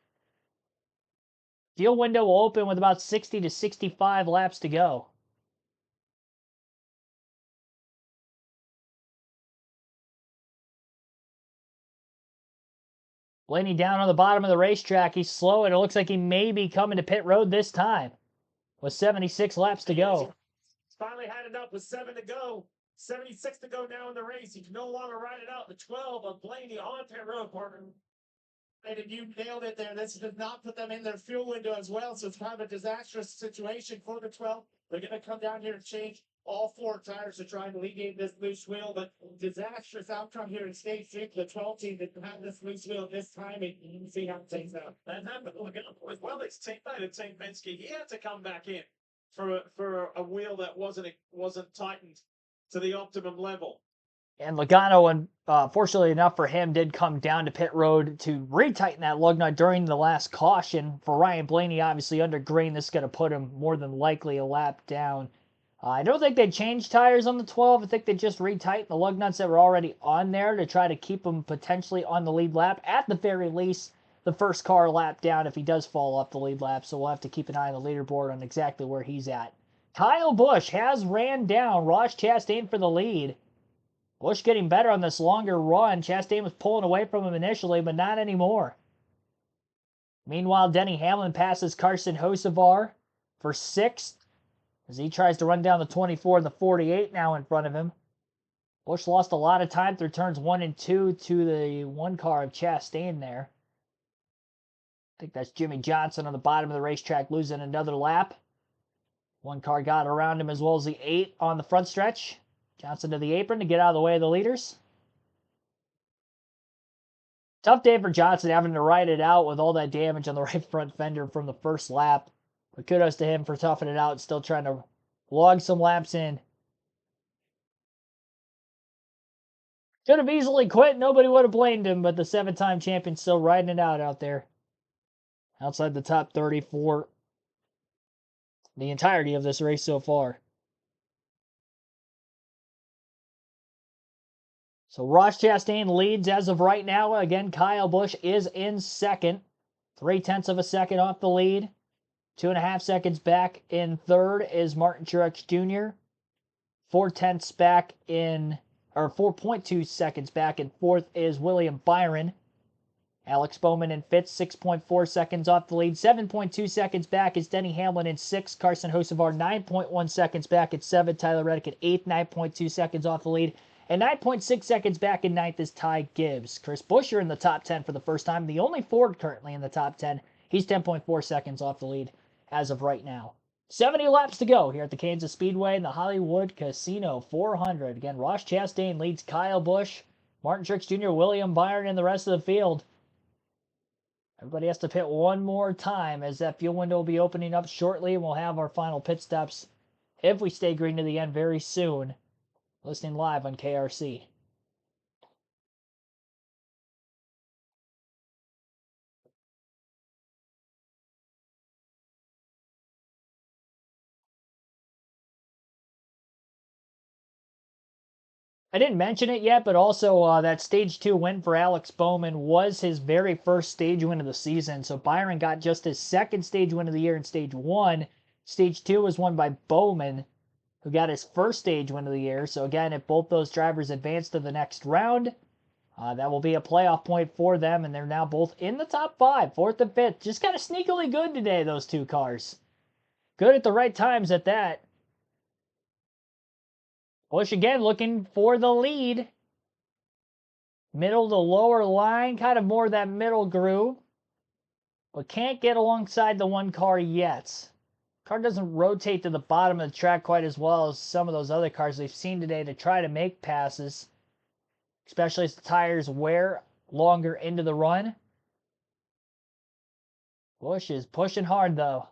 Deal window will open with about 60 to 65 laps to go. Blaney down on the bottom of the racetrack. He's slow, and it looks like he may be coming to pit road this time with 76 laps to go. He's finally had enough with 7 to go. 76 to go now in the race. He can no longer ride it out. The 12 of Blaney on pit road, partner. And you nailed it there. This does not put them in their fuel window as well, so it's kind of a disastrous situation for the 12. They're going to come down here and change all 4 tires to try and alleviate this loose wheel, but disastrous outcome here in stage 3 for the 12 team that had this loose wheel this time, and you can see how it takes out. That happened. Look at as well. His teammate at Team Penske, he had to come back in for a wheel that wasn't tightened to the optimum level. And Logano, fortunately enough for him, did come down to pit road to retighten that lug nut during the last caution. For Ryan Blaney, obviously under green, this is going to put him more than likely a lap down. I don't think they changed tires on the 12. I think they just retightened the lug nuts that were already on there to try to keep him potentially on the lead lap. At the very least, the first car lap down if he does fall off the lead lap. So we'll have to keep an eye on the leaderboard on exactly where he's at. Kyle Busch has ran down Ross Chastain for the lead. Busch getting better on this longer run. Chastain was pulling away from him initially, but not anymore. Meanwhile, Denny Hamlin passes Carson Hocevar for 6th as he tries to run down the 24 and the 48 now in front of him. Busch lost a lot of time through turns 1 and 2 to the one car of Chastain there. I think that's Jimmy Johnson on the bottom of the racetrack losing another lap. One car got around him as well as the 8 on the front stretch. Johnson to the apron to get out of the way of the leaders. Tough day for Johnson having to ride it out with all that damage on the right front fender from the first lap. But kudos to him for toughing it out and still trying to log some laps in. Could have easily quit. Nobody would have blamed him, but the 7-time champion still riding it out there. Outside the top 30 for the entirety of this race so far. So Ross Chastain leads as of right now. Again, Kyle Busch is in second. 0.3 of a second off the lead. 2.5 seconds back in third is Martin Truex Jr. 0.4 back in, or 4.2 seconds back in fourth is William Byron. Alex Bowman in fifth, 6.4 seconds off the lead. 7.2 seconds back is Denny Hamlin in sixth. Carson Hocevar 9.1 seconds back at seventh. Tyler Reddick at 8th, 9.2 seconds off the lead. And 9.6 seconds back in ninth is Ty Gibbs. Chris Buescher in the top 10 for the first time. The only Ford currently in the top 10. He's 10.4 seconds off the lead as of right now. 70 laps to go here at the Kansas Speedway and the Hollywood Casino 400. Again, Ross Chastain leads Kyle Busch, Martin Truex Jr., William Byron, and the rest of the field. Everybody has to pit one more time as that fuel window will be opening up shortly, and we'll have our final pit stops, if we stay green to the end, very soon. Listening live on KRC. I didn't mention it yet, but also that Stage 2 win for Alex Bowman was his very first stage win of the season. So Byron got just his second stage win of the year in Stage 1. Stage 2 was won by Bowman, who got his first stage win of the year. So again, if both those drivers advance to the next round, that will be a playoff point for them, and they're now both in the top 5, 4th and 5th. Just kind of sneakily good today, those two cars. Good at the right times at that. Busch again looking for the lead. Middle to lower line, kind of more that middle groove. But can't get alongside the one car yet. Car doesn't rotate to the bottom of the track quite as well as some of those other cars we've seen today to try to make passes. Especially as the tires wear longer into the run. Busch is pushing hard though.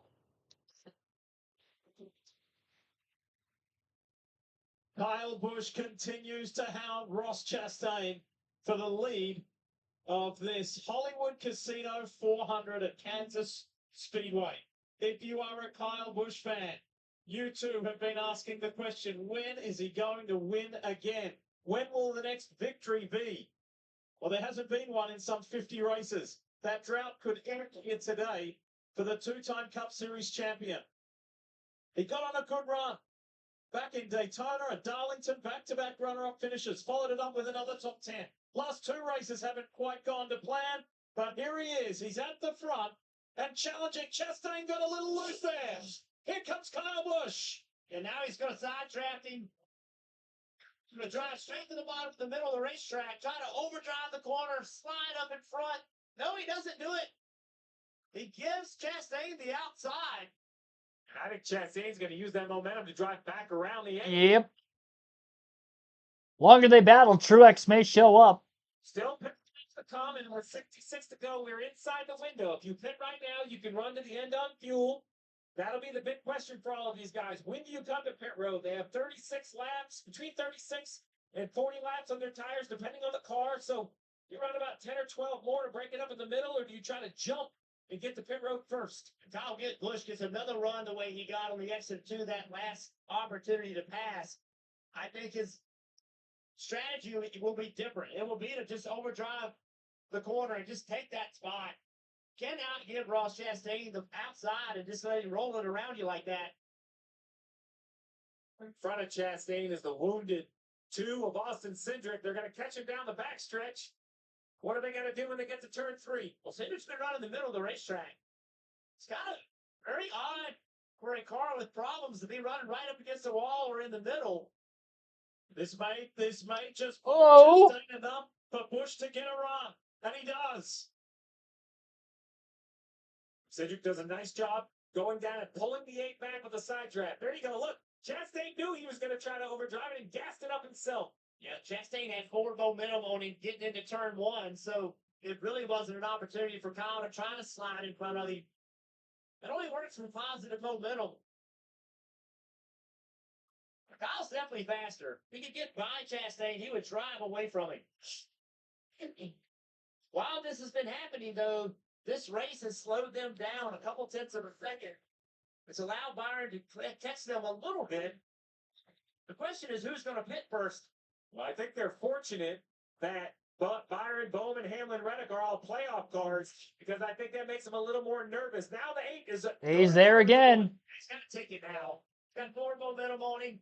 Kyle Busch continues to hound Ross Chastain for the lead of this Hollywood Casino 400 at Kansas Speedway. If you are a Kyle Busch fan, you too have been asking the question, when is he going to win again? When will the next victory be? Well, there hasn't been one in some 50 races. That drought could end here today for the two-time Cup Series champion. He got on a good run. Back in Daytona and Darlington, back-to-back runner-up finishes. Followed it up with another top 10. Last two races haven't quite gone to plan, but here he is. He's at the front and challenging. Chastain got a little loose there. Here comes Kyle Busch. And now he's going to side draft him. He's going to drive straight to the bottom of the middle of the racetrack, try to overdrive the corner, slide up in front. No, he doesn't do it. He gives Chastain the outside. I think Chastain's going to use that momentum to drive back around the end. Yep. Longer they battle, Truex may show up. Still pit to come, and with 66 to go, we're inside the window. If you pit right now, you can run to the end on fuel. That'll be the big question for all of these guys. When do you come to pit road? They have 36 laps, between 36 and 40 laps on their tires, depending on the car. So you run about 10 or 12 more to break it up in the middle, or do you try to jump and get the pit road first? Kyle Busch gets another run the way he got on the exit to that last opportunity to pass. I think his strategy will be different. It will be to just overdrive the corner and just take that spot. Cannot give Ross Chastain the outside and just let him roll it around you like that. In front of Chastain is the wounded 2 of Austin Cindric. They're going to catch him down the backstretch. What are they going to do when they get to turn 3? Well, Cindric's been running in the middle of the racetrack. It's kind of very odd for a car with problems to be running right up against the wall or in the middle. This might just Oh. Chastain enough for Busch to get a run, and he does. Cindric does a nice job going down and pulling the 8 back with a side draft. There you go. Look, Chastain knew he was going to try to overdrive it and gassed it up himself. Yeah, Chastain had forward momentum on him getting into turn 1, so it really wasn't an opportunity for Kyle to try to slide in front of him. It only works from positive momentum. Kyle's definitely faster. If he could get by Chastain, he would drive away from him. While this has been happening, though, this race has slowed them down a couple tenths of a second. It's allowed Byron to catch them a little bit. The question is, who's going to pit first? Well, I think they're fortunate that Byron, Bowman, Hamlin, Reddick are all playoff cars, because I think that makes them a little more nervous. Now the 8 is... He's there again. He's got to take it now. He's got forward momentum on him.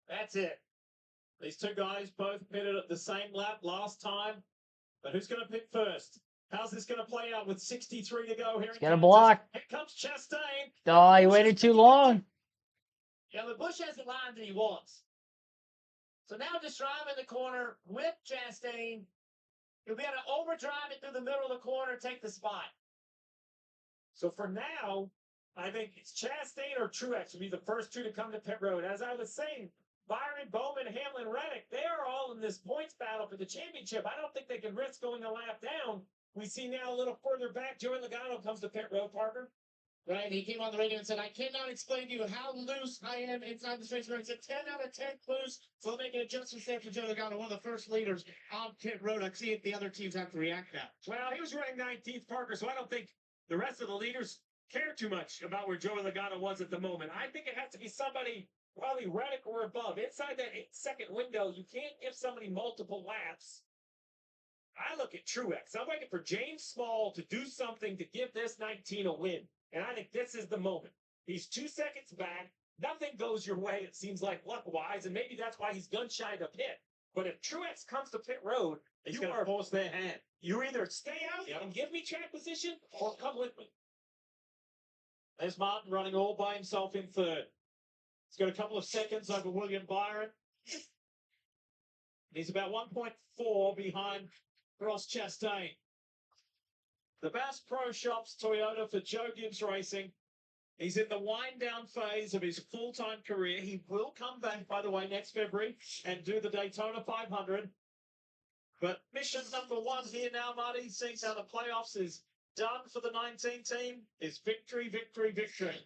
That's it. These 2 guys both pitted at the same lap last time. But who's going to pit first? How's this going to play out with 63 to go here? He's got a block. Here comes Chastain. Oh, he waited too long. Yeah, but Busch has the line that he wants. So now just drive in the corner with Chastain. You'll be able to overdrive it through the middle of the corner and take the spot. So for now, I think it's Chastain or Truex would be the first 2 to come to pit road. As I was saying, Byron, Bowman, Hamlin, Reddick, they are all in this points battle for the championship. I don't think they can risk going a lap down. We see now a little further back, Joey Logano comes to pit road, Parker. Right, he came on the radio and said, I cannot explain to you how loose I am inside the race. It's a 10 out of 10 loose. So we'll make an adjustment there for Joe Logano, one of the first leaders on pit road. I see if the other teams have to react now. Well, he was running 19th, Parker, so I don't think the rest of the leaders care too much about where Joey Logano was at the moment. I think it has to be somebody probably Reddick or above. Inside that 8-second window, you can't give somebody multiple laps. I look at Truex. I'm waiting for James Small to do something to give this 19 a win. And I think this is the moment. He's 2 seconds back. Nothing goes your way, it seems like, luck-wise, and maybe that's why he's gun-shy to pit. But if Truex comes to pit road, He's going to force their hand. You either stay out and give me track position or come with me. There's Martin running all by himself in third. He's got a couple of seconds over William Byron. He's about 1.4 behind Ross Chastain. The Bass Pro Shops Toyota for Joe Gibbs Racing. He's in the wind-down phase of his full-time career. He will come back, by the way, next February and do the Daytona 500. But mission number 1 here now, Marty, seeing how the playoffs is done for the 19 team, is victory, victory, victory.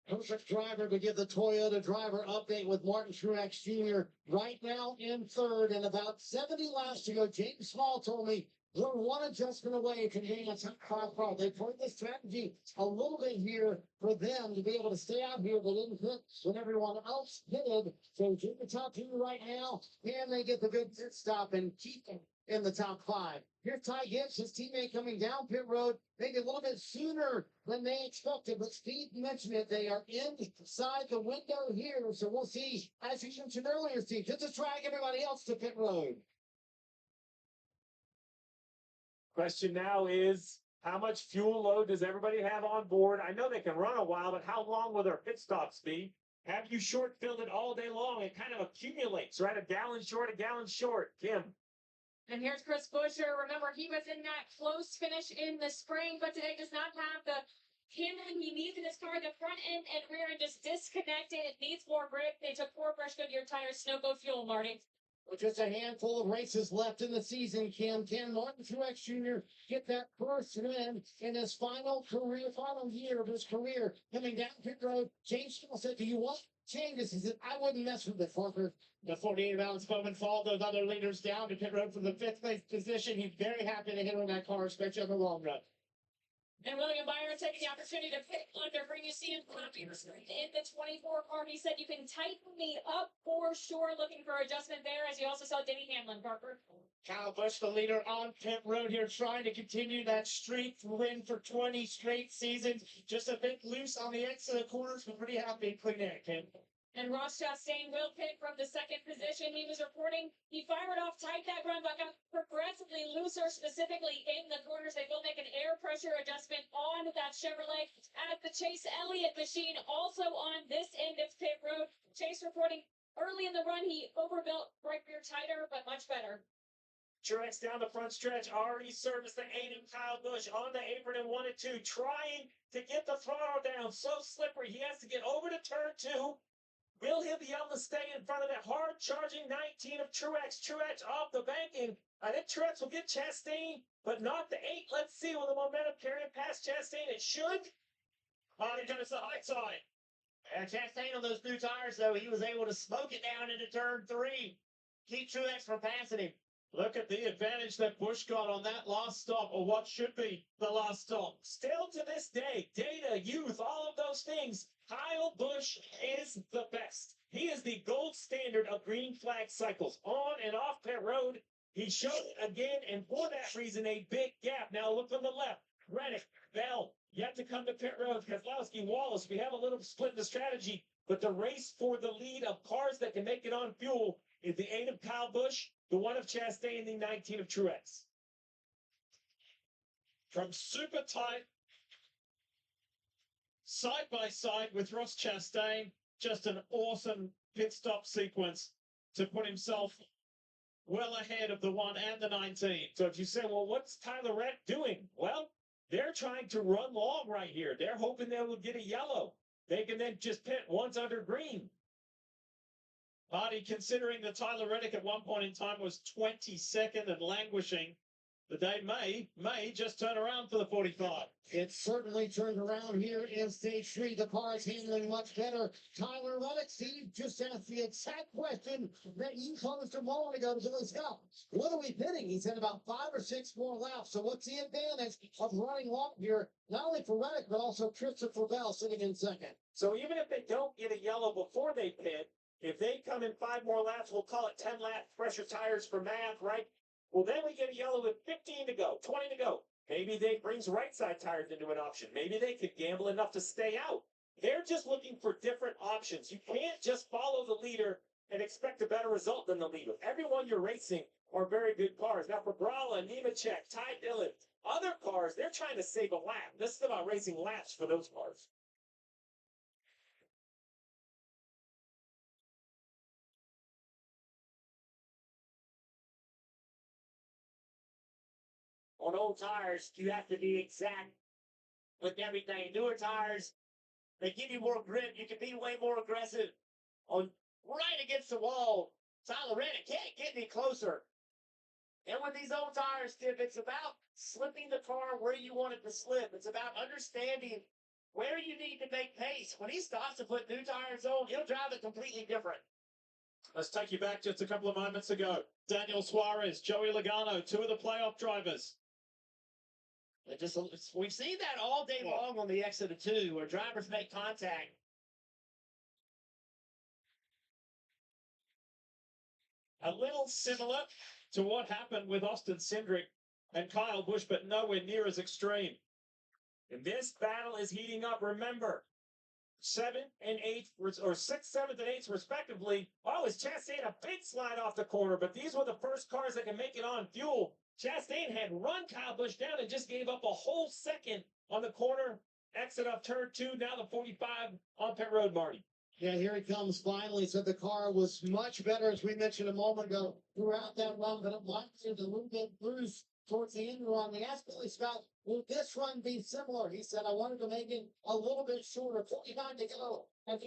Perfect driver to give the Toyota driver update with Martin Truex Jr. right now in third, and about 70 laps to go. James Small told me we're one adjustment away from being a top 5 car. They played the strategy a little bit here for them to be able to stay out here. They didn't hit when everyone else pitted. So keep the top 2 right now, and they get the good pit stop and keep them in the top 5. Here's Ty Gibbs, his teammate, coming down pit road, maybe a little bit sooner than they expected, but Steve mentioned it. They are inside the window here, so we'll see, as you mentioned earlier, Steve, just to drag everybody else to pit road. Question now is, how much fuel load does everybody have on board? I know they can run a while, but how long will their pit stops be? Have you short-filled it all day long? It kind of accumulates, right? A gallon short. Kim. And here's Chris Buescher. Remember, he was in that close finish in the spring, but today does not have the handling he needs in his car. The front end and rear end just disconnected. It needs more grip. They took 4 fresh Goodyear tires, Snowco fuel, Marty. With just a handful of races left in the season, can Martin Truex Jr. get that first win in his final year of his career? Coming down pit road, James Small said, do you want changes. He said, I wouldn't mess with it, Parker. The 48-ounce Bowman followed those other leaders down to pit road for the 5th place position. He's very happy to hit on that car, especially on the long run. And William Byron taking the opportunity to pick under bring you see him in the 24 car. He said you can tighten me up for sure. Looking for adjustment there, as you also saw Denny Hamlin, Parker. Kyle Busch, the leader on pit road here, trying to continue that streak to win for 20 straight seasons. Just a bit loose on the exit of the corners, but pretty happy clean air, Ken. And Ross Chastain will pit from the 2nd position. He was reporting he fired off tight that run, but got progressively looser, specifically in the corners. They will make an air pressure adjustment on that Chevrolet at the Chase Elliott machine, also on this end of pit road. Chase reporting early in the run he overbuilt right rear tighter, but much better. Truex down the front stretch, already serviced the 8 and Kyle Busch on the apron in 1 and 2, trying to get the throttle down. So slippery, he has to get over to turn 2. Will he be able to stay in front of that hard-charging 19 of Truex? Truex off the banking. I think Truex will get Chastain, but not the 8. Let's see, will the momentum carry him past Chastain? It should. He comes to the high side. And Chastain on those new tires, though, he was able to smoke it down into turn 3. Keep Truex from passing him. Look at the advantage that Busch got on that last stop, or what should be the last stop. Still to this day, data, youth, all of those things, Kyle Busch is the best. He is the gold standard of green flag cycles on and off pit road. He showed it again, and for that reason, a big gap. Now look on the left. Reddick, Bell, yet to come to pit road. Keselowski, Wallace, we have a little split in the strategy, but the race for the lead of cars that can make it on fuel is the 8 of Kyle Busch, the 1 of Chastain, and the 19 of Truex. From super tight, side by side with Ross Chastain, just an awesome pit stop sequence to put himself well ahead of the 1 and the 19. So if you say, well, what's Tyler Reddick doing? Well, they're trying to run long right here. They're hoping they will get a yellow. They can then just pit once under green. Marty, considering that Tyler Reddick at one point in time was 22nd and languishing, the day may just turn around for the 45. It certainly turned around here in stage 3. The car is handling much better. Tyler Reddick, Steve, just asked the exact question that you posed a moment ago to Billy Scott. What are we pitting? He said about 5 or 6 more laps. So what's the advantage of running long here, not only for Reddick, but also Christopher Bell sitting in 2nd? So even if they don't get a yellow before they pit, if they come in 5 more laps, we'll call it 10 lap fresher tires for math, right? Well, then we get a yellow with 15 to go, 20 to go. Maybe they brings right side tires into an option. Maybe they could gamble enough to stay out. They're just looking for different options. You can't just follow the leader and expect a better result than the leader. Everyone you're racing are very good cars. Now for Brala, Nemechek, Ty Dillon, other cars, they're trying to save a lap. This is about racing laps for those cars. On old tires, you have to be exact with everything. Newer tires, they give you more grip. You can be way more aggressive on right against the wall. Tyler Reddick can't get any closer. And with these old tires, Tip, it's about slipping the car where you want it to slip. It's about understanding where you need to make pace. When he stops to put new tires on, he'll drive it completely different. Let's take you back just a couple of moments ago. Daniel Suarez, Joey Logano, 2 of the playoff drivers. We've seen that all day long on the exit of 2, where drivers make contact. A little similar to what happened with Austin Cindric and Kyle Busch, but nowhere near as extreme. And this battle is heating up. Remember, 7th and 8th, or 6th, 7th, and 8th, respectively. Oh, is Chastain a big slide off the corner? But these were the first cars that can make it on fuel. Chastain had run Kyle Busch down and just gave up a whole second on the corner exit of turn 2. Now the 45 on pit road, Marty. Yeah, here he comes finally. So the car was much better, as we mentioned a moment ago, throughout that run, but it might seem a little bit loose towards the end of the run. We asked Billy Scott, will this run be similar? He said, I wanted to make it a little bit shorter, 49 to go. And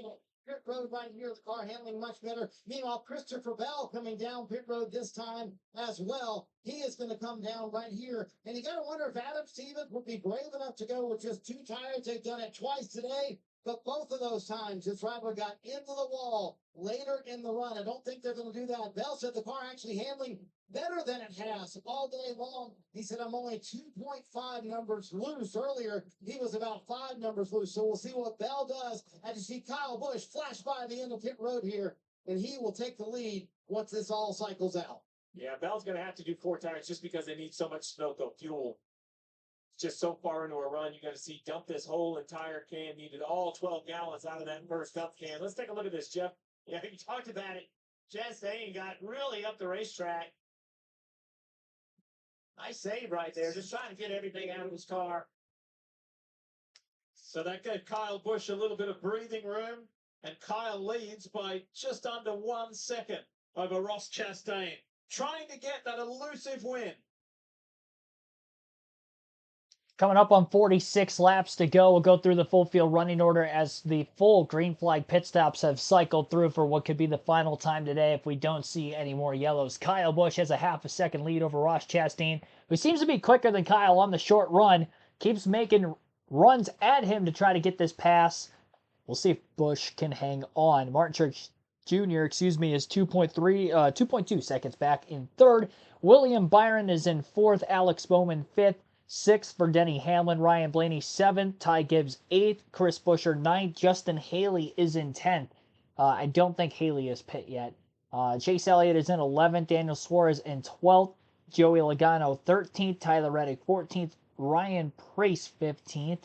pit road right here, the car handling much better. Meanwhile, Christopher Bell coming down pit road this time as well. He is going to come down right here. And you got to wonder if Adam Stevens would be brave enough to go with just 2 tires. They've done it twice today. but both of those times his driver got into the wall later in the run. I don't think they're going to do that. Bell said the car actually handling better than it has all day long. He said, I'm only 2.5 numbers loose. Earlier, he was about 5 numbers loose. So we'll see what Bell does. As you see Kyle Busch flash by the end of pit road here, and he will take the lead once this all cycles out. Yeah, Bell's going to have to do 4 tires just because they need so much Sunoco fuel. It's just so far into a run, you got to see dump this whole entire can. Needed all 12 gallons out of that first dump can. Let's take a look at this, Jeff. Yeah, you talked about it. Chastain got really up the racetrack. Nice save right there. Just trying to get everything out of his car. So that gave Kyle Busch a little bit of breathing room, and Kyle leads by just under 1 second over Ross Chastain, trying to get that elusive win. Coming up on 46 laps to go, we'll go through the full field running order as the full green flag pit stops have cycled through for what could be the final time today if we don't see any more yellows. Kyle Busch has a half a second lead over Ross Chastain, who seems to be quicker than Kyle on the short run, keeps making runs at him to try to get this pass. We'll see if Busch can hang on. Martin Truex Jr., is 2.2 seconds back in third. William Byron is in fourth. Alex Bowman fifth. Sixth for Denny Hamlin. Ryan Blaney seventh. Ty Gibbs eighth. Chris Buescher ninth. Justin Haley is in 10th. I don't think Haley is pit yet. Chase Elliott is in 11th. Daniel Suarez in 12th. Joey Logano 13th. Tyler Reddick 14th. Ryan Preece 15th.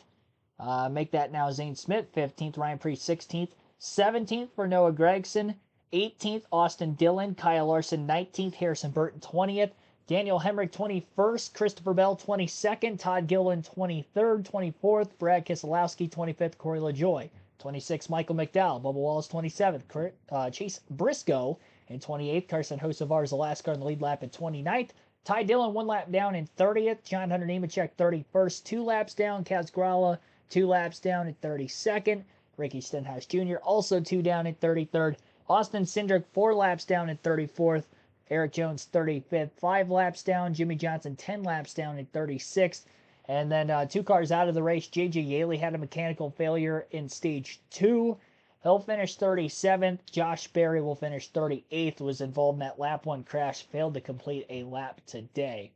Make that now Zane Smith 15th. Ryan Preece 16th. 17th for Noah Gragson. 18th Austin Dillon. Kyle Larson 19th. Harrison Burton 20th. Daniel Hemrick 21st, Christopher Bell 22nd, Todd Gilliland 23rd, 24th, Brad Keselowski 25th, Corey LaJoie 26th, Michael McDowell, Bubba Wallace 27th, Chase Briscoe in 28th, Carson Hocevar is the last car in the lead lap at 29th, Ty Dillon 1 lap down in 30th, John Hunter Nemechek 31st, 2 laps down, Kaz Grala 2 laps down at 32nd, Ricky Stenhouse Jr. also 2 down at 33rd, Austin Cindric 4 laps down at 34th, Eric Jones 35th, 5 laps down. Jimmy Johnson 10 laps down at 36th. And then 2 cars out of the race. J.J. Yaley had a mechanical failure in stage 2. He'll finish 37th. Josh Berry will finish 38th. Was involved in that lap 1 crash. Failed to complete a lap today.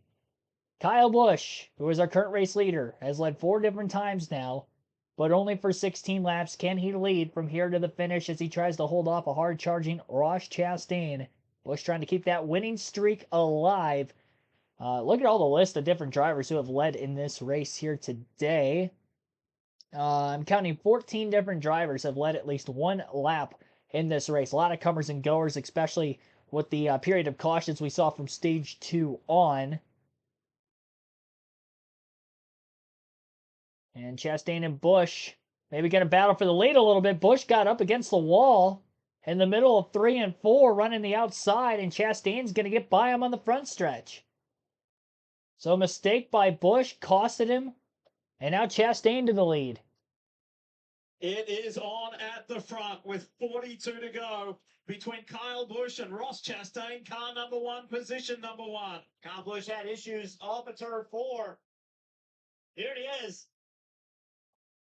Kyle Busch, who is our current race leader, has led 4 different times now, but only for 16 laps. Can he lead from here to the finish as he tries to hold off a hard-charging Ross Chastain? Busch trying to keep that winning streak alive. Look at all the list of different drivers who have led in this race here today. I'm counting 14 different drivers have led at least 1 lap in this race. A lot of comers and goers, especially with the period of cautions we saw from stage 2 on. And Chastain and Busch maybe going to battle for the lead a little bit. Busch got up against the wall in the middle of 3 and 4, running the outside, and Chastain's going to get by him on the front stretch. So a mistake by Busch costed him, and now Chastain to the lead. It is on at the front with 42 to go between Kyle Busch and Ross Chastain, car number 1, position number 1. Kyle Busch had issues off of turn 4. Here he is.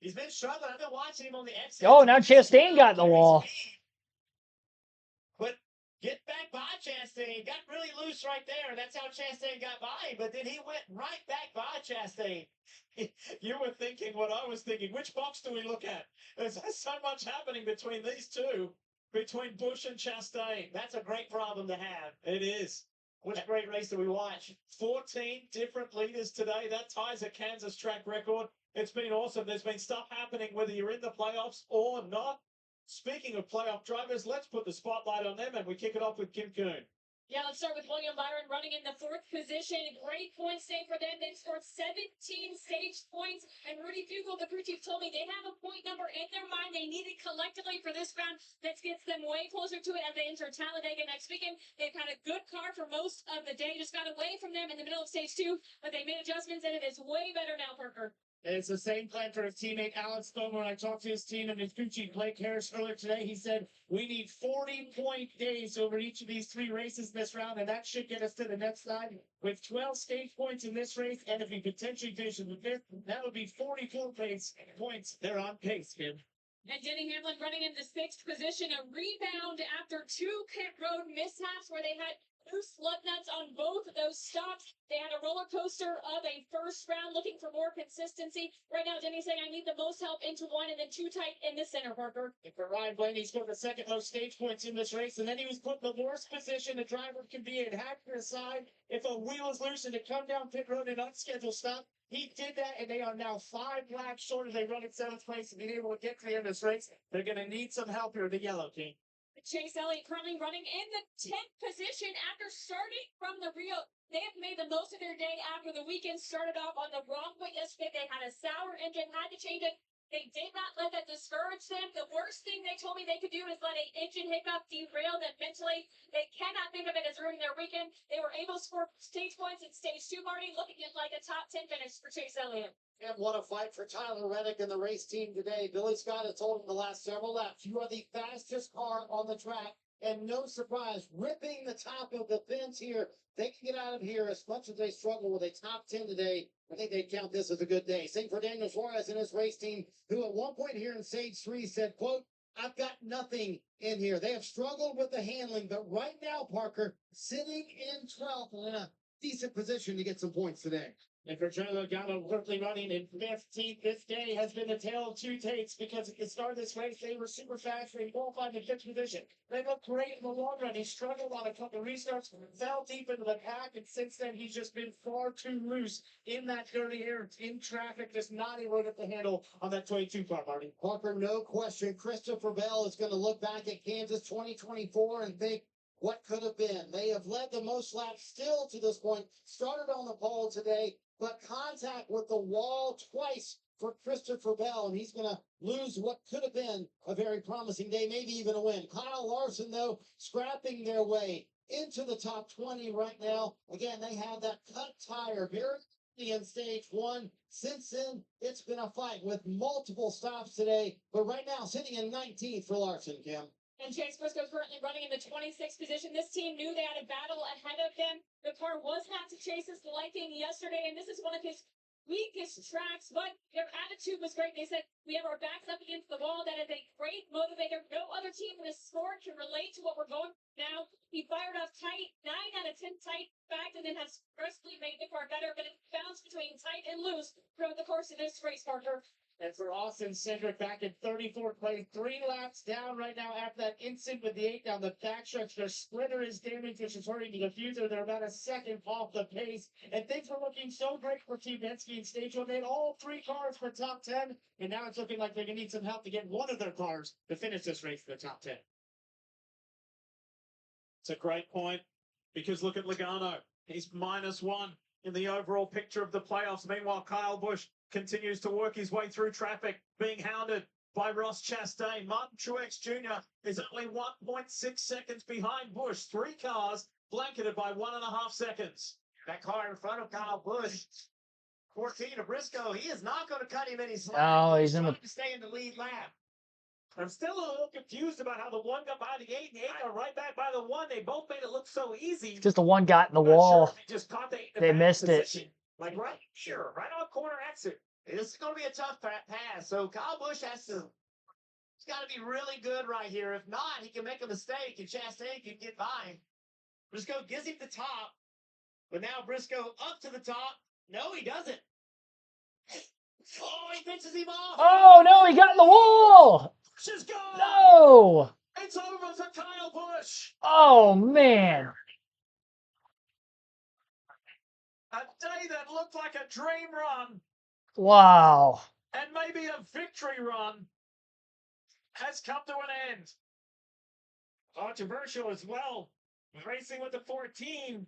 He's been struggling. I've been watching him on the exit. Oh, now Chastain got in the wall. But get back by Chastain. Got really loose right there. That's how Chastain got by him. But then he went right back by Chastain. You were thinking what I was thinking. Which box do we look at? There's so much happening between these two, between Busch and Chastain. That's a great problem to have. It is. Which great race did we watch? 14 different leaders today. That ties a Kansas track record. It's been awesome. There's been stuff happening whether you're in the playoffs or not. Speaking of playoff drivers, let's put the spotlight on them, and we kick it off with Kim Coon. Yeah, let's start with William Byron running in the 4th position. Great points day for them. They've scored 17 stage points. And Rudy Fugle, the crew chief, told me they have a point number in their mind they need it collectively for this round that gets them way closer to it as they enter Talladega next weekend. They've had a good car for most of the day. Just got away from them in the middle of stage 2, but they made adjustments, and it is way better now, Parker. And it's the same plan for his teammate Alex Bowman. When I talked to his team and his crew chief Blake Harris earlier today, he said we need 40-point days over each of these 3 races this round, and that should get us to the next side with 12 stage points in this race. And if we potentially finish in the 5th, that would be 44 points. They're on pace, Kim. And Denny Hamlin running in the 6th position, a rebound after 2 pit road mishaps where they had loose lug nuts on both of those stops. They had a roller coaster of a first round looking for more consistency. Right now, Denny's saying, I need the most help into 1 and then 2 tight in the center, Parker. And for Ryan Blaney, scored the second most stage points in this race, and then he was put in the worst position a driver can be in. Had to decide if a wheel is loose and to come down pit road and unscheduled stop. He did that, and they are now 5 laps short as they run in 7th place and being able to get to the end of this race. They're going to need some help here, the yellow team. Chase Elliott currently running in the 10th position after starting from the Rio. They have made the most of their day after the weekend started off on the wrong foot yesterday. They had a sour engine, had to change it. They did not let that discourage them. The worst thing they told me they could do is let an engine hiccup derail them mentally. They cannot think of it as ruining their weekend. They were able to score stage points in stage 2, Marty, looking at like a top 10 finish for Chase Elliott. And what a fight for Tyler Reddick and the race team today. Billy Scott has told him the last several laps, you are the fastest car on the track. And no surprise, ripping the top of the fence here. They can get out of here as much as they struggle with a top 10 today. I think they'd count this as a good day. Same for Daniel Suarez and his race team, who at one point here in stage 3 said, quote, I've got nothing in here. They have struggled with the handling, but right now, Parker, sitting in 12th and in a decent position to get some points today. And for Joe Logano, quickly running in 15th, this day has been the tale of 2 takes because at the start of this race, they were super fast. They qualified in 5th position. They looked great in the long run. He struggled on a couple of restarts, fell deep into the pack, and since then, he's just been far too loose in that dirty air, in traffic, just not able to get the handle on that 22 car, Marty. Parker, no question, Christopher Bell is going to look back at Kansas 2024 and think, what could have been? They have led the most laps still to this point, started on the pole today, but contact with the wall twice for Christopher Bell, and he's going to lose what could have been a very promising day, maybe even a win. Kyle Larson, though, scrapping their way into the top 20 right now. Again, they have that cut tire very in stage 1. Since then, it's been a fight with multiple stops today, but right now sitting in 19th for Larson, Kim. And Chase Briscoe currently running in the 26th position. This team knew they had a battle ahead of them. The car was not to Chase's liking yesterday, and this is one of his weakest tracks, but their attitude was great. They said, we have our backs up against the wall. That is a great motivator. No other team in the sport can relate to what we're going now. He fired off tight, 9 out of 10 tight back, and then has progressively made the car better, but it bounced between tight and loose throughout the course of this race, Parker. And for Austin Cindric back in 34th place, 3 laps down right now after that incident with the 8 down the backstretch. Their splitter is damaged, which is hurting the diffuser. They're about a second off the pace. And things were looking so great for Team Penske in stage 1. They had all 3 cars for top 10. And now it's looking like they're going to need some help to get one of their cars to finish this race in the top 10. It's a great point because look at Logano. He's -1 in the overall picture of the playoffs. Meanwhile, Kyle Busch continues to work his way through traffic, being hounded by Ross Chastain. Martin Truex Jr. is only 1.6 seconds behind Busch. 3 cars blanketed by 1.5 seconds. That car in front of Kyle Busch, 14 of Briscoe, he is not going to cut him any slack. No, he's in trying the to stay in the lead lap. I'm still a little confused about how the 1 got behind the 8 and the 8 got right back by the 1. They both made it look so easy. just the one got in the I'm not wall. sure if they just caught the 8 in the They back missed it. position. Like right here, right on corner exit. This is going to be a tough pass. So Kyle Busch has to, he's got to be really good right here. If not, he can make a mistake and Chastain can get by him. Briscoe gives him the top, but now Briscoe up to the top. No, he doesn't. Oh, he pitches him off. Oh, no, he got in the wall. Busch is gone. No. It's over for Kyle Busch. Oh, man. A day that looked like a dream run Wow. and maybe a victory run has come to an end. Controversial as well. Racing with the 14.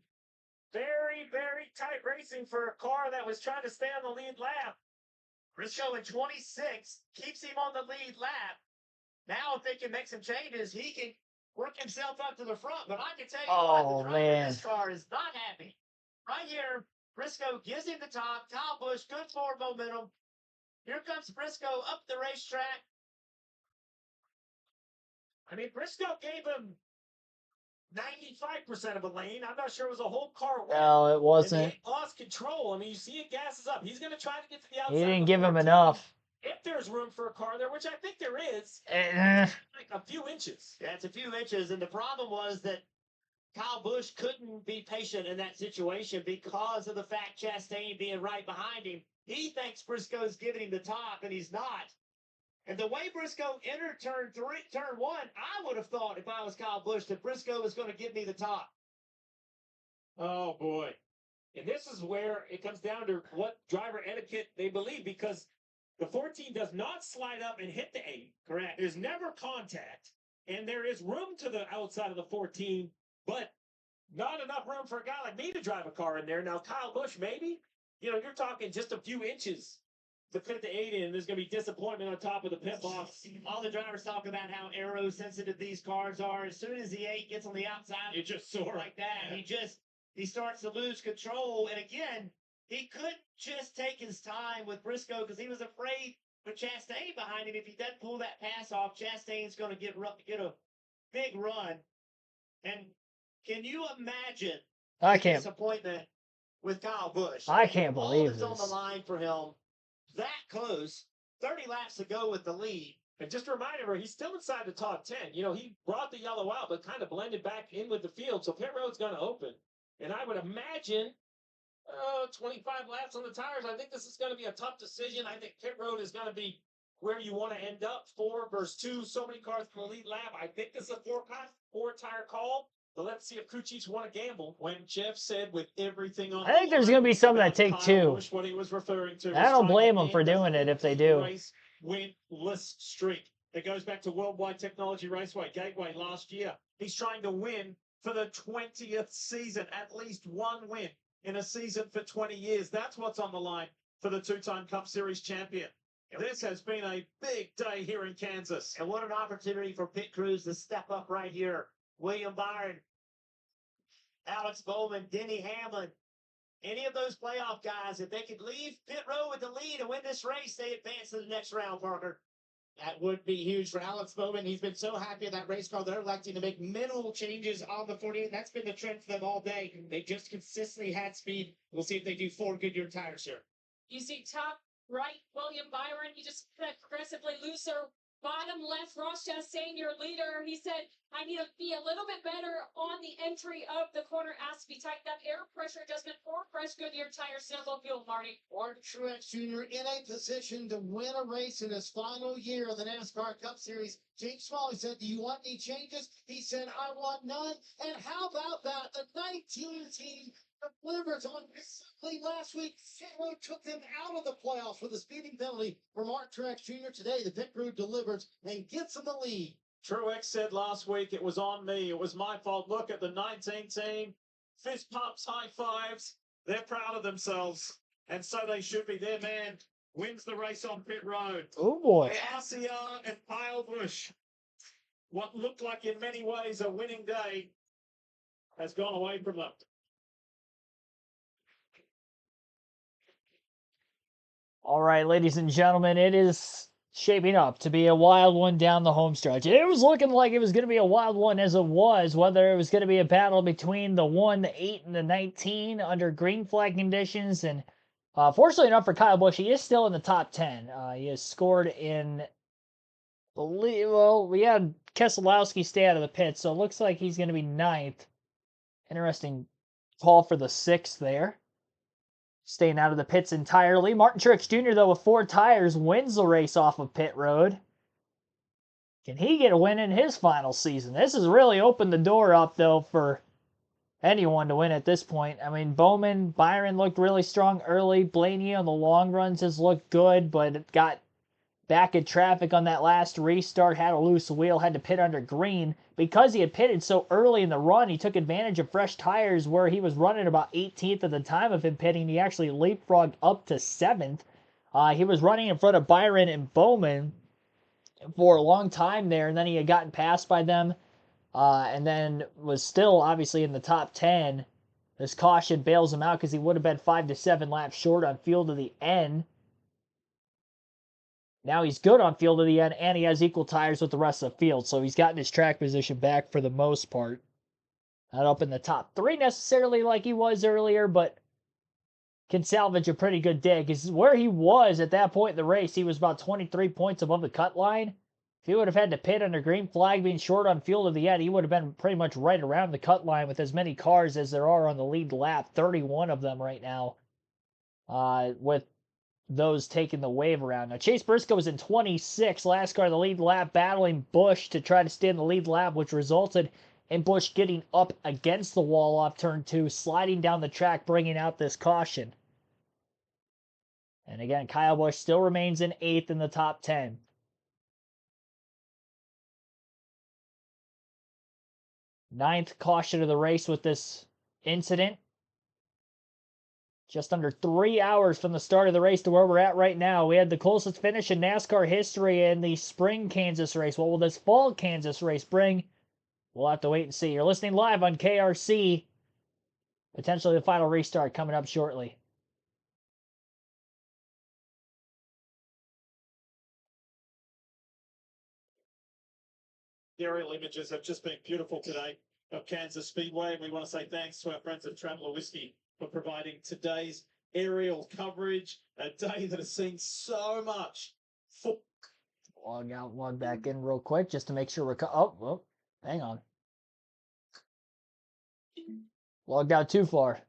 Very, very tight racing for a car that was trying to stay on the lead lap. Briscoe in 26 keeps him on the lead lap. Now, if they can make some changes, he can work himself up to the front. But I can tell you Oh, what, the driver man. of this car is not happy. Right here, Briscoe gives him the top. Kyle Busch, good forward momentum. Here comes Briscoe up the racetrack. I mean, Briscoe gave him 95% of a lane. I'm not sure it was a whole car away. No, it And wasn't. he lost control. I mean, you see it gasses up. He's going to try to get to the outside. He didn't of give him 14. enough. if there's room for a car there, which I think there is, Eh, like a few inches. Yeah, it's a few inches, and the problem was that Kyle Busch couldn't be patient in that situation because of the fact Chastain being right behind him. He thinks Briscoe's giving him the top, and he's not. And the way Briscoe entered turn one, I would have thought if I was Kyle Busch that Briscoe was going to give me the top. Oh boy. And this is where it comes down to what driver etiquette they believe, because the 14 does not slide up and hit the 8. Correct. There's never contact, and there is room to the outside of the 14, but not enough room for a guy like me to drive a car in there. Now, Kyle Busch, maybe, you're talking just a few inches to fit the 8 in. There's going to be disappointment on top of the pit box. All the drivers talk about how aero sensitive these cars are. As soon as the 8 gets on the outside, You just saw it. like that, he starts to lose control. And again, he couldn't just take his time with Briscoe because he was afraid with Chastain behind him. If he doesn't pull that pass off, Chastain's going to get a big run. And can you imagine I the can't. disappointment with Kyle Busch? I can't believe all that's on this. the line for him. That close, 30 laps to go with the lead. And just a reminder, he's still inside the top 10. He brought the yellow out, but kind of blended back in with the field. So pit road's going to open. And I would imagine 25 laps on the tires. I think this is going to be a tough decision. I think pit road is going to be where you want to end up. 4 versus 2. So many cars per lead lap. I think this is a 4-tire call. But let's see if crew chiefs want to gamble. When Jeff said with everything on, I think there's going to be some that take 2. What he was referring to. I don't blame them for doing it if they do. Race winless streak. It goes back to Worldwide Technology Raceway Gateway last year. He's trying to win for the 20th season, at least one win in a season for 20 years. That's what's on the line for the 2-time Cup Series champion. This has been a big day here in Kansas. And what an opportunity for pit crews to step up right here. William Byron, Alex Bowman, Denny Hamlin, any of those playoff guys, if they could leave pit road with the lead and win this race, they advance to the next round, Parker. That would be huge for Alex Bowman. He's been so happy in that race car. They're electing to make minimal changes on the 48. That's been the trend for them all day. They just consistently had speed. We'll see if they do 4 Goodyear tires here. You see top right, William Byron, he just progressively looser. Bottom left, Ross Chastain, your leader. He said, I need to be a little bit better on the entry of the corner. Has to be tightened up. Air pressure adjustment for fresh Goodyear tires. Simple fuel, Marty. Martin Truex Jr. in a position to win a race in his final year of the NASCAR Cup Series. James Smalley said, do you want any changes? He said, I want none. And how about that? The 19 team delivered on simply last week. Fitro took them out of the playoffs with a speeding penalty for Martin Truex Jr. Today, the pit crew delivers and gets him the lead. Truex said last week, it was on me. It was my fault. Look at the 19 team. Fist pumps, high fives. They're proud of themselves. And so they should be. Their man wins the race on pit road. Oh, boy. RCR and Kyle Busch. What looked like in many ways a winning day has gone away from them. All right, ladies and gentlemen, it is shaping up to be a wild one down the home stretch. It was looking like it was going to be a wild one as it was, whether it was going to be a battle between the 1, the 8, and the 19 under green flag conditions. And fortunately enough for Kyle Busch, he is still in the top 10. He has scored in, we had Keselowski stay out of the pit, so it looks like he's going to be 9th. Interesting call for the 6th there. Staying out of the pits entirely. Martin Truex Jr., though, with 4 tires, wins the race off of pit road. Can he get a win in his final season? This has really opened the door up, though, for anyone to win at this point. I mean, Bowman, Byron looked really strong early. Blaney on the long runs has looked good, but it got back in traffic on that last restart, had a loose wheel, had to pit under green. Because he had pitted so early in the run, he took advantage of fresh tires where he was running about 18th at the time of him pitting. He actually leapfrogged up to 7th. He was running in front of Byron and Bowman for a long time there, and then he had gotten passed by them, and then was still obviously in the top 10. This caution bails him out because he would have been 5 to 7 laps short on field to the end. Now he's good on field to the end, and he has equal tires with the rest of the field, so he's gotten his track position back for the most part. Not up in the top 3 necessarily like he was earlier, but can salvage a pretty good day, because where he was at that point in the race, he was about 23 points above the cut line. If he would have had to pit under green flag, being short on fuel to the end, he would have been pretty much right around the cut line with as many cars as there are on the lead lap, 31 of them right now, with those taking the wave around. Now, Chase Briscoe was in 26, last car the lead lap, battling Busch to try to stay in the lead lap, which resulted in Busch getting up against the wall off turn 2, sliding down the track, bringing out this caution. And again, Kyle Busch still remains in 8th in the top 10. Ninth caution of the race with this incident. Just under 3 hours from the start of the race to where we're at right now. We had the closest finish in NASCAR history in the spring Kansas race. What will this fall Kansas race bring? We'll have to wait and see. You're listening live on KRC. Potentially the final restart coming up shortly. The aerial images have just been beautiful today of Kansas Speedway. And we want to say thanks to our friends at Traveller Whiskey for providing today's aerial coverage. A day that has seen so much football. Log out, log back in real quick just to make sure we're... Oh, hang on. Logged out too far.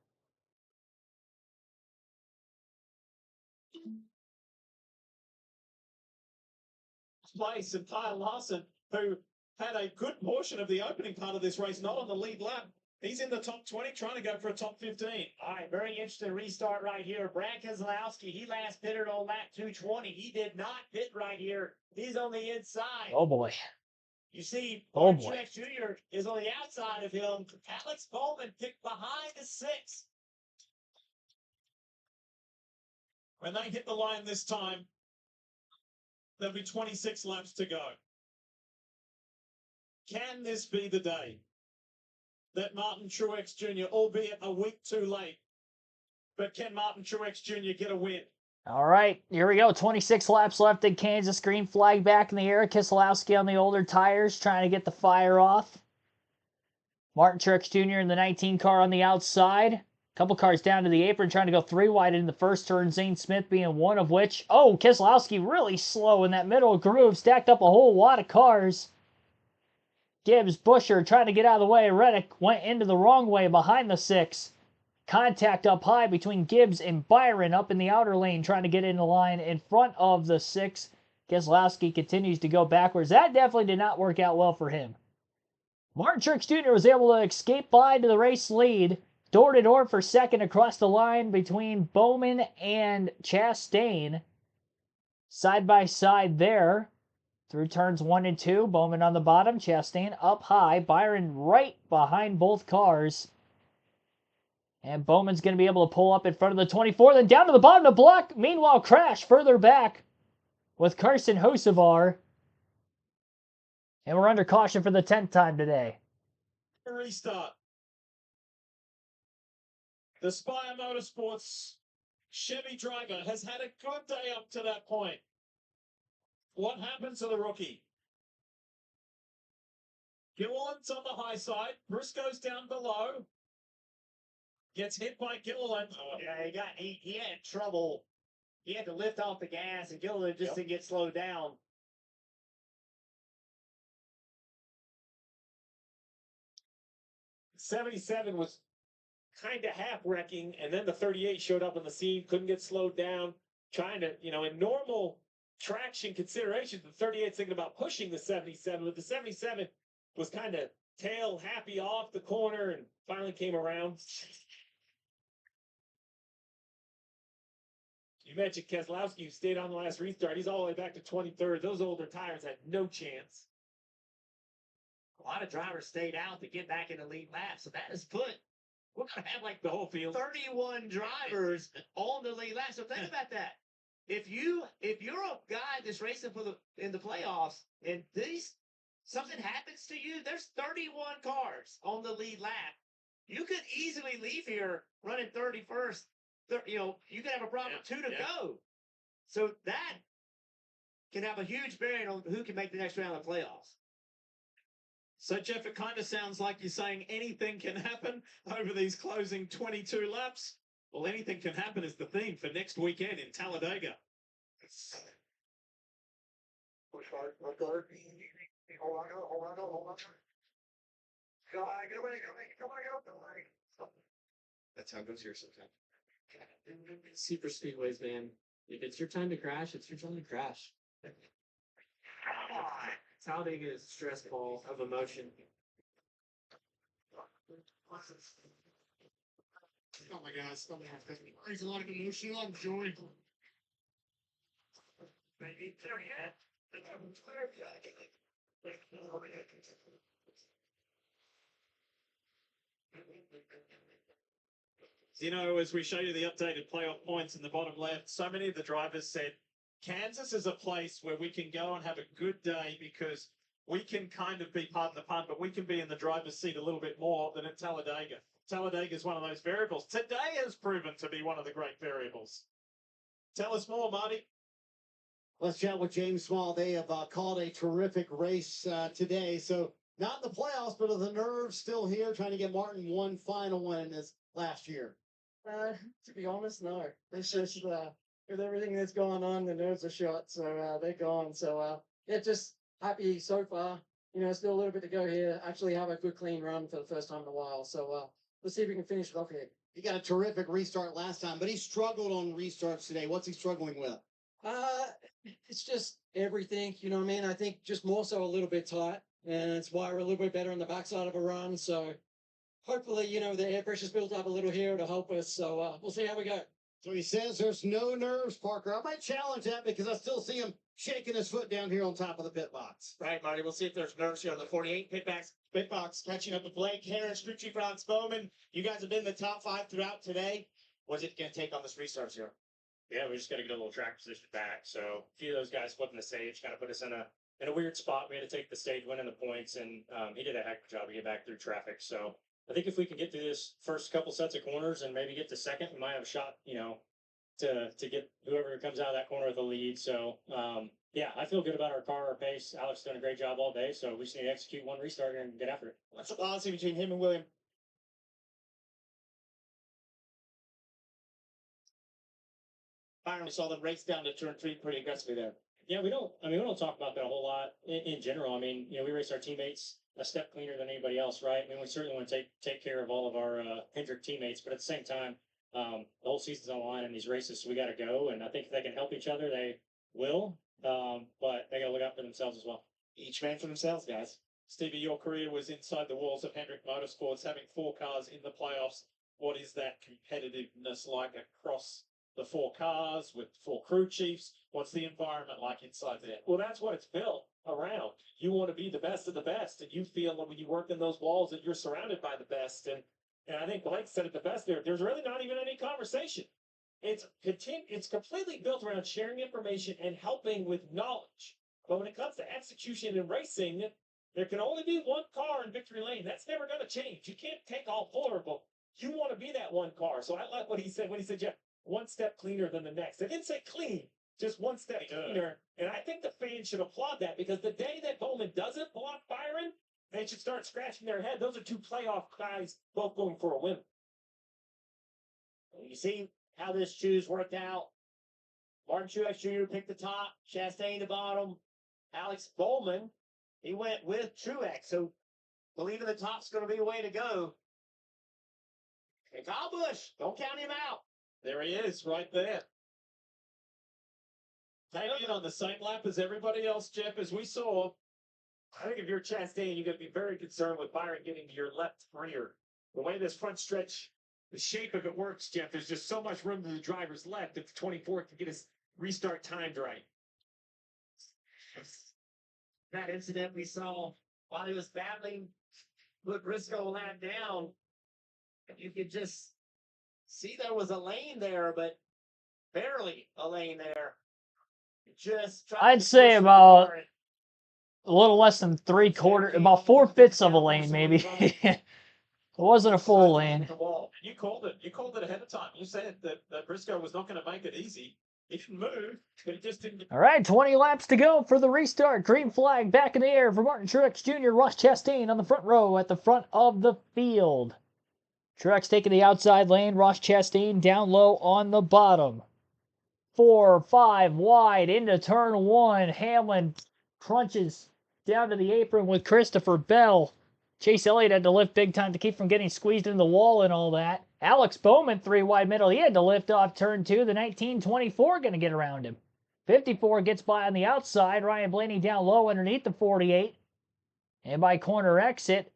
Place and Kyle Larson, who had a good portion of the opening part of this race, not on the lead lap. He's in the top 20, trying to go for a top 15. All right, very interesting restart right here. Brad Keselowski, he last pitted on lap 220. He did not pit right here. He's on the inside. Oh, boy. You see, Oh, Martin boy. Truex Jr. is on the outside of him. Alex Bowman picked behind the 6. When they hit the line this time, there'll be 26 laps to go. Can this be the day that Martin Truex Jr., albeit a week too late, but can Martin Truex Jr. get a win? All right, here we go. 26 laps left in Kansas. Green flag back in the air. Keselowski on the older tires trying to get the fire off. Martin Truex Jr. in the 19 car on the outside. Couple cars down to the apron trying to go 3 wide in the first turn. Zane Smith being one of which. Oh, Keselowski really slow in that middle groove. Stacked up a whole lot of cars. Gibbs, Buescher trying to get out of the way. Reddick went into the wrong way behind the 6. Contact up high between Gibbs and Byron up in the outer lane trying to get in the line in front of the 6. Keselowski continues to go backwards. That definitely did not work out well for him. Martin Truex Jr. was able to escape by to the race lead. Door to door for second across the line between Bowman and Chastain. Side by side there. Through turns 1 and 2. Bowman on the bottom. Chastain up high. Byron right behind both cars. And Bowman's going to be able to pull up in front of the 24. Then down to the bottom to block. Meanwhile, crash further back with Carson Hocevar. And we're under caution for the 10th time today. Restart. The Spire Motorsports Chevy driver has had a good day up to that point. What happens to the rookie? Gilliland's on the high side. Briscoe's down below. Gets hit by Gilliland. Oh, yeah, he had trouble. He had to lift off the gas, and Gilliland just didn't get slowed down. '77 was kind of half wrecking, and then the 38 showed up on the scene, couldn't get slowed down, trying to, in normal traction considerations, the 38's thinking about pushing the 77, but the 77 was kind of tail happy off the corner and finally came around. You mentioned Keselowski, who stayed on the last restart. He's all the way back to 23rd. Those older tires had no chance. A lot of drivers stayed out to get back in the lead lap, so that has put We're gonna have like the whole field. 31 drivers on the lead lap. So think about that. If you're a guy that's racing in the playoffs and something happens to you, there's 31 cars on the lead lap. You could easily leave here running 31st. You could have a problem with 2 to go. So that can have a huge bearing on who can make the next round of playoffs. So, Jeff, it kind of sounds like you're saying anything can happen over these closing 22 laps. Well, anything can happen is the theme for next weekend in Talladega. Push hard, let go. Hold on. Get away. That's how it goes here sometimes. Super speedways, man. If it's your time to crash, it's your time to crash. Talladega is a stress ball of emotion. Oh my God, stop that. There's a lot of emotion, a lot of joy. You know, as we show you the updated playoff points in the bottom left, so many of the drivers said Kansas is a place where we can go and have a good day because we can kind of be, pardon the pun, but we can be in the driver's seat a little bit more than at Talladega. Talladega is one of those variables. Today has proven to be one of the great variables. Tell us more, Marty. Let's chat with James Small. They have called a terrific race today. So not in the playoffs, but are the nerves still here trying to get Martin one final win as last year? To be honest, no. It's just with everything that's going on, the nerves are shot, so they're gone. So yeah, just happy so far. You know, still a little bit to go here. Actually have a good clean run for the first time in a while. So let's see if we can finish it off here. He got a terrific restart last time, but he struggled on restarts today. What's he struggling with? It's just everything, you know what I mean? I think just more so a little bit tight, and it's why we're a little bit better on the backside of a run. So hopefully, you know, the air pressure's built up a little here to help us. So we'll see how we go. So he says there's no nerves, Parker. I might challenge that because I still see him shaking his foot down here on top of the pit box. Right, Marty. We'll see if there's nerves here on the 48 pit box, catching up with Blake Harris, Crew Chief Ron Bowman. You guys have been in the top 5 throughout today. What's it going to take on this restart here? Yeah, we just got to get a little track position back. So a few of those guys flipping the stage kind of put us in a weird spot. We had to take the stage win in the points, and he did a heck of a job to get back through traffic. So I think if we can get through this first couple sets of corners and maybe get to second, we might have a shot, you know, to get whoever comes out of that corner with a lead. So yeah, I feel good about our car, our pace. Alex done a great job all day, so we just need to execute one restart and get after it. What's the policy between him and William? Byron, we saw them race down to turn 3 pretty aggressively there. Yeah, we don't talk about that a whole lot in general. I mean, you know, we race our teammates a step cleaner than anybody else, right? I mean, we certainly want to take care of all of our Hendrick teammates, but at the same time, the whole season's on the line in these races, so we got to go. And I think if they can help each other, they will. But they got to look out for themselves as well. Each man for themselves, guys. Stevie, your career was inside the walls of Hendrick Motorsports, having 4 cars in the playoffs. What is that competitiveness like across the 4 cars with 4 crew chiefs? What's the environment like inside there? Well, that's what it's built around. You want to be the best of the best, and you feel when you work in those walls that you're surrounded by the best. And I think Blake said it the best there. There's really not even any conversation. It's completely built around sharing information and helping with knowledge. But when it comes to execution and racing, there can only be one car in victory lane. That's never going to change. You can't take all 4, but you want to be that one car. So I like what he said when he said, yeah, one step cleaner than the next. I didn't say clean, just one step cleaner. And I think the fans should applaud that, because the day that Bowman doesn't block Byron, they should start scratching their head. Those are 2 playoff guys, both going for a win. You see how this choose worked out. Martin Truex Jr. picked the top, Chastain the bottom. Alex Bowman, he went with Truex. So believing the top's going to be the way to go. And Kyle Busch, don't count him out. There he is, right there. Came in on the same lap as everybody else, Jeff, as we saw. I think if you're Chastain, you're going to be very concerned with Byron getting to your left rear. The way this front stretch, the shape of it works, Jeff, there's just so much room to the driver's left if the 24th can get his restart timed right. That incident we saw while he was battling with Briscoe lap down, you could just see there was a lane there, but barely a lane there. Just I'd say about a little less than 3/4, about 4/5 of a lane, maybe. It wasn't a full lane. You called it. You called it ahead of time. You said that Briscoe was not going to make it easy. He can move, but he just didn't. All right, 20 laps to go for the restart. Green flag back in the air for Martin Truex Jr., Ross Chastain on the front row at the front of the field. Truex taking the outside lane. Ross Chastain down low on the bottom. 4, 5 wide into turn 1. Hamlin crunches down to the apron with Christopher Bell. Chase Elliott had to lift big time to keep from getting squeezed in the wall and all that. Alex Bowman, 3 wide middle. He had to lift off turn 2. The 1924 going to get around him. 54 gets by on the outside. Ryan Blaney down low underneath the 48. And by corner exit,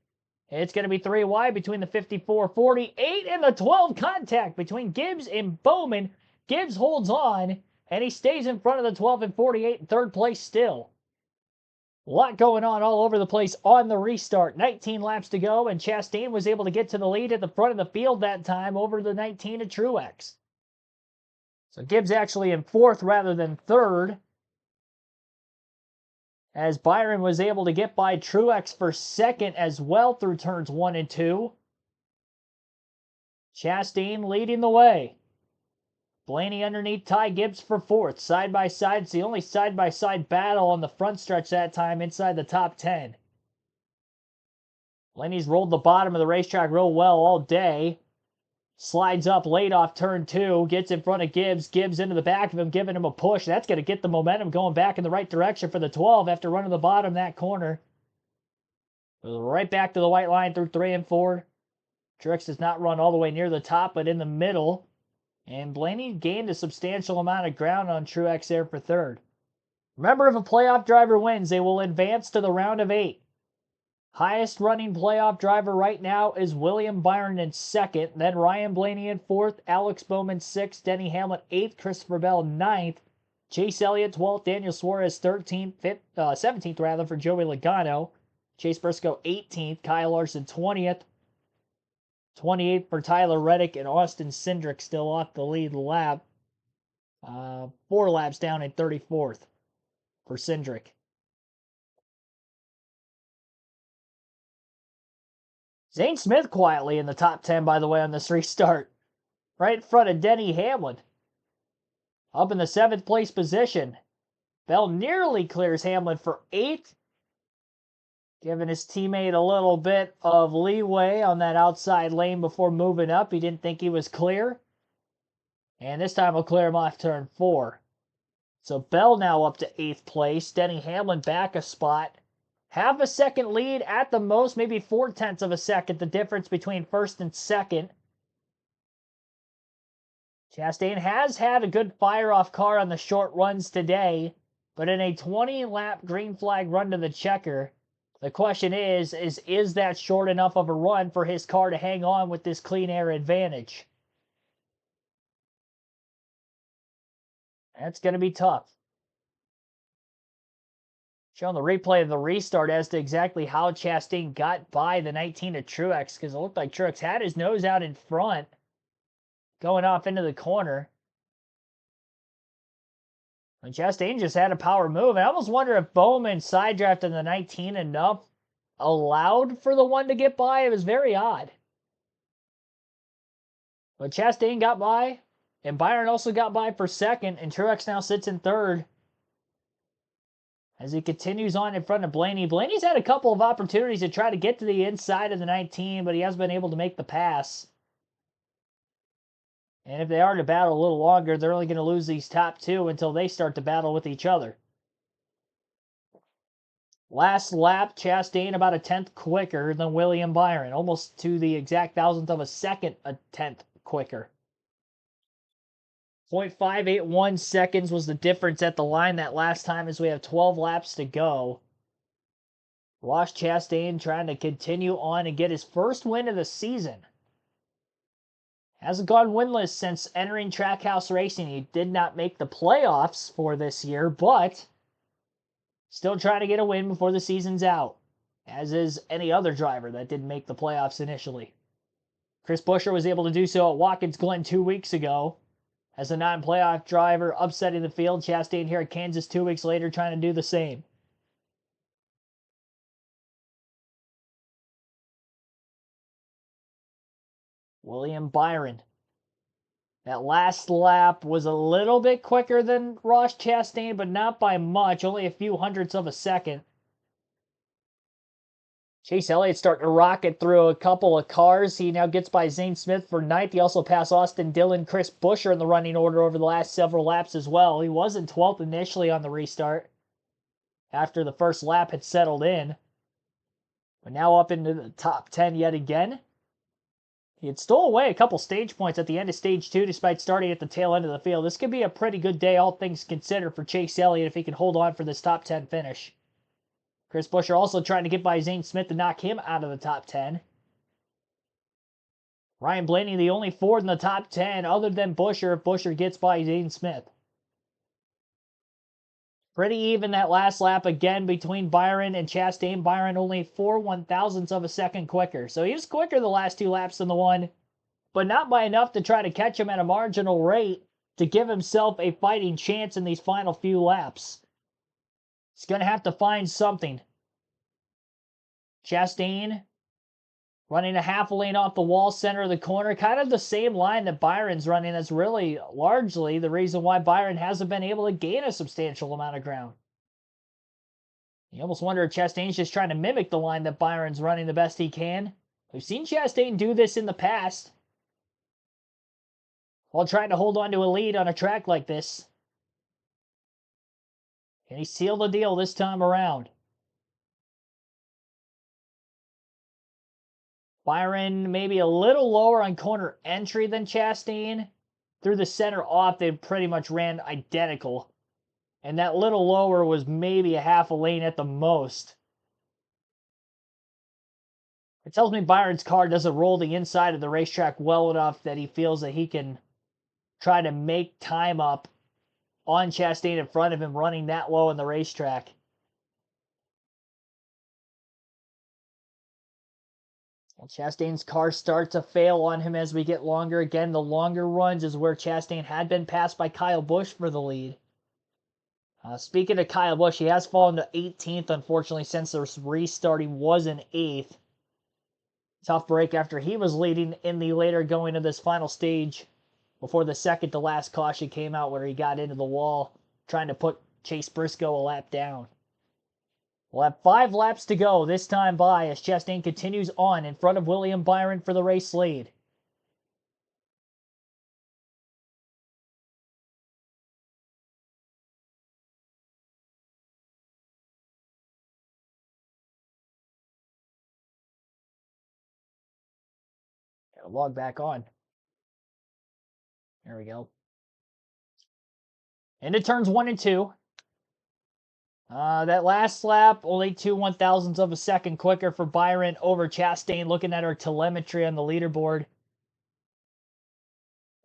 it's going to be 3 wide between the 54, 48, and the 12. Contact between Gibbs and Bowman. Gibbs holds on, and he stays in front of the 12 and 48 in third place still. A lot going on all over the place on the restart. 19 laps to go, and Chastain was able to get to the lead at the front of the field that time over the 19 of Truex. So Gibbs actually in 4th rather than 3rd, as Byron was able to get by Truex for 2nd as well through turns 1 and 2. Chastain leading the way. Blaney underneath Ty Gibbs for 4th. Side by side. It's the only side-by-side battle on the front stretch that time inside the top 10. Blaney's rolled the bottom of the racetrack real well all day. Slides up late off turn 2. Gets in front of Gibbs. Gibbs into the back of him, giving him a push. That's going to get the momentum going back in the right direction for the 12 after running the bottom that corner. Right back to the white line through 3 and 4. Truex does not run all the way near the top, but in the middle. And Blaney gained a substantial amount of ground on Truex there for 3rd. Remember, if a playoff driver wins, they will advance to the round of 8. Highest running playoff driver right now is William Byron in 2nd. Then Ryan Blaney in 4th. Alex Bowman 6th. Denny Hamlin 8th. Christopher Bell 9th. Chase Elliott 12th. Daniel Suarez 13th. 17th rather for Joey Logano. Chase Briscoe 18th. Kyle Larson 20th. 28th for Tyler Reddick, and Austin Cindric still off the lead lap. 4 laps down in 34th for Cindric. Zane Smith quietly in the top 10, by the way, on this restart. Right in front of Denny Hamlin. Up in the 7th place position. Bell nearly clears Hamlin for 8th. Giving his teammate a little bit of leeway on that outside lane before moving up. He didn't think he was clear. And this time he'll clear him off turn 4. So Bell now up to 8th place. Denny Hamlin back a spot. Half a second lead at the most, maybe 0.4 of a second, the difference between 1st and 2nd. Chastain has had a good fire-off car on the short runs today, but in a 20-lap green flag run to the checker, the question is that short enough of a run for his car to hang on with this clean air advantage? That's going to be tough. Showing the replay of the restart as to exactly how Chastain got by the 19 of Truex, because it looked like Truex had his nose out in front, going off into the corner. And Chastain just had a power move. I almost wonder if Bowman side drafted the 19 enough allowed for the one to get by. It was very odd. But Chastain got by, and Byron also got by for 2nd, and Truex now sits in 3rd. As he continues on in front of Blaney. Blaney's had a couple of opportunities to try to get to the inside of the 19, but he hasn't been able to make the pass. And if they are to battle a little longer, they're only going to lose these top 2 until they start to battle with each other. Last lap, Chastain about a 10th quicker than William Byron, almost to the exact 1,000th of a second, a 10th quicker. 0.581 seconds was the difference at the line that last time, as we have 12 laps to go. Ross Chastain trying to continue on and get his first win of the season. Hasn't gone winless since entering Trackhouse Racing. He did not make the playoffs for this year, but still trying to get a win before the season's out, as is any other driver that didn't make the playoffs initially. Chris Buescher was able to do so at Watkins Glen 2 weeks ago as a non-playoff driver, upsetting the field. Chastain here at Kansas 2 weeks later trying to do the same. William Byron. That last lap was a little bit quicker than Ross Chastain, but not by much, only a few hundredths of a second. Chase Elliott starting to rocket through a couple of cars. He now gets by Zane Smith for ninth. He also passed Austin Dillon, Chris Buescher in the running order over the last several laps as well. He was in 12th initially on the restart after the first lap had settled in. But now up into the top 10 yet again. He had stole away a couple stage points at the end of stage 2 despite starting at the tail end of the field. This could be a pretty good day, all things considered, for Chase Elliott if he can hold on for this top 10 finish. Chris Buescher also trying to get by Zane Smith to knock him out of the top 10. Ryan Blaney, the only Ford in the top 10 other than Buescher if Buescher gets by Zane Smith. Pretty even that last lap again between Byron and Chastain. Byron only 4/1000ths of a second quicker. So he was quicker the last 2 laps than the one, but not by enough to try to catch him at a marginal rate to give himself a fighting chance in these final few laps. He's going to have to find something. Chastain running a half a lane off the wall, center of the corner. Kind of the same line that Byron's running. That's really largely the reason why Byron hasn't been able to gain a substantial amount of ground. You almost wonder if Chastain's just trying to mimic the line that Byron's running the best he can. We've seen Chastain do this in the past while trying to hold on to a lead on a track like this. Can he seal the deal this time around? Byron maybe a little lower on corner entry than Chastain. Through the center off, they pretty much ran identical. And that little lower was maybe a half a lane at the most. It tells me Byron's car doesn't roll the inside of the racetrack well enough that he feels that he can try to make time up on Chastain in front of him running that low in the racetrack. Well, Chastain's car starts to fail on him as we get longer. Again, the longer runs is where Chastain had been passed by Kyle Busch for the lead. Speaking of Kyle Busch, he has fallen to 18th, unfortunately, since the restart. He was in 8th. Tough break after he was leading in the later going of this final stage before the second to last caution came out where he got into the wall trying to put Chase Briscoe a lap down. We'll have 5 laps to go this time by as Chastain continues on in front of William Byron for the race lead. Gotta log back on. There we go. Into turns 1 and 2. That last lap, only 2/1000ths of a second quicker for Byron over Chastain. Looking at our telemetry on the leaderboard,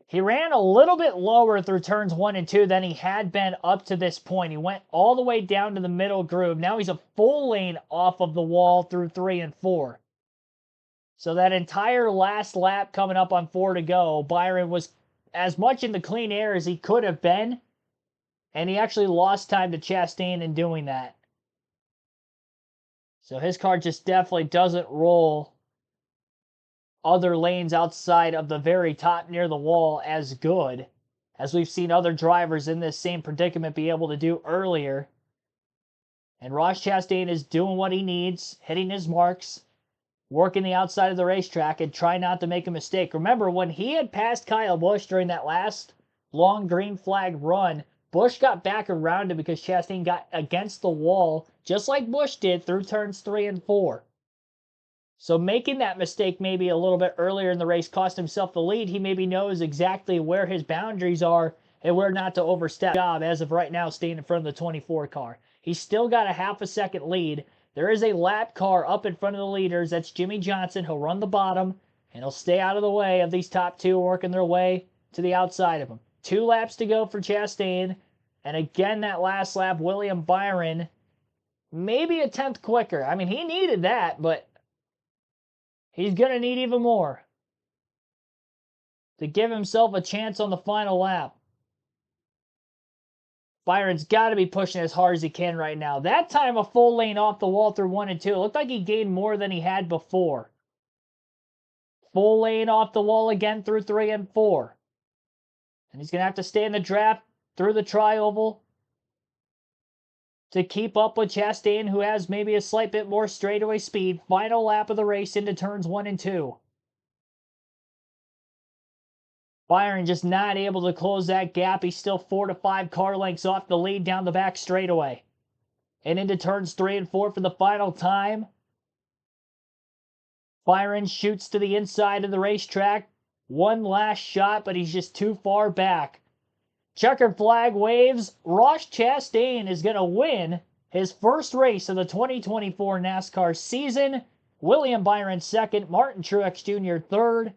he ran a little bit lower through turns 1 and 2 than he had been up to this point. He went all the way down to the middle groove. Now he's a full lane off of the wall through 3 and 4. So that entire last lap coming up on 4 to go, Byron was as much in the clean air as he could have been. And he actually lost time to Chastain in doing that. So his car just definitely doesn't roll other lanes outside of the very top near the wall as good as we've seen other drivers in this same predicament be able to do earlier. And Ross Chastain is doing what he needs, hitting his marks, working the outside of the racetrack, and try not to make a mistake. Remember, when he had passed Kyle Busch during that last long green flag run, Busch got back around him because Chastain got against the wall, just like Busch did through turns 3 and 4. So making that mistake maybe a little bit earlier in the race cost himself the lead. He maybe knows exactly where his boundaries are and where not to overstep. Job as of right now, staying in front of the 24 car. He's still got a half a second lead. There is a lap car up in front of the leaders. That's Jimmy Johnson. He'll run the bottom, and he'll stay out of the way of these top 2 working their way to the outside of him. 2 laps to go for Chastain. And again, that last lap, William Byron, maybe a 10th quicker. I mean, he needed that, but he's going to need even more to give himself a chance on the final lap. Byron's got to be pushing as hard as he can right now. That time, a full lane off the wall through 1 and 2. It looked like he gained more than he had before. Full lane off the wall again through 3 and 4. And he's going to have to stay in the draft through the tri-oval to keep up with Chastain, who has maybe a slight bit more straightaway speed. Final lap of the race into turns 1 and 2. Byron just not able to close that gap. He's still 4 to 5 car lengths off the lead down the back straightaway. And into turns 3 and 4 for the final time. Byron shoots to the inside of the racetrack. One last shot, but he's just too far back. Checkered flag waves. Ross Chastain is going to win his first race of the 2024 NASCAR season. William Byron second, Martin Truex Jr. third,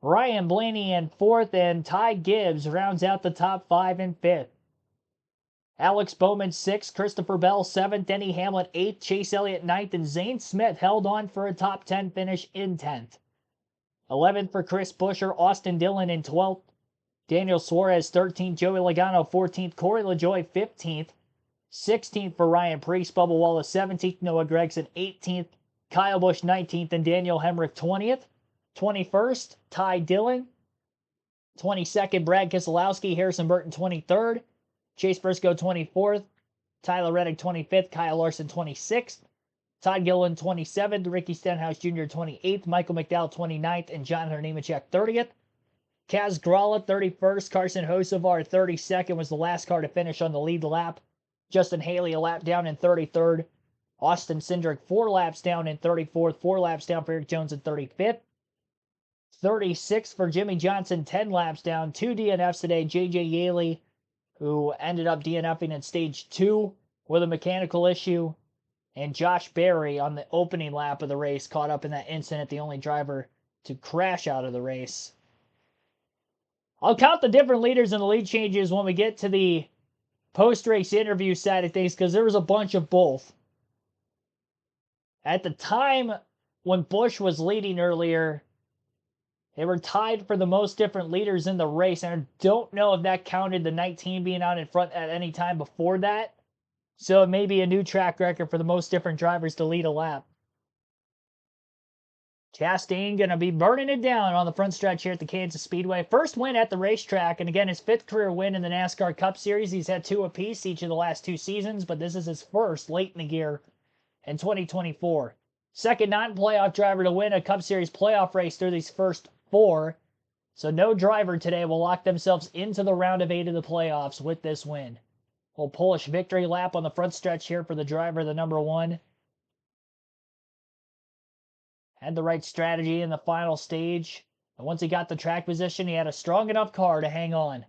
Ryan Blaney in fourth, and Ty Gibbs rounds out the top 5 in fifth. Alex Bowman sixth, Christopher Bell seventh, Denny Hamlin eighth, Chase Elliott ninth, and Zane Smith held on for a top 10 finish in 10th. 11th for Chris Buescher, Austin Dillon in 12th, Daniel Suarez 13th, Joey Logano 14th, Corey LaJoie 15th, 16th for Ryan Preece, Bubba Wallace 17th, Noah Gragson 18th, Kyle Busch 19th, and Daniel Hemrick 20th. 21st, Ty Dillon. 22nd, Brad Keselowski, Harrison Burton 23rd, Chase Briscoe 24th, Tyler Reddick 25th, Kyle Larson 26th, Todd Gilliland 27th, Ricky Stenhouse Jr. 28th, Michael McDowell 29th, and John Nemechek 30th. Kaz Grala 31st, Carson Hocevar 32nd was the last car to finish on the lead lap. Justin Haley a lap down in 33rd. Austin Cindric 4 laps down in 34th, 4 laps down for Eric Jones in 35th. 36th for Jimmy Johnson, 10 laps down. 2 DNFs today. JJ Yaley, who ended up DNFing in stage 2 with a mechanical issue. And Josh Berry on the opening lap of the race caught up in that incident, the only driver to crash out of the race. I'll count the different leaders and the lead changes when we get to the post-race interview side of things, because there was a bunch of both. At the time when Busch was leading earlier, they were tied for the most different leaders in the race, and I don't know if that counted the 19 being out in front at any time before that. So it may be a new track record for the most different drivers to lead a lap. Chastain going to be burning it down on the front stretch here at the Kansas Speedway. First win at the racetrack, and again, his 5th career win in the NASCAR Cup Series. He's had 2 apiece each of the last 2 seasons, but this is his first late in the year in 2024. Second non-playoff driver to win a Cup Series playoff race through these first 4. So no driver today will lock themselves into the round of 8 of the playoffs with this win. Little Polish victory lap on the front stretch here for the driver, the number 1. Had the right strategy in the final stage. And once he got the track position, he had a strong enough car to hang on.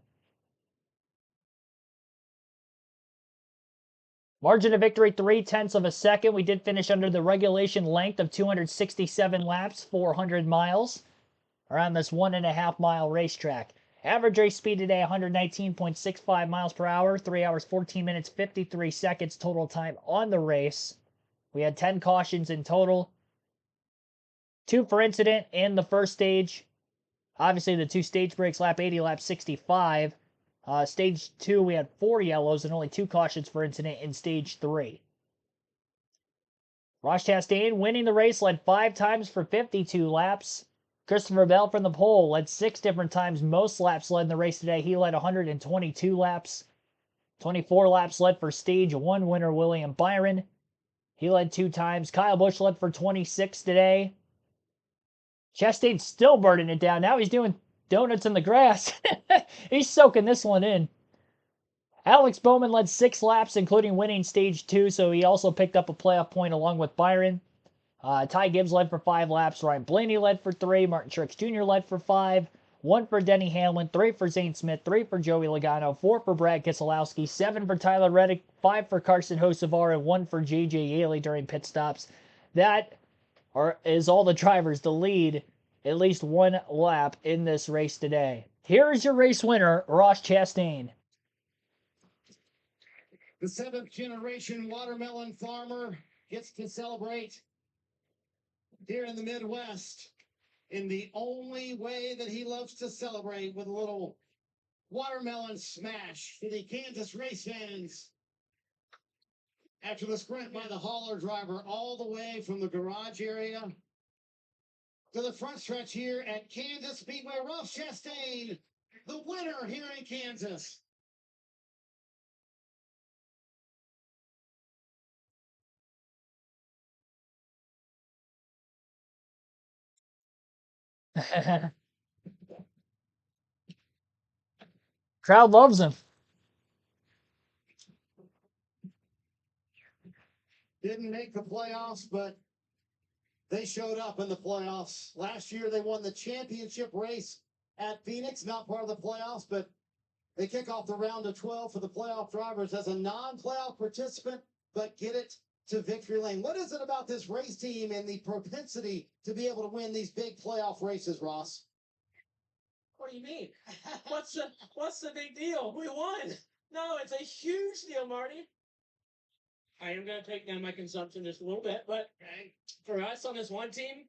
Margin of victory, 0.3 of a second. We did finish under the regulation length of 267 laps, 400 miles, around this 1.5 mile racetrack. Average race speed today, 119.65 miles per hour, 3 hours, 14 minutes, 53 seconds total time on the race. We had 10 cautions in total. 2 for incident in the first stage. Obviously, the 2 stage breaks, lap 80, lap 65. Stage 2, we had 4 yellows and only 2 cautions for incident in stage 3. Ross Chastain winning the race, led 5 times for 52 laps. Christopher Bell from the pole led 6 different times. Most laps led in the race today. He led 122 laps. 24 laps led for stage 1 winner William Byron. He led 2 times. Kyle Busch led for 26 today. Chastain's still burning it down. Now he's doing donuts in the grass. He's soaking this one in. Alex Bowman led 6 laps, including winning stage 2, so he also picked up a playoff point along with Byron. Ty Gibbs led for 5 laps. Ryan Blaney led for 3. Martin Truex Jr. led for 5. 1 for Denny Hamlin. 3 for Zane Smith. 3 for Joey Logano. 4 for Brad Keselowski. 7 for Tyler Reddick. 5 for Carson Hocevar. And 1 for JJ Yaley during pit stops. That is all the drivers to lead at least 1 lap in this race today. Here is your race winner, Ross Chastain. The 7th generation watermelon farmer gets to celebrate here in the Midwest in the only way that he loves to celebrate, with a little watermelon smash for the Kansas race fans. After the sprint by the hauler driver all the way from the garage area to the front stretch here at Kansas Speedway, Ross Chastain, the winner here in Kansas. Crowd loves him. Didn't make the playoffs, but they showed up in the playoffs. Last year, they won the championship race at Phoenix, not part of the playoffs, but they kick off the round of 12 for the playoff drivers as a non-playoff participant, but get it to victory lane. What is it about this race team and the propensity to be able to win these big playoff races, Ross? What do you mean? What's the big deal? We won. No, it's a huge deal, Marty. I am going to take down my consumption just a little bit, but for us on this one team,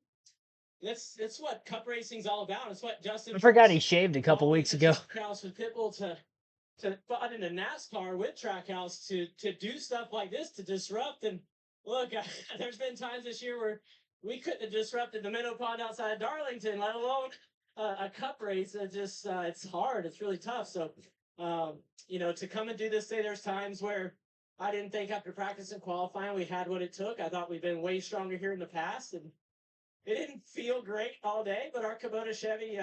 that's what cup racing's all about. It's what Justin. I forgot he shaved a couple weeks ago. Trackhouse with Pitbull to fund into NASCAR with Trackhouse to do stuff like this to disrupt. And look, there's been times this year where we couldn't have disrupted the minnow pond outside of Darlington, let alone a cup race. It's hard. It's really tough. So, to come and do this day, there's times where I didn't think after practice and qualifying we had what it took. I thought we've been way stronger here in the past, and it didn't feel great all day. But our Kubota Chevy,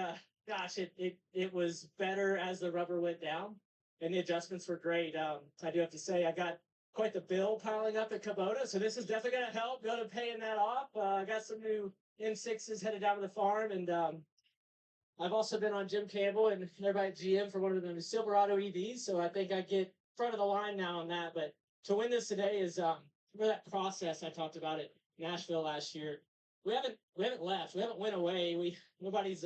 it was better as the rubber went down, and the adjustments were great. I do have to say I got quite the bill piling up at Kubota, so this is definitely going to help go to paying that off. I got some new M6s headed down to the farm, and I've also been on Jim Campbell and everybody at GM for one of the Silverado EVs, so I think I get front of the line now on that. But to win this today is for that process I talked about at Nashville last year. We haven't left. We haven't went away. Nobody's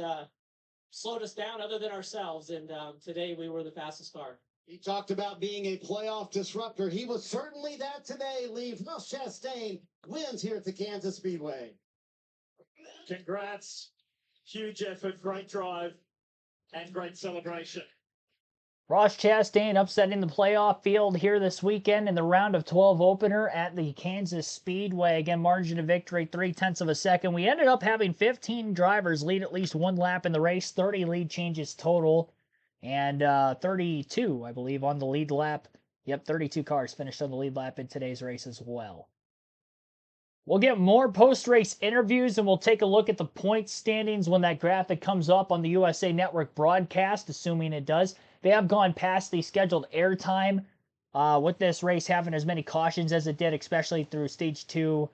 slowed us down other than ourselves. And today we were the fastest car. He talked about being a playoff disruptor. He was certainly that today. Leave Ross Chastain wins here at the Kansas Speedway. Congrats. Huge effort, great drive, and great celebration. Ross Chastain upsetting the playoff field here this weekend in the round of 12 opener at the Kansas Speedway. Again, margin of victory, 0.3 of a second. We ended up having 15 drivers lead at least one lap in the race, 30 lead changes total, and 32, I believe, on the lead lap. Yep, 32 cars finished on the lead lap in today's race as well. We'll get more post-race interviews, and we'll take a look at the point standings when that graphic comes up on the USA Network broadcast, assuming it does. They have gone past the scheduled airtime with this race having as many cautions as it did, especially through Stage 2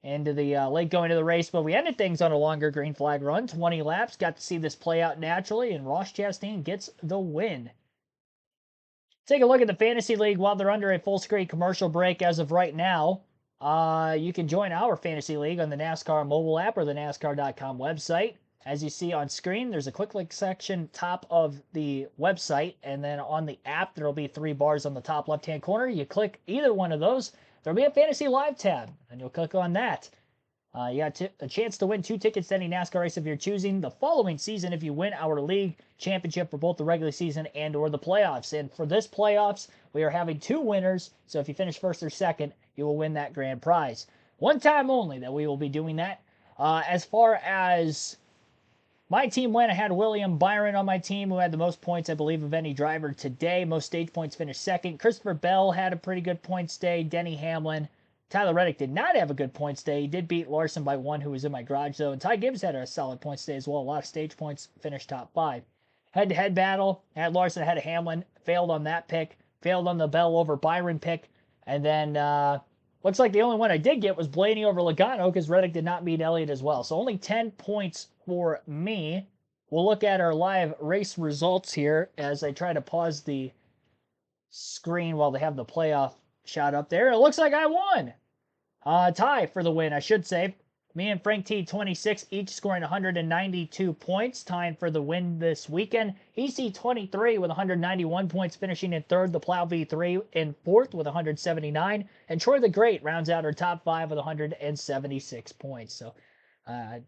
into the late going to the race. But we ended things on a longer green flag run, 20 laps. Got to see this play out naturally, and Ross Chastain gets the win. Take a look at the Fantasy League while they're under a full-screen commercial break as of right now. You can join our Fantasy League on the NASCAR mobile app or the NASCAR.com website. As you see on screen, there's a quick link section top of the website, and then on the app, there'll be 3 bars on the top left-hand corner. You click either one of those, there'll be a Fantasy Live tab, and you'll click on that. You got a chance to win 2 tickets to any NASCAR race of your choosing the following season if you win our league championship for both the regular season and or the playoffs. And for this playoffs, we are having 2 winners, so if you finish first or second, you will win that grand prize. One time only that we will be doing that. As far as my team went, I had William Byron on my team, who had the most points, I believe, of any driver today. Most stage points finished second. Christopher Bell had a pretty good points day. Denny Hamlin. Tyler Reddick did not have a good points day. He did beat Larson by 1, who was in my garage, though. And Ty Gibbs had a solid points day as well. A lot of stage points, finished top 5. Head-to-head battle. Had Larson ahead of Hamlin. Failed on that pick. Failed on the Bell over Byron pick. And then looks like the only one I did get was Blaney over Logano, because Reddick did not beat Elliott as well. So only 10 points for me. We'll look at our live race results here as I try to pause the screen while they have the playoff shot up there. It looks like I won. Tie for the win, I should say. Me and Frank T26 each scoring 192 points, tying for the win this weekend. EC23 with 191 points, finishing in third. The Plow V3 in fourth with 179. And Troy the Great rounds out our top 5 with 176 points. So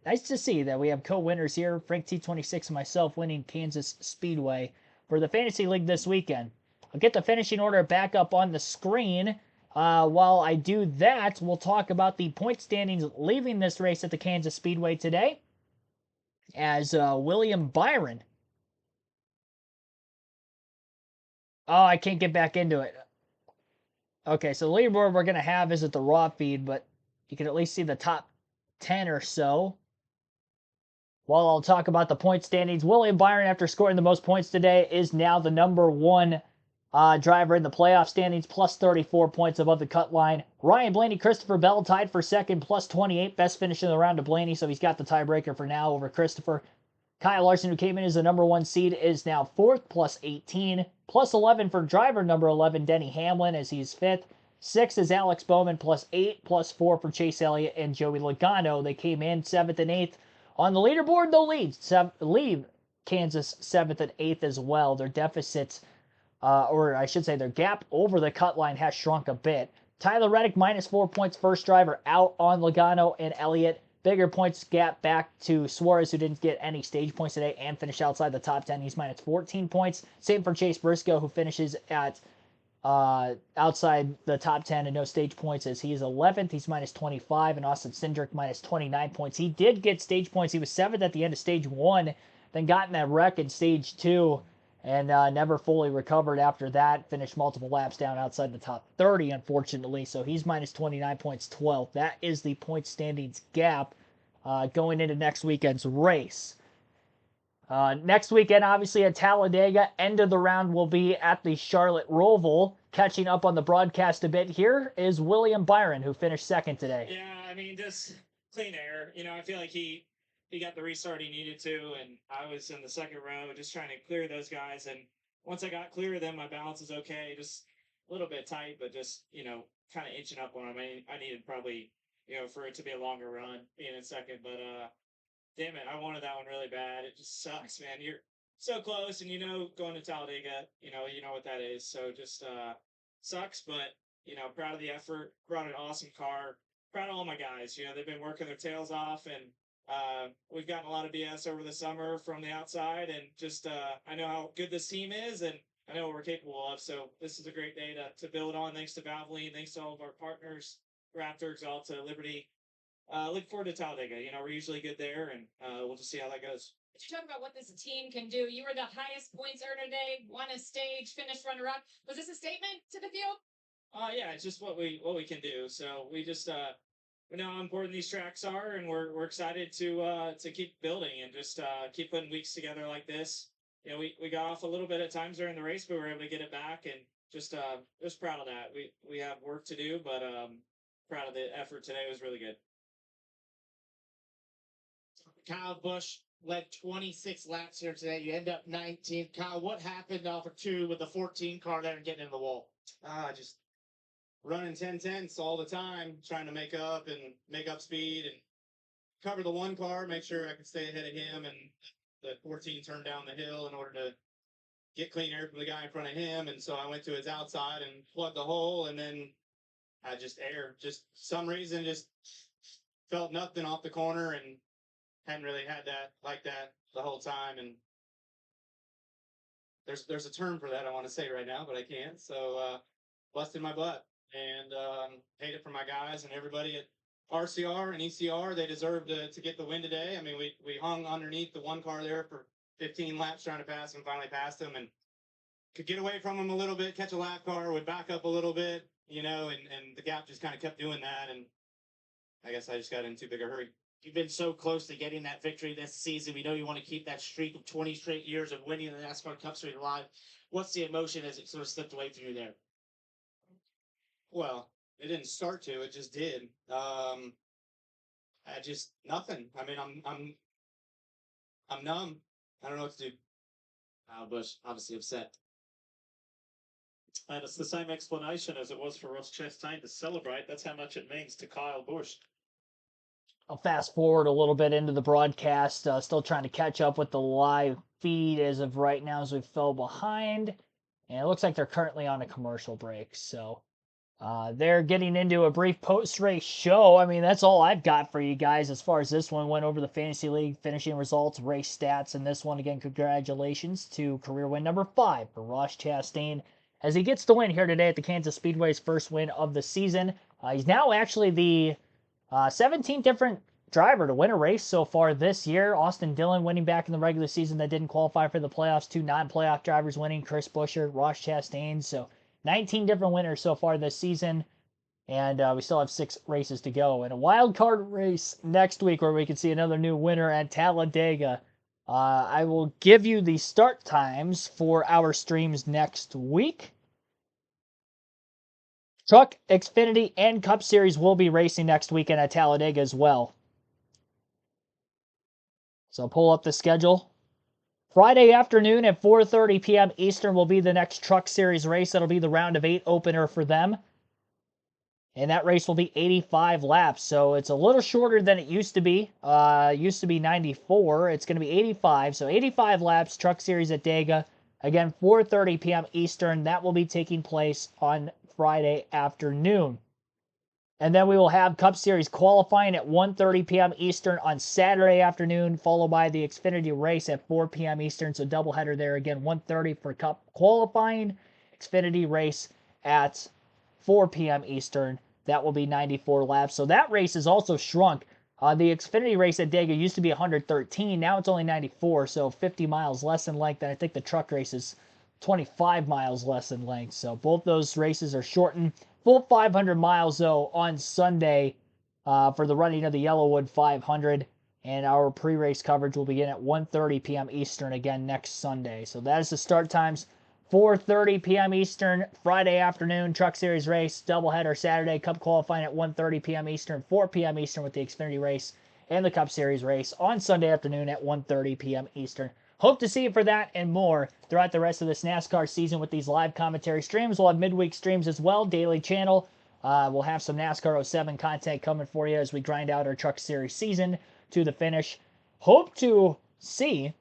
nice to see that we have co-winners here. Frank T26 and myself winning Kansas Speedway for the Fantasy League this weekend. I'll get the finishing order back up on the screen. While I do that, we'll talk about the point standings leaving this race at the Kansas Speedway today. As William Byron. Oh, I can't get back into it. Okay, so the leaderboard we're going to have is at the raw feed, but you can at least see the top 10 or so. While I'll talk about the point standings, William Byron, after scoring the most points today, is now the number one driver in the playoff standings, plus 34 points above the cut line. Ryan Blaney, Christopher Bell tied for second, plus 28. Best finish in the round to Blaney, so he's got the tiebreaker for now over Christopher. Kyle Larson, who came in as the number one seed, is now fourth, plus 18. Plus 11 for driver number 11, Denny Hamlin, as he's fifth. Sixth is Alex Bowman, plus 8. Plus 4 for Chase Elliott and Joey Logano. They came in seventh and eighth. On the leaderboard, they'll lead Kansas seventh and eighth as well. Their deficits, or I should say their gap over the cut line has shrunk a bit. Tyler Reddick, minus 4 points, first driver out on Logano and Elliott. Bigger points gap back to Suarez, who didn't get any stage points today and finished outside the top 10. He's minus 14 points. Same for Chase Briscoe, who finishes at outside the top 10 and no stage points, as he is 11th. He's minus 25, and Austin Cindric minus 29 points. He did get stage points. He was 7th at the end of stage 1, then got in that wreck in stage 2, and never fully recovered after that. Finished multiple laps down outside the top 30, unfortunately. So he's minus 29 points, 12th. That is the point standings gap going into next weekend's race. Next weekend, obviously, at Talladega. End of the round will be at the Charlotte Roval. Catching up on the broadcast a bit, here is William Byron, who finished second today. Yeah, I mean, just clean air. You know, I feel like he got the restart he needed to, and I was in the second row just trying to clear those guys. And once I got clear of them, my balance is okay. Just a little bit tight, but just, you know, kind of inching up on him. I needed probably, you know, for it to be a longer run being in second, but damn it, I wanted that one really bad. It just sucks, man. You're so close, and you know, going to Talladega, you know what that is. So just sucks, but you know, proud of the effort. Brought an awesome car. Proud of all my guys. You know, they've been working their tails off, and we've gotten a lot of BS over the summer from the outside, and just I know how good this team is, and I know what we're capable of. So this is a great day to build on. Thanks to Valvoline. Thanks to all of our partners, Raptor, Exalta, Liberty. Look forward to Talladega. You know, we're usually good there, and we'll just see how that goes. But you talk about what this team can do. You were the highest points earner today, won a stage, finished runner-up. Was this a statement to the field? Yeah, it's just what we can do. So we just we know how important these tracks are, and we're excited to keep building and just keep putting weeks together like this. You know, we got off a little bit at times during the race, but we were able to get it back, and just proud of that. We have work to do, but proud of the effort today. It was really good. Kyle Busch led 26 laps here today. You end up 19th. Kyle, what happened for 2 with the 14 car there and getting in the wall? Just running 10-10s all the time, trying to make up speed and cover the one car, make sure I could stay ahead of him, and the 14 turned down the hill in order to get clean air from the guy in front of him. And so I went to his outside and plugged the hole, and then I just some reason just felt nothing off the corner, and hadn't really had that like that the whole time. And there's a term for that I want to say right now, but I can't. So busted my butt, and hate it for my guys and everybody at RCR and ECR. They deserved to get the win today. I mean, we hung underneath the one car there for 15 laps trying to pass him, finally passed him, and could get away from him a little bit, catch a lap car, would back up a little bit, you know, and the gap just kind of kept doing that. And I guess I just got in too big a hurry. You've been so close to getting that victory this season. We know you want to keep that streak of 20 straight years of winning the NASCAR Cup Series alive. What's the emotion as it sort of slipped away from you there? Well, it didn't start to; it just did. I just nothing. I mean, I'm numb. I don't know what to do. Kyle Busch obviously upset. And it's the same explanation as it was for Ross Chastain to celebrate. That's how much it means to Kyle Busch. I'll fast forward a little bit into the broadcast. Still trying to catch up with the live feed as of right now as we fell behind. And it looks like they're currently on a commercial break. So they're getting into a brief post-race show. I mean, that's all I've got for you guys as far as this one. Went over the Fantasy League finishing results, race stats, and this one, again, congratulations to career win number 5 for Ross Chastain as he gets the win here today at the Kansas Speedway's first win of the season. He's now actually the 17 different driver to win a race so far this year. Austin Dillon winning back in the regular season that didn't qualify for the playoffs. 2 non-playoff drivers winning, Chris Buescher, Ross Chastain. So 19 different winners so far this season. And we still have 6 races to go. And a wild card race next week where we can see another new winner at Talladega. I will give you the start times for our streams next week. Truck, Xfinity, and Cup Series will be racing next weekend at Talladega as well. So pull up the schedule. Friday afternoon at 4:30 p.m. Eastern will be the next Truck Series race. That'll be the round of 8 opener for them. And that race will be 85 laps. So it's a little shorter than it used to be. It used to be 94. It's going to be 85. So 85 laps, Truck Series at Dega. Again, 4:30 p.m. Eastern. That will be taking place on Friday afternoon. And then we will have Cup Series qualifying at 1:30 p.m. Eastern on Saturday afternoon, followed by the Xfinity race at 4 p.m. Eastern. So doubleheader there again, 1:30 for Cup qualifying, Xfinity race at 4 p.m. Eastern. That will be 94 laps. So that race is also shrunk. The Xfinity race at Dega used to be 113. Now it's only 94, so 50 miles less in length. And I think the truck race is 25 miles less in length. So both those races are shortened. Full 500 miles, though, on Sunday for the running of the Yellowwood 500. And our pre-race coverage will begin at 1:30 p.m. Eastern again next Sunday. So that is the start times. 4:30 p.m. Eastern, Friday afternoon, Truck Series race. Doubleheader Saturday, Cup qualifying at 1:30 p.m. Eastern, 4 p.m. Eastern with the Xfinity race and the Cup Series race on Sunday afternoon at 1:30 p.m. Eastern. Hope to see you for that and more throughout the rest of this NASCAR season with these live commentary streams. We'll have midweek streams as well, daily channel. We'll have some NASCAR 07 content coming for you as we grind out our Truck Series season to the finish. Hope to see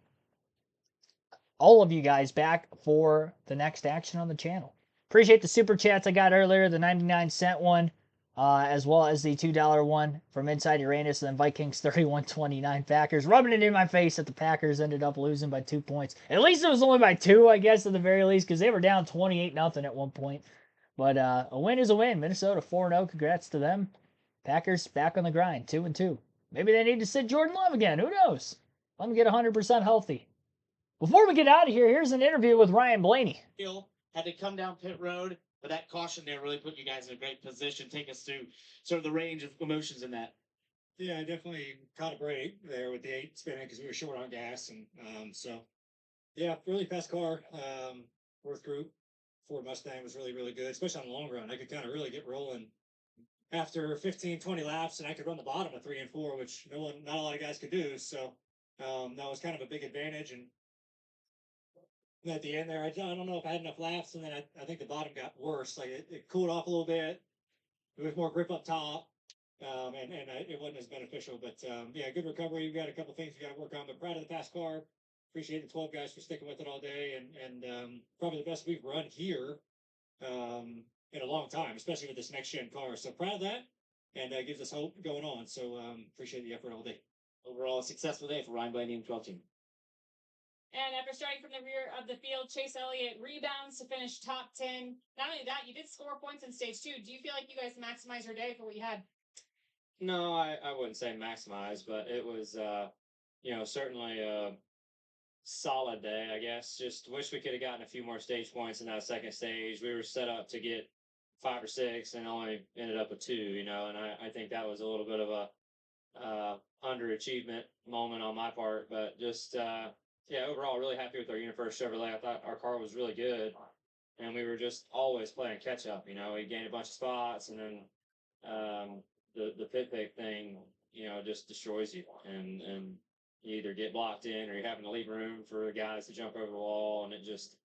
all of you guys back for the next action on the channel. Appreciate the super chats I got earlier, the 99-cent one, as well as the $2 one from Inside Uranus, and then Vikings 31-29 Packers. Rubbing it in my face that the Packers ended up losing by 2 points. At least it was only by 2, I guess, at the very least, because they were down 28-0 at one point. But a win is a win. Minnesota 4-0. Congrats to them. Packers back on the grind, 2-2. Maybe they need to sit Jordan Love again. Who knows? Let him get 100% healthy. Before we get out of here, here's an interview with Ryan Blaney. Had to come down pit road, but that caution there really put you guys in a great position. Take us through sort of the range of emotions in that. Yeah, I definitely caught a break there with the 8 spinning because we were short on gas, and yeah, really fast car. Fourth group Ford Mustang was really, really good, especially on the long run. I could kind of really get rolling after 15, 20 laps, and I could run the bottom of 3 and 4, which not a lot of guys could do. So that was kind of a big advantage. And at the end there, I don't know if I had enough laps, and then I think the bottom got worse. Like it cooled off a little bit. There was more grip up top, and it wasn't as beneficial. But yeah, good recovery. We've got a couple things we got to work on, but proud of the fast car. Appreciate the 12 guys for sticking with it all day, and probably the best we've run here in a long time, especially with this next gen car. So proud of that, and gives us hope going on. So appreciate the effort all day. Overall, a successful day for Ryan Blaney and 12 team. And after starting from the rear of the field, Chase Elliott rebounds to finish top 10. Not only that, you did score points in stage 2. Do you feel like you guys maximized your day for what you had? No, I wouldn't say maximize, but it was, certainly a solid day, I guess. Just wish we could have gotten a few more stage points in that second stage. We were set up to get 5 or 6 and only ended up with 2, and I think that was a little bit of a underachievement moment on my part, but just, yeah, overall, really happy with our UniFirst Chevrolet. I thought our car was really good, and we were just always playing catch up. We gained a bunch of spots, and then the pit pick thing, just destroys you, and you either get blocked in or you're having to leave room for guys to jump over the wall, and it just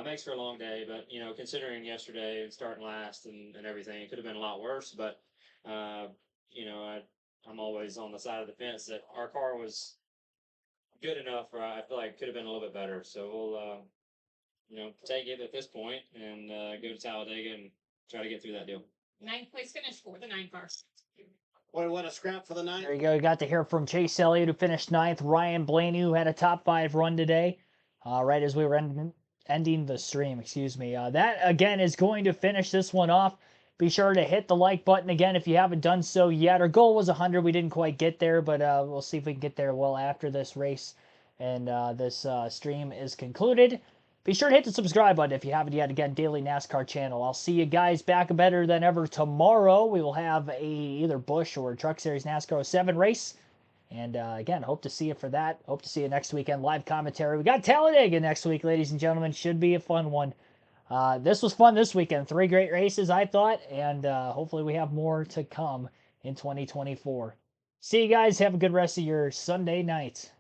makes for a long day. But considering yesterday and starting last and everything, it could have been a lot worse. But I'm always on the side of the fence that our car was good enough where I feel like it could have been a little bit better. So we'll, take it at this point and go to Talladega and try to get through that deal. 9th place finish for the 9 cars. What a scrap for the 9th. There you go. You got to hear from Chase Elliott, who finished 9th. Ryan Blaney, who had a top 5 run today, right as we were ending the stream. Excuse me. That, again, is going to finish this one off. Be sure to hit the like button again if you haven't done so yet. Our goal was 100. We didn't quite get there, but we'll see if we can get there well after this race and this stream is concluded. Be sure to hit the subscribe button if you haven't yet. Again, Daily NASCAR channel. I'll see you guys back better than ever tomorrow. We will have either Busch or Truck Series NASCAR 07 race. And again, hope to see you for that. Hope to see you next weekend. Live commentary. We got Talladega next week, ladies and gentlemen. Should be a fun one. This was fun this weekend. 3 great races, I thought. And hopefully we have more to come in 2024. See you guys. Have a good rest of your Sunday night.